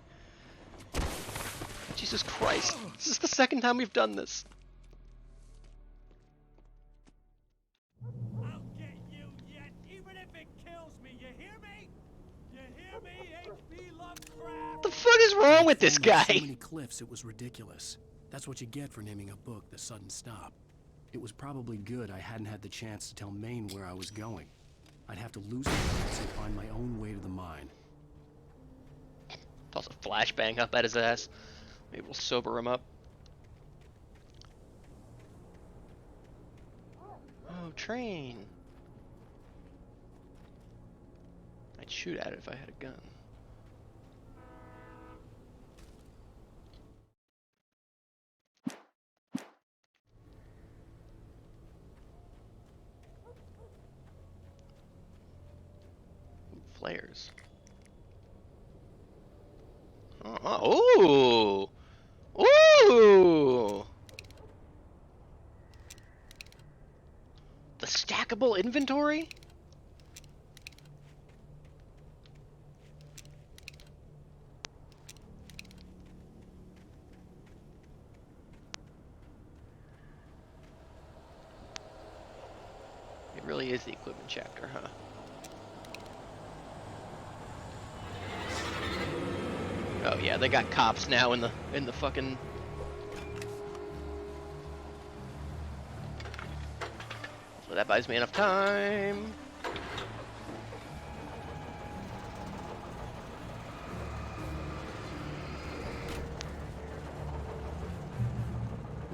Jesus Christ. This is the second time we've done this. I'll get you yet, even if it kills me. You hear me? You hear me, H.P. Lovecraft? What the fuck is wrong with this guy? So many cliffs, it was ridiculous. That's what you get for naming a book The Sudden Stop. It was probably good I hadn't had the chance to tell Maine where I was going. I'd have to lose my wits and find my own way to the mine. Toss a flashbang up at his ass. Maybe we'll sober him up. Oh, train. I'd shoot at it if I had a gun. Ooh, flares. Oh, ooh! Ooh! The stackable inventory? It really is the equipment chapter, huh? Oh yeah, they got cops now in the fucking Hopefully that buys me enough time.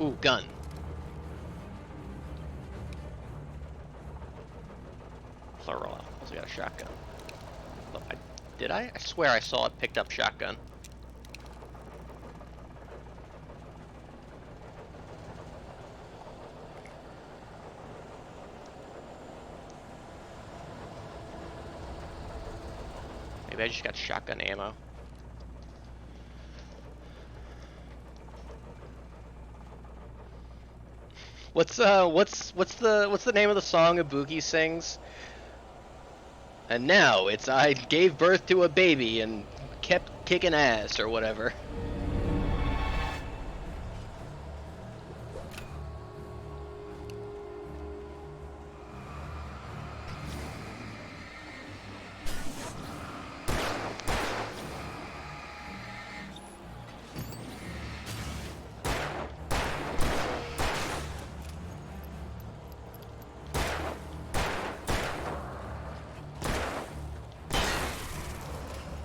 Ooh, gun. Plural. Also got a shotgun. Look, did I? I swear I saw it picked up shotgun. Maybe I just got shotgun ammo. What's the name of the song Ibuki sings? And now it's I gave birth to a baby and kept kicking ass or whatever.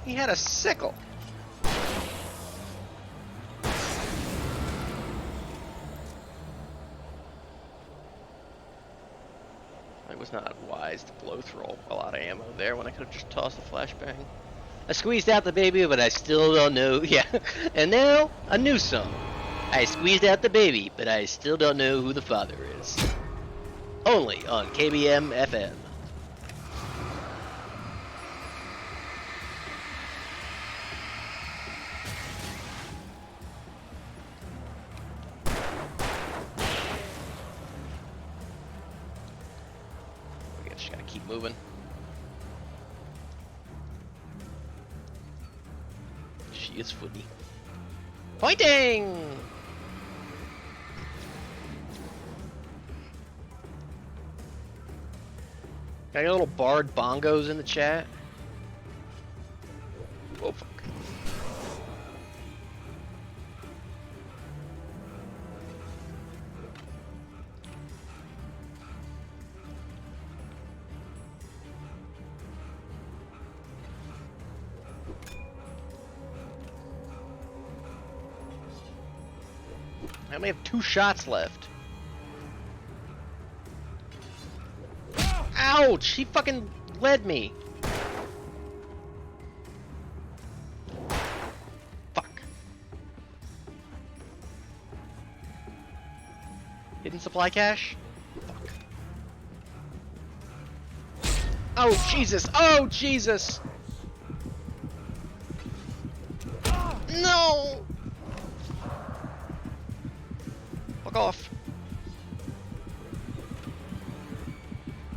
He had a sickle. It was not wise to blow through a lot of ammo there when I could have just tossed a flashbang. I squeezed out the baby, but I still don't know. Yeah. And now, a new song. I squeezed out the baby, but I still don't know who the father is. Only on KBM FM. Just gotta keep moving. She is footy. Pointing! Got any little barred bongos in the chat? Oh fuck. I only have 2 shots left. Ouch! He fucking led me. Fuck. Hidden supply cache? Fuck. Oh, Jesus! Oh, Jesus! No! Fuck off.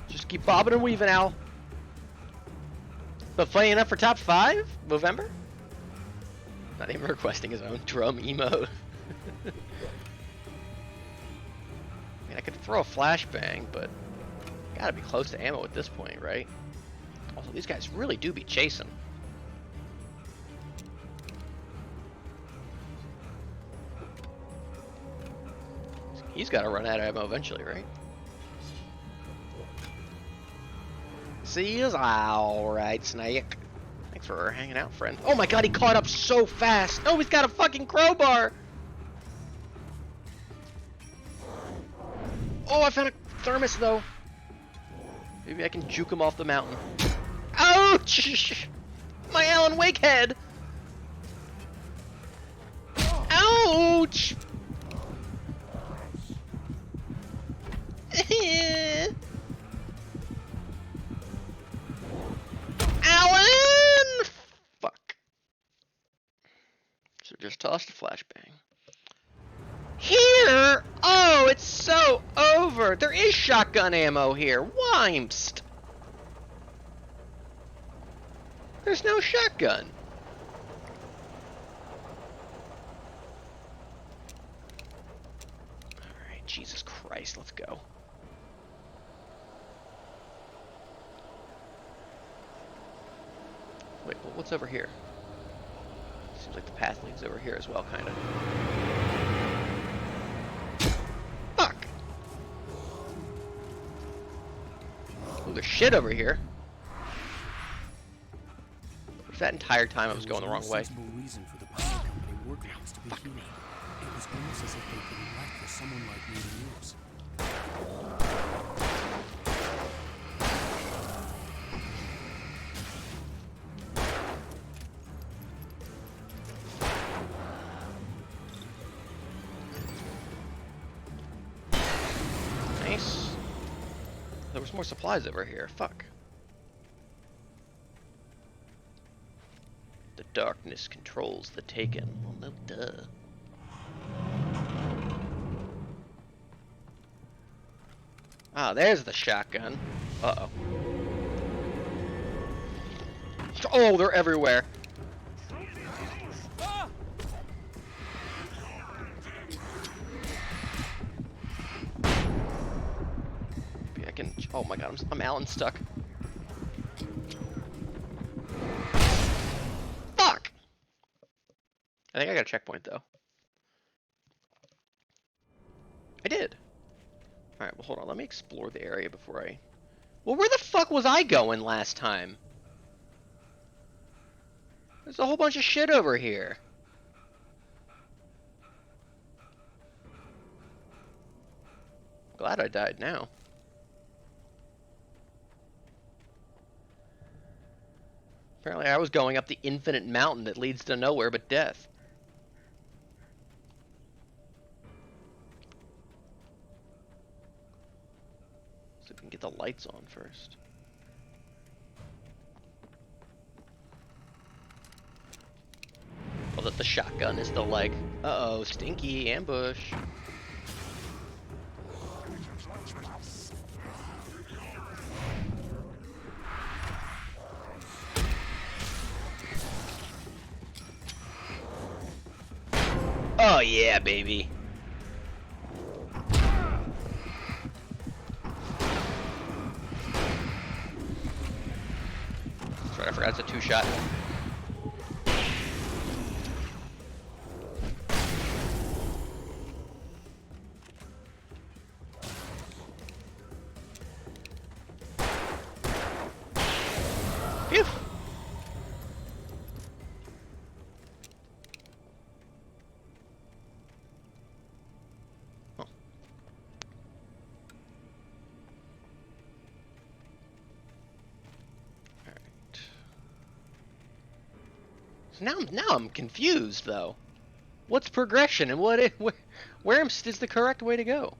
Just keep bobbing and weaving, Al. But playing enough for top 5? November? Not even requesting his own drum emote. I mean, I could throw a flashbang, but gotta be close to ammo at this point, right? Also, these guys really do be chasing. He's got to run out of ammo eventually, right? See you. Alright, Snake. Thanks for hanging out, friend. Oh my god, he caught up so fast! Oh, he's got a fucking crowbar! Oh, I found a thermos, though. Maybe I can juke him off the mountain. Ouch! My Alan Wake head! Ouch! Alan! Fuck. So just tossed a flashbang. Here? Oh, it's so over. There is shotgun ammo here. Wimst. There's no shotgun. Alright, Jesus Christ, let's go. Wait, well, what's over here? Seems like the path leads over here as well, kind of. Fuck! Oh, there's shit over here. For that entire time I was going the wrong way. Sensible reason for the power company workloads to be here. It was almost as if they'd been left for someone like me to use. Nice. There was more supplies over here. Fuck. The darkness controls the Taken. Well, no duh. Ah, there's the shotgun. Uh-oh. Oh, they're everywhere. Maybe I can... Oh my god, I'm Alan stuck. Fuck! I think I got a checkpoint, though. I did. Alright, well, hold on. Let me explore the area before I... Well, where the fuck was I going last time? There's a whole bunch of shit over here. Glad I died now. Apparently I was going up the infinite mountain that leads to nowhere but death. So we can get the lights on first. Well, that the shotgun is the like, uh-oh, stinky ambush. Oh yeah, baby. That's right, I forgot it's a two-shot. Phew. Now I'm confused though. What's progression and where is the correct way to go?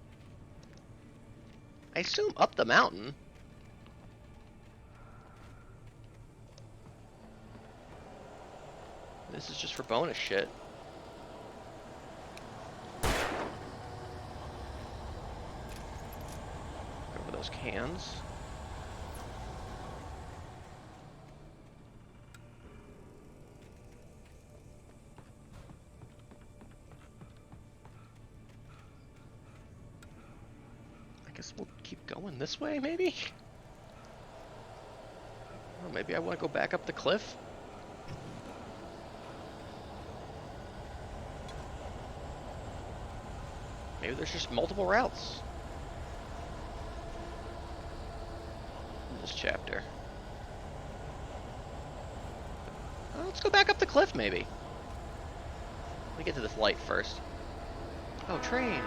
I assume up the mountain. This is just for bonus shit. Over those cans. I guess we'll keep going this way, maybe? Or maybe I want to go back up the cliff? Maybe there's just multiple routes in this chapter. Let's go back up the cliff, maybe. Let me get to this light first. Oh, train!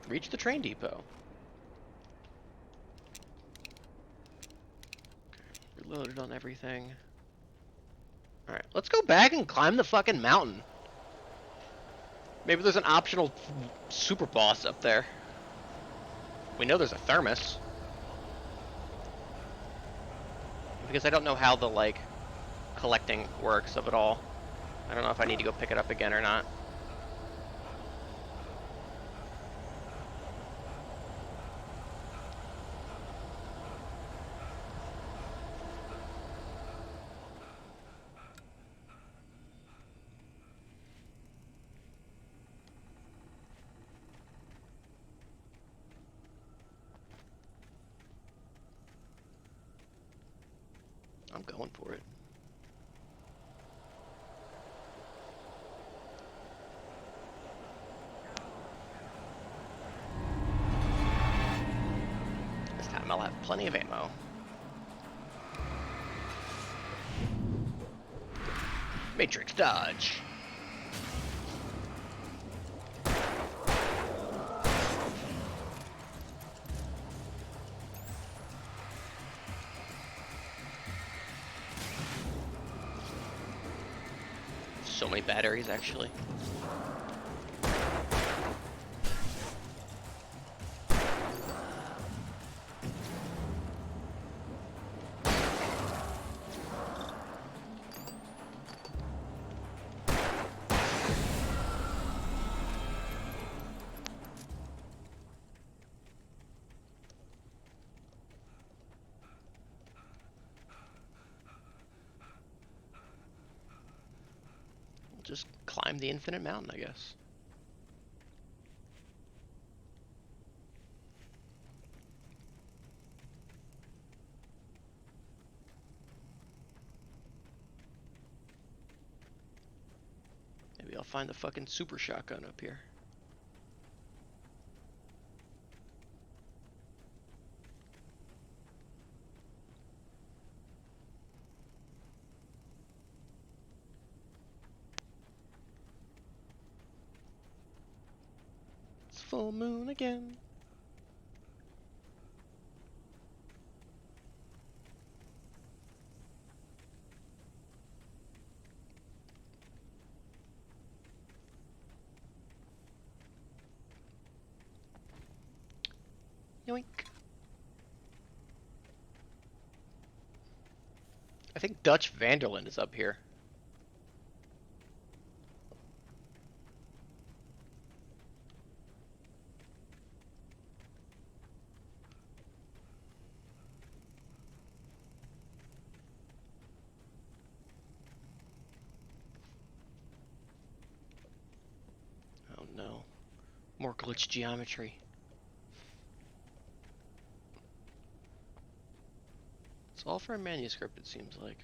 Reach the train depot. Okay, reloaded on everything. Alright, let's go back and climb the fucking mountain. Maybe there's an optional super boss up there. We know there's a thermos. Because I don't know how the, like, collecting works of it all. I don't know if I need to go pick it up again or not. I'm going for it. I'll have plenty of ammo. Matrix dodge. So many batteries, actually. Just climb the infinite mountain, I guess. Maybe I'll find the fucking super shotgun up here. It's full moon again. Yoink. I think Dutch Vanderland is up here. Oh no. More glitch geometry. It's all for a manuscript, it seems like.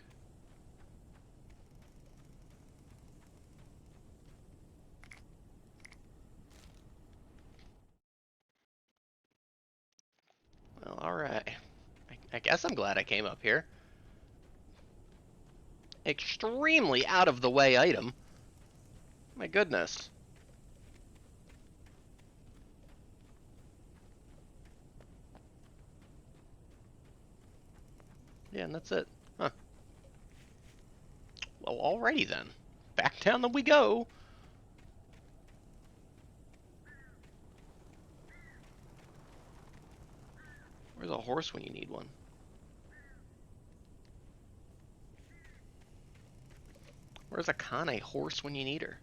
Well, alright. I guess I'm glad I came up here. Extremely out of the way item. My goodness. Yeah, and that's it. Huh. Well, alrighty then. Back down we go. Where's a horse when you need one? Where's Akane horse when you need her?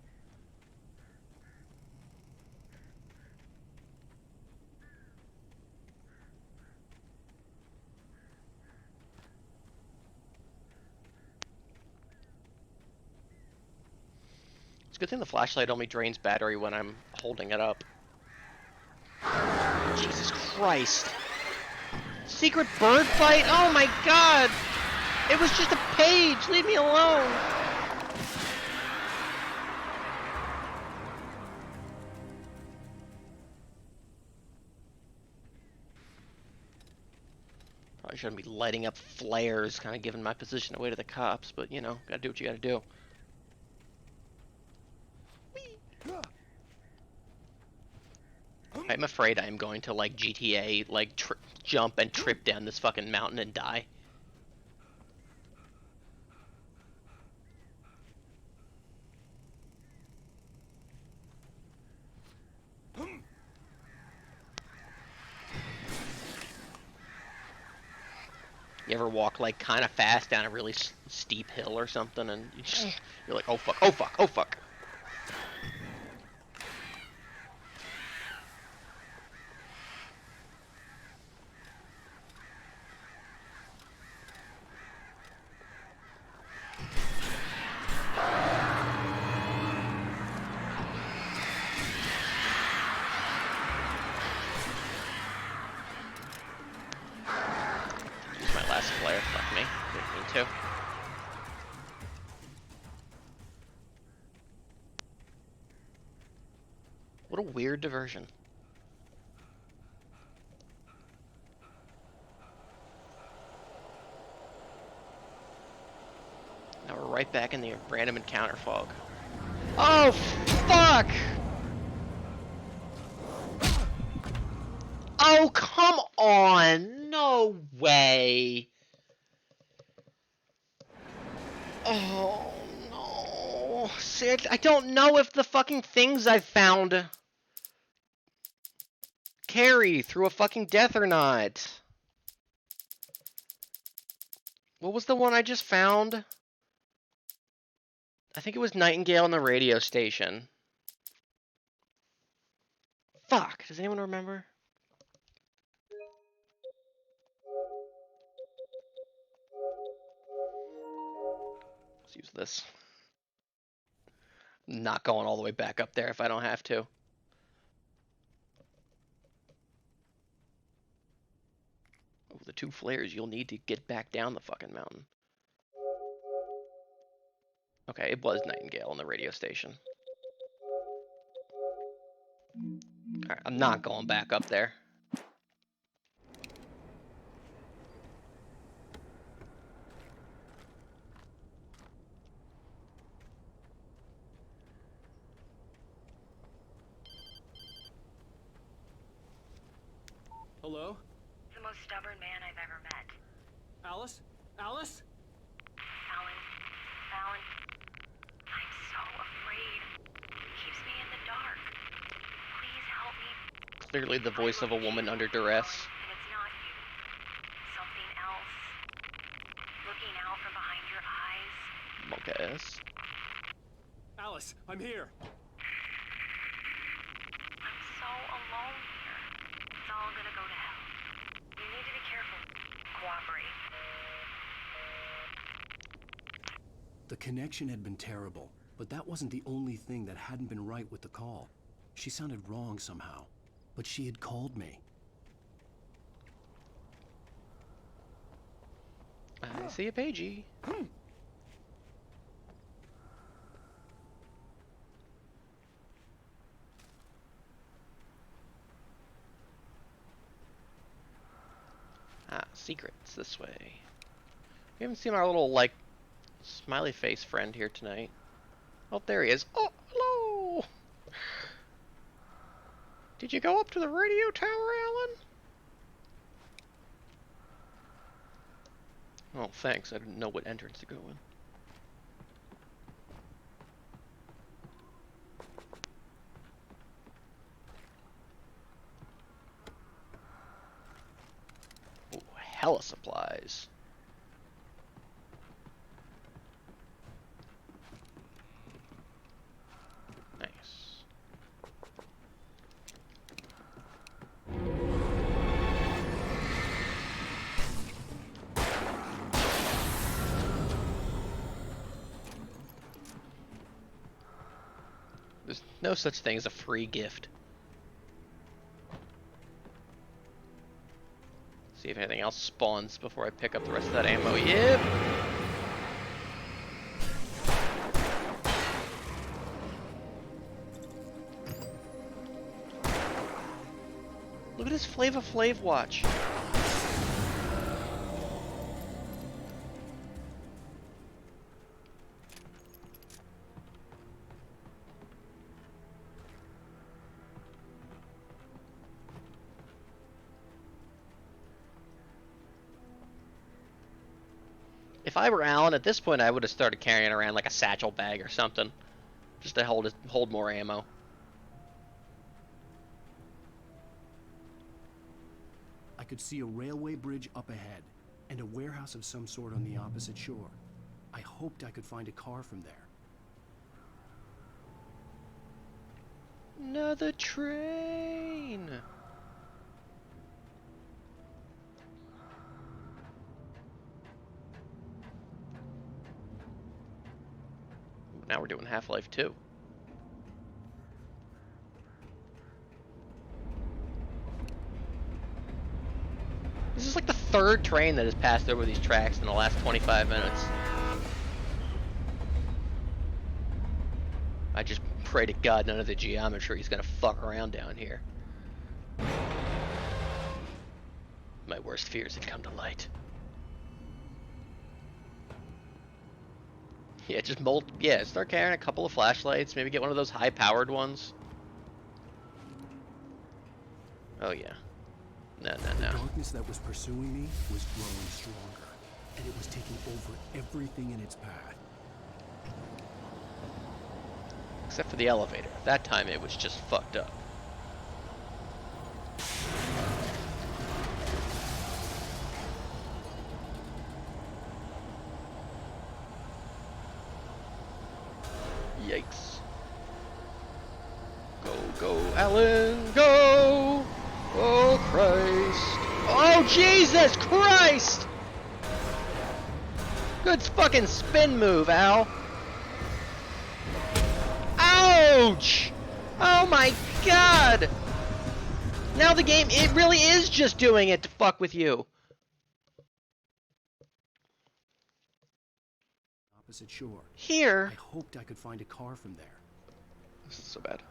It's a good thing the flashlight only drains battery when I'm holding it up. Jesus Christ. Secret bird fight? Oh my god! It was just a page! Leave me alone! Probably shouldn't be lighting up flares, kind of giving my position away to the cops, but you know, gotta do what you gotta do. I'm afraid I'm going to, like, GTA, like, jump and trip down this fucking mountain and die. You ever walk, like, kind of fast down a really steep hill or something, and you're like, oh fuck, oh fuck, oh fuck. Flare, fuck me. Didn't mean to. What a weird diversion. right back in the random encounter fog. Oh, fuck! Oh, come on! No way! Oh, no. See, I don't know if the fucking things I found carry through a fucking death or not. What was the one I just found? I think it was Nightingale on the radio station. Fuck, does anyone remember? Let's use this. Not going all the way back up there if I don't have to. Oh, the 2 flares you'll need to get back down the fucking mountain. Okay, it was Nightingale on the radio station. Alright, I'm not going back up there. Hello? The most stubborn man I've ever met. Alice? Alice? Alan. Alan. I'm so afraid. He keeps me in the dark. Please help me. Clearly the voice of a woman under duress. And it's not you. Something else. Looking out from behind your eyes. Mocha S. Alice, I'm here. I'm so alone here. It's all gonna go to hell. You need to be careful. Cooperate. The connection had been terrible, but that wasn't the only thing that hadn't been right with the call. She sounded wrong somehow, but she had called me. I see a pagey. Ah, secrets this way. We haven't seen our little, like, smiley face friend here tonight. Oh, there he is. Oh, hello! Did you go up to the radio tower, Alan? Oh, thanks. I didn't know what entrance to go in. Ooh, hella supplies. Nice. There's no such thing as a free gift. See if anything else spawns before I pick up the rest of that ammo. Yep. Look at this Flava Flav watch. If I were Alan, at this point I would have started carrying around like a satchel bag or something. Just to hold more ammo. I could see a railway bridge up ahead, and a warehouse of some sort on the opposite shore. I hoped I could find a car from there. Another train! Now we're doing Half-Life 2. This is like the 3rd train that has passed over these tracks in the last 25 minutes. I just pray to God none of the geometry is gonna fuck around down here. My worst fears had come to light. Yeah, just start carrying a couple of flashlights, maybe get one of those high-powered ones. Oh yeah. No. The darkness that was pursuing me was growing stronger, and it was taking over everything in its path. Except for the elevator. That time it was just fucked up. Yikes. Go, Alan, go! Oh, Christ. Oh, Jesus Christ! Good fucking spin move, Al. Ouch! Oh my god! Now the game, it really is just doing it to fuck with you. Opposite shore. Here? I hoped I could find a car from there. This is so bad.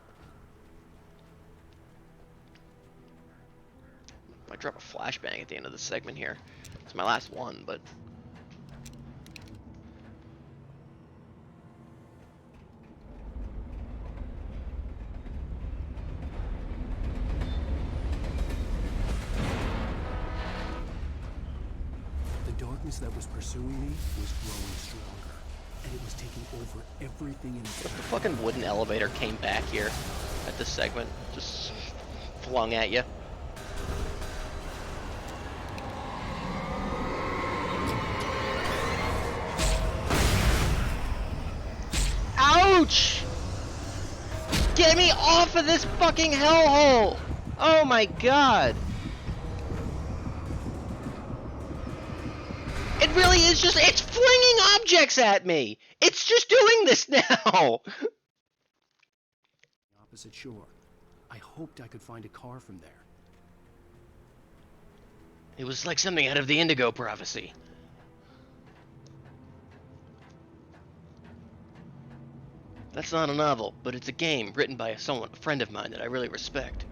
I drop a flashbang at the end of the segment here. It's my last one, but... The darkness that was pursuing me was growing stronger, and it was taking over everything in its path. What if the fucking wooden elevator came back here at this segment? Just flung at you. Ouch! Get me off of this fucking hellhole! Oh my god! It really is just, it's flinging objects at me! It's just doing this now! Opposite shore. I hoped I could find a car from there. It was like something out of the Indigo Prophecy. That's not a novel, but it's a game written by a friend of mine that I really respect.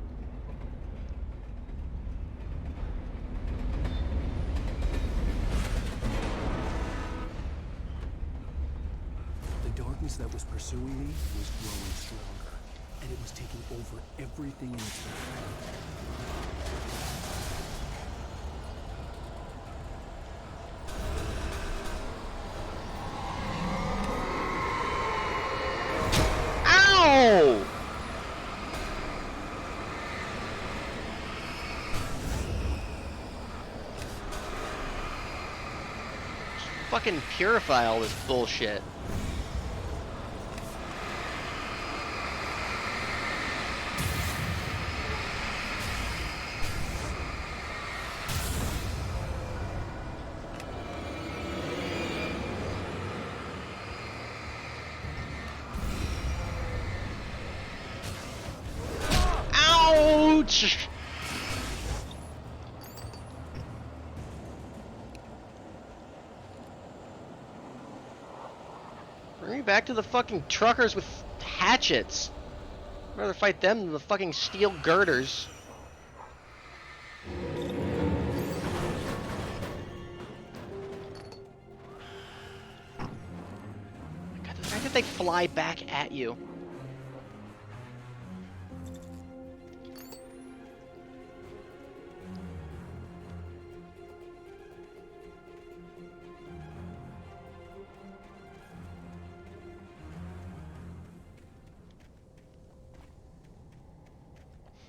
The darkness that was pursuing me was growing stronger, and it was taking over everything in its path. Ow! Fucking purify all this bullshit. Ouch! Bring me back to the fucking truckers with hatchets. I'd rather fight them than the fucking steel girders. God, the fact that they fly back at you.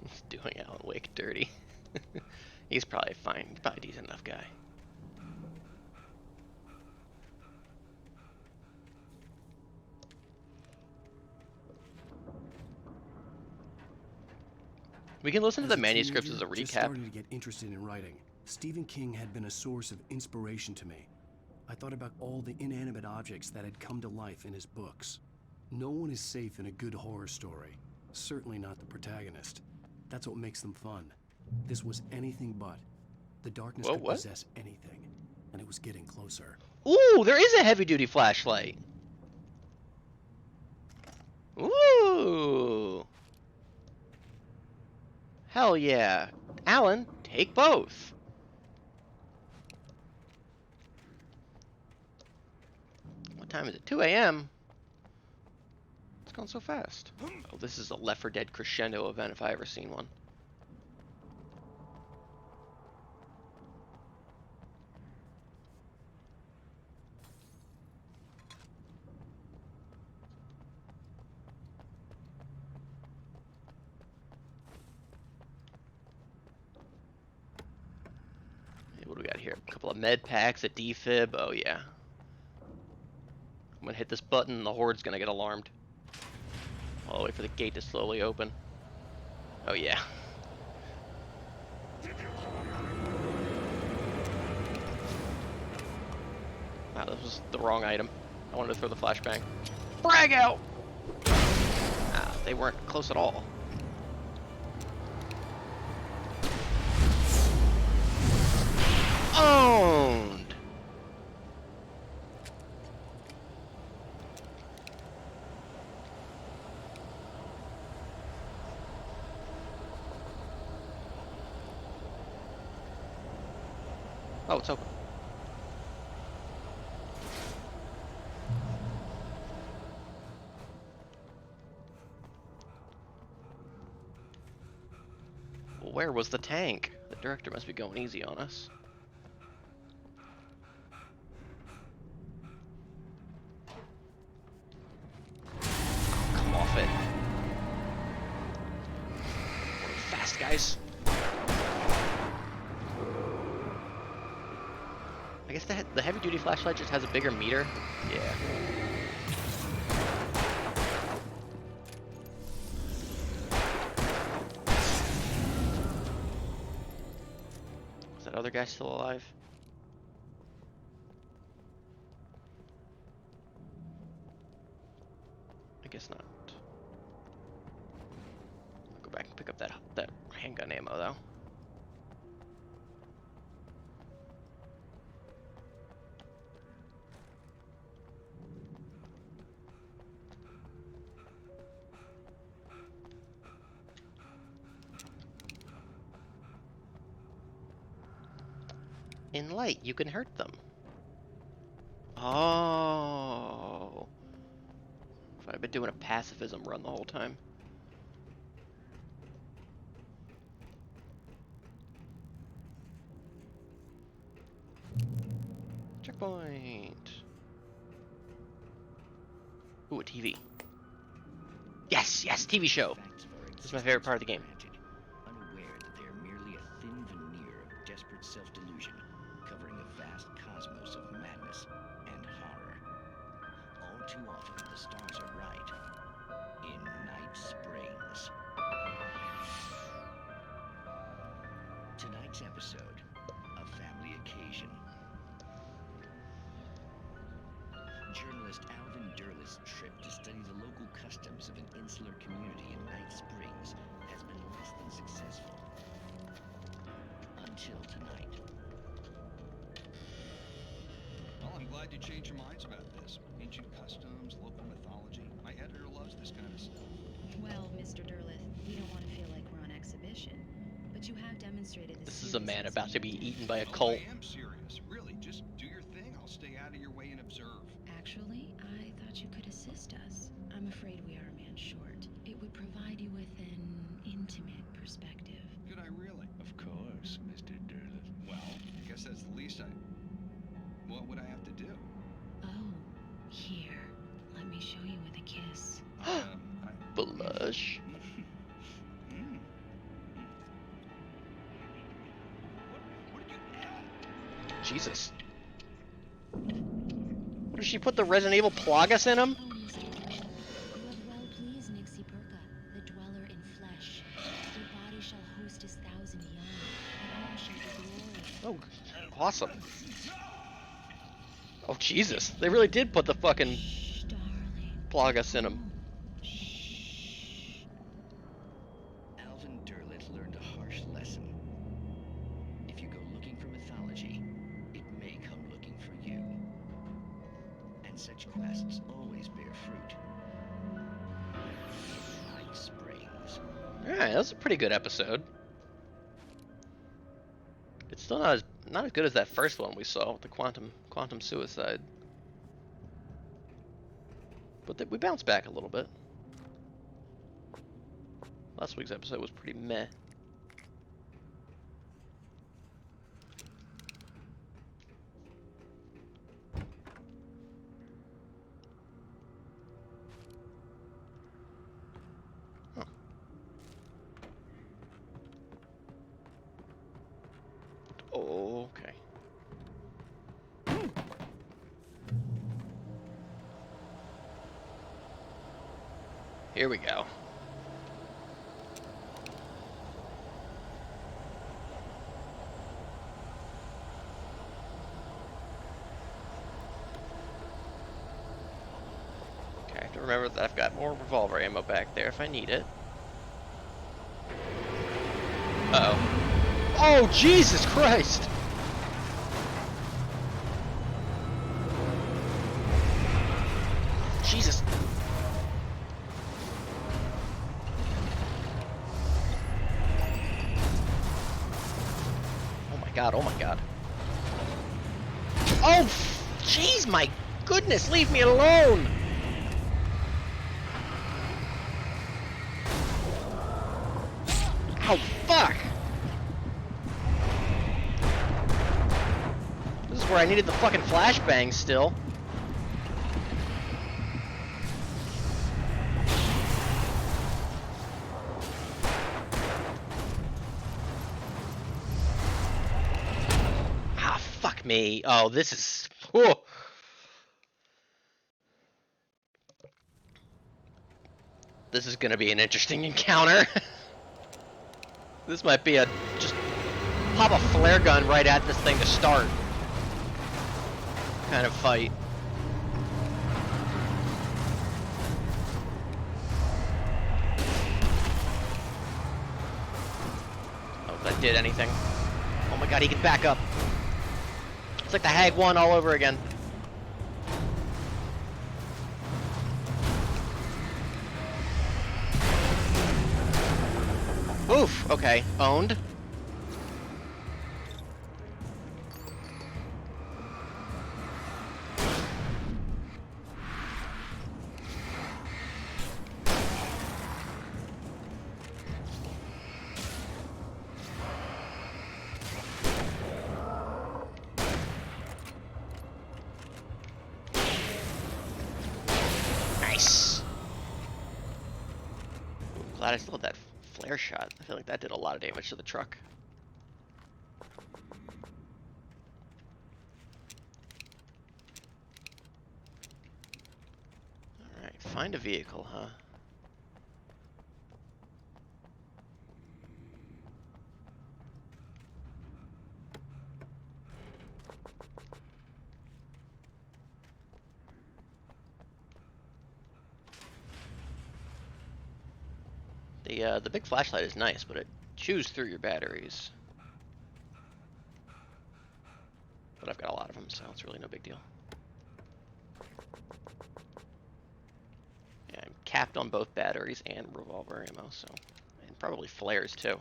He's doing Alan Wake dirty. He's probably fine. He's probably a decent enough guy. We can listen to the manuscripts as a recap. Just starting to get interested in writing. Stephen King had been a source of inspiration to me. I thought about all the inanimate objects that had come to life in his books. No one is safe in a good horror story. Certainly not the protagonist. That's what makes them fun. This was anything but. The darkness could possess anything, and it was getting closer. Ooh, there is a heavy-duty flashlight. Ooh. Hell yeah. Alan, take both. What time is it? 2 a.m.? It's gone so fast. Oh, this is a Left 4 Dead crescendo event if I ever seen one. Hey, what do we got here? A couple of med packs, a defib. Oh yeah. I'm gonna hit this button and the horde's gonna get alarmed. I'll wait for the gate to slowly open. Oh yeah. Wow, this was the wrong item. I wanted to throw the flashbang. Frag out! Ah, they weren't close at all. Owned! Oh, it's open. Well, where was the tank? The director must be going easy on us. Come off it. Fast, guys. I guess the heavy-duty flashlight just has a bigger meter. Yeah. Is that other guy still alive? I guess not. I'll go back and pick up that handgun ammo though. In light, you can hurt them. Oh. If I've been doing a pacifism run the whole time. Checkpoint. Ooh, a TV. Yes, yes, TV show. This is my favorite part of the game. Unaware that they are merely a thin veneer of desperate self-delusion, covering a vast cosmos of madness and horror. All too often, the stars are right. In Night Springs. Tonight's episode, a family occasion. Journalist Alvin Derleth's trip to study the local customs of an insular community in Night Springs has been less than successful. Until tonight. Well, I'm glad you changed your minds about this. Ancient customs, local mythology. My editor loves this kind of stuff. Well, Mr. Derleth, we don't want to feel like we're on exhibition, but you have demonstrated this is a man about to be eaten by a cult. I am serious. Really, just do your thing. I'll stay out of your way and observe. Actually, I thought you could assist us. I'm afraid we are a man short. It would provide you with an intimate perspective. Could I really? Of course, Mr. Derleth. Well, I guess that's the least what would I have to do? Oh, here. Let me show you with a kiss. Blush. Jesus. Did she put the Resident Evil Plagas in him? You have well pleased Nixie Perka, the dweller in flesh. Your body shall host his 1,000 young, and all shall be glory. Oh, awesome. Oh, Jesus. They really did put the fucking Plagas in him. Alvin Derleth learned a harsh lesson. If you go looking for mythology, it may come looking for you. And such quests always bear fruit. Night Springs. Alright, that was a pretty good episode. It's still not as good as that first one we saw with the quantum suicide. But we bounced back a little bit. Last week's episode was pretty meh. Oh, okay. Here we go. Okay, I have to remember that I've got more revolver ammo back there if I need it. Uh-oh. Oh, Jesus Christ! Jesus. Oh my god, oh my god. Oh, jeez, my goodness, leave me alone! Oh, fuck! This is where I needed the fucking flashbang still. Ah, fuck me. Oh, this is... Oh. This is gonna be an interesting encounter. This might be a... just pop a flare gun right at this thing to start kind of fight. Oh, if that did anything. Oh my god, he can back up. It's like the Hag 1 all over again. Oof, okay, owned. Nice. I'm glad I still had that flare shot. I feel like that did a lot of damage to the truck. Alright, find a vehicle, huh? The big flashlight is nice, but it chews through your batteries. But I've got a lot of them, so it's really no big deal. Yeah, I'm capped on both batteries and revolver ammo, so... and probably flares, too.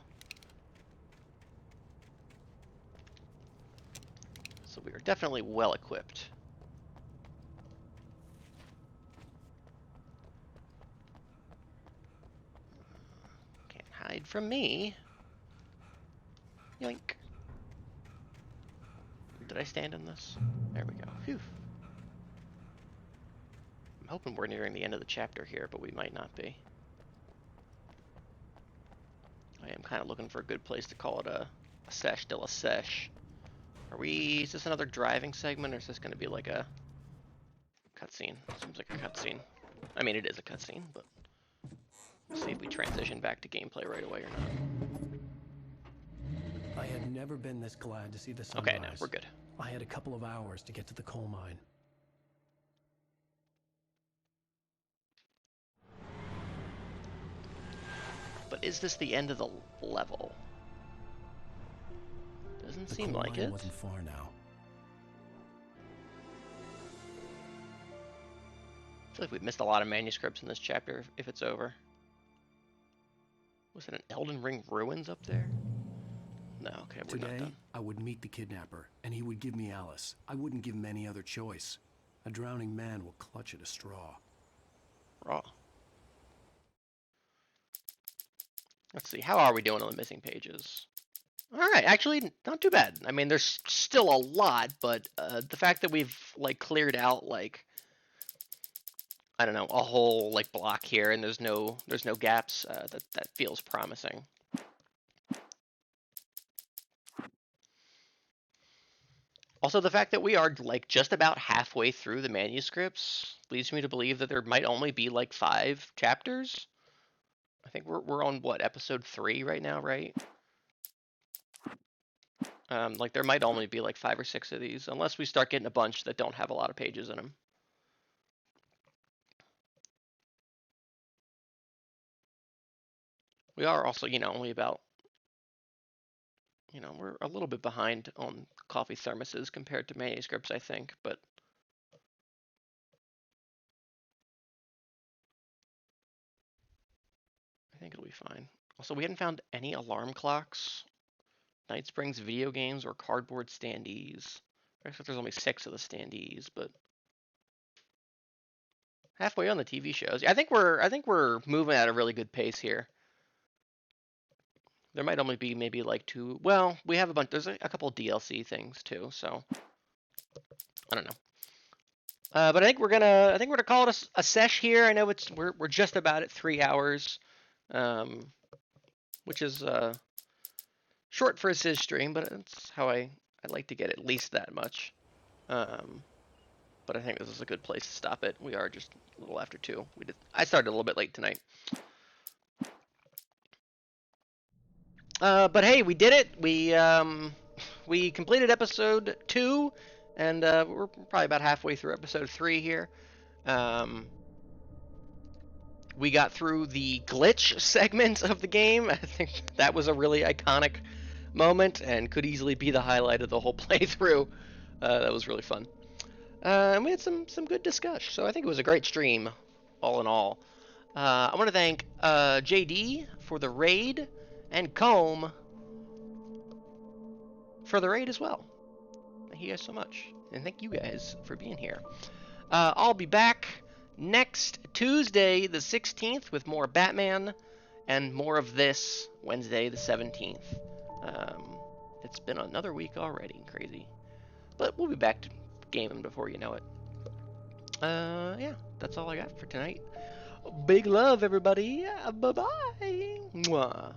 So we are definitely well equipped. Can't hide from me. Yoink. Did I stand in this? There we go. Phew. I'm hoping we're nearing the end of the chapter here, but we might not be. I am kind of looking for a good place to call it a sesh de la sesh. Is this another driving segment, or is this going to be like a cutscene? Seems like a cutscene. I mean, it is a cutscene, but we'll see if we transition back to gameplay right away or not. I had never been this glad to see the sunrise. Okay, no, we're good. I had a couple of hours to get to the coal mine. But is this the end of the level? Doesn't seem like it. Wasn't far now. I feel like we've missed a lot of manuscripts in this chapter if it's over. Was it an Elden Ring ruins up there? No, okay, we're not done. I would meet the kidnapper, and he would give me Alice. I wouldn't give him any other choice. A drowning man will clutch at a straw. Raw. Let's see, how are we doing on the missing pages? Alright, actually, not too bad. I mean, there's still a lot, but the fact that we've, like, cleared out, like, I don't know, a whole, like, block here, and there's no gaps, that feels promising. Also, the fact that we are, like, just about halfway through the manuscripts leads me to believe that there might only be, like, 5 chapters. I think we're on, what, episode 3 right now, right? Like, there might only be, like, 5 or 6 of these, unless we start getting a bunch that don't have a lot of pages in them. We are also, only about, we're a little bit behind on coffee thermoses compared to manuscripts, I think, but I think it'll be fine. Also, we hadn't found any alarm clocks, Night Springs video games, or cardboard standees. Except there's only 6 of the standees, but halfway on the TV shows. I think we're moving at a really good pace here. There might only be maybe like 2. Well, we have a bunch. There's a couple DLC things too, so I don't know. But I think we're gonna call it a sesh here. I know we're just about at 3 hours, which is short for a Sis stream, but it's how I like to get at least that much. But I think this is a good place to stop it. We are just a little after 2. I started a little bit late tonight. But hey, we did it. We completed episode 2, and we're probably about halfway through episode 3 here. We got through the glitch segment of the game. I think that was a really iconic moment and could easily be the highlight of the whole playthrough. That was really fun. And we had some good discussion. So I think it was a great stream, all in all. I want to thank JD for the raid, and Comb for the raid as well. Thank you guys so much. And thank you guys for being here. I'll be back next Tuesday, the 16th, with more Batman and more of this Wednesday, the 17th. It's been another week already. Crazy. But we'll be back to gaming before you know it. Yeah, that's all I got for tonight. Big love, everybody. Bye-bye. Mwah.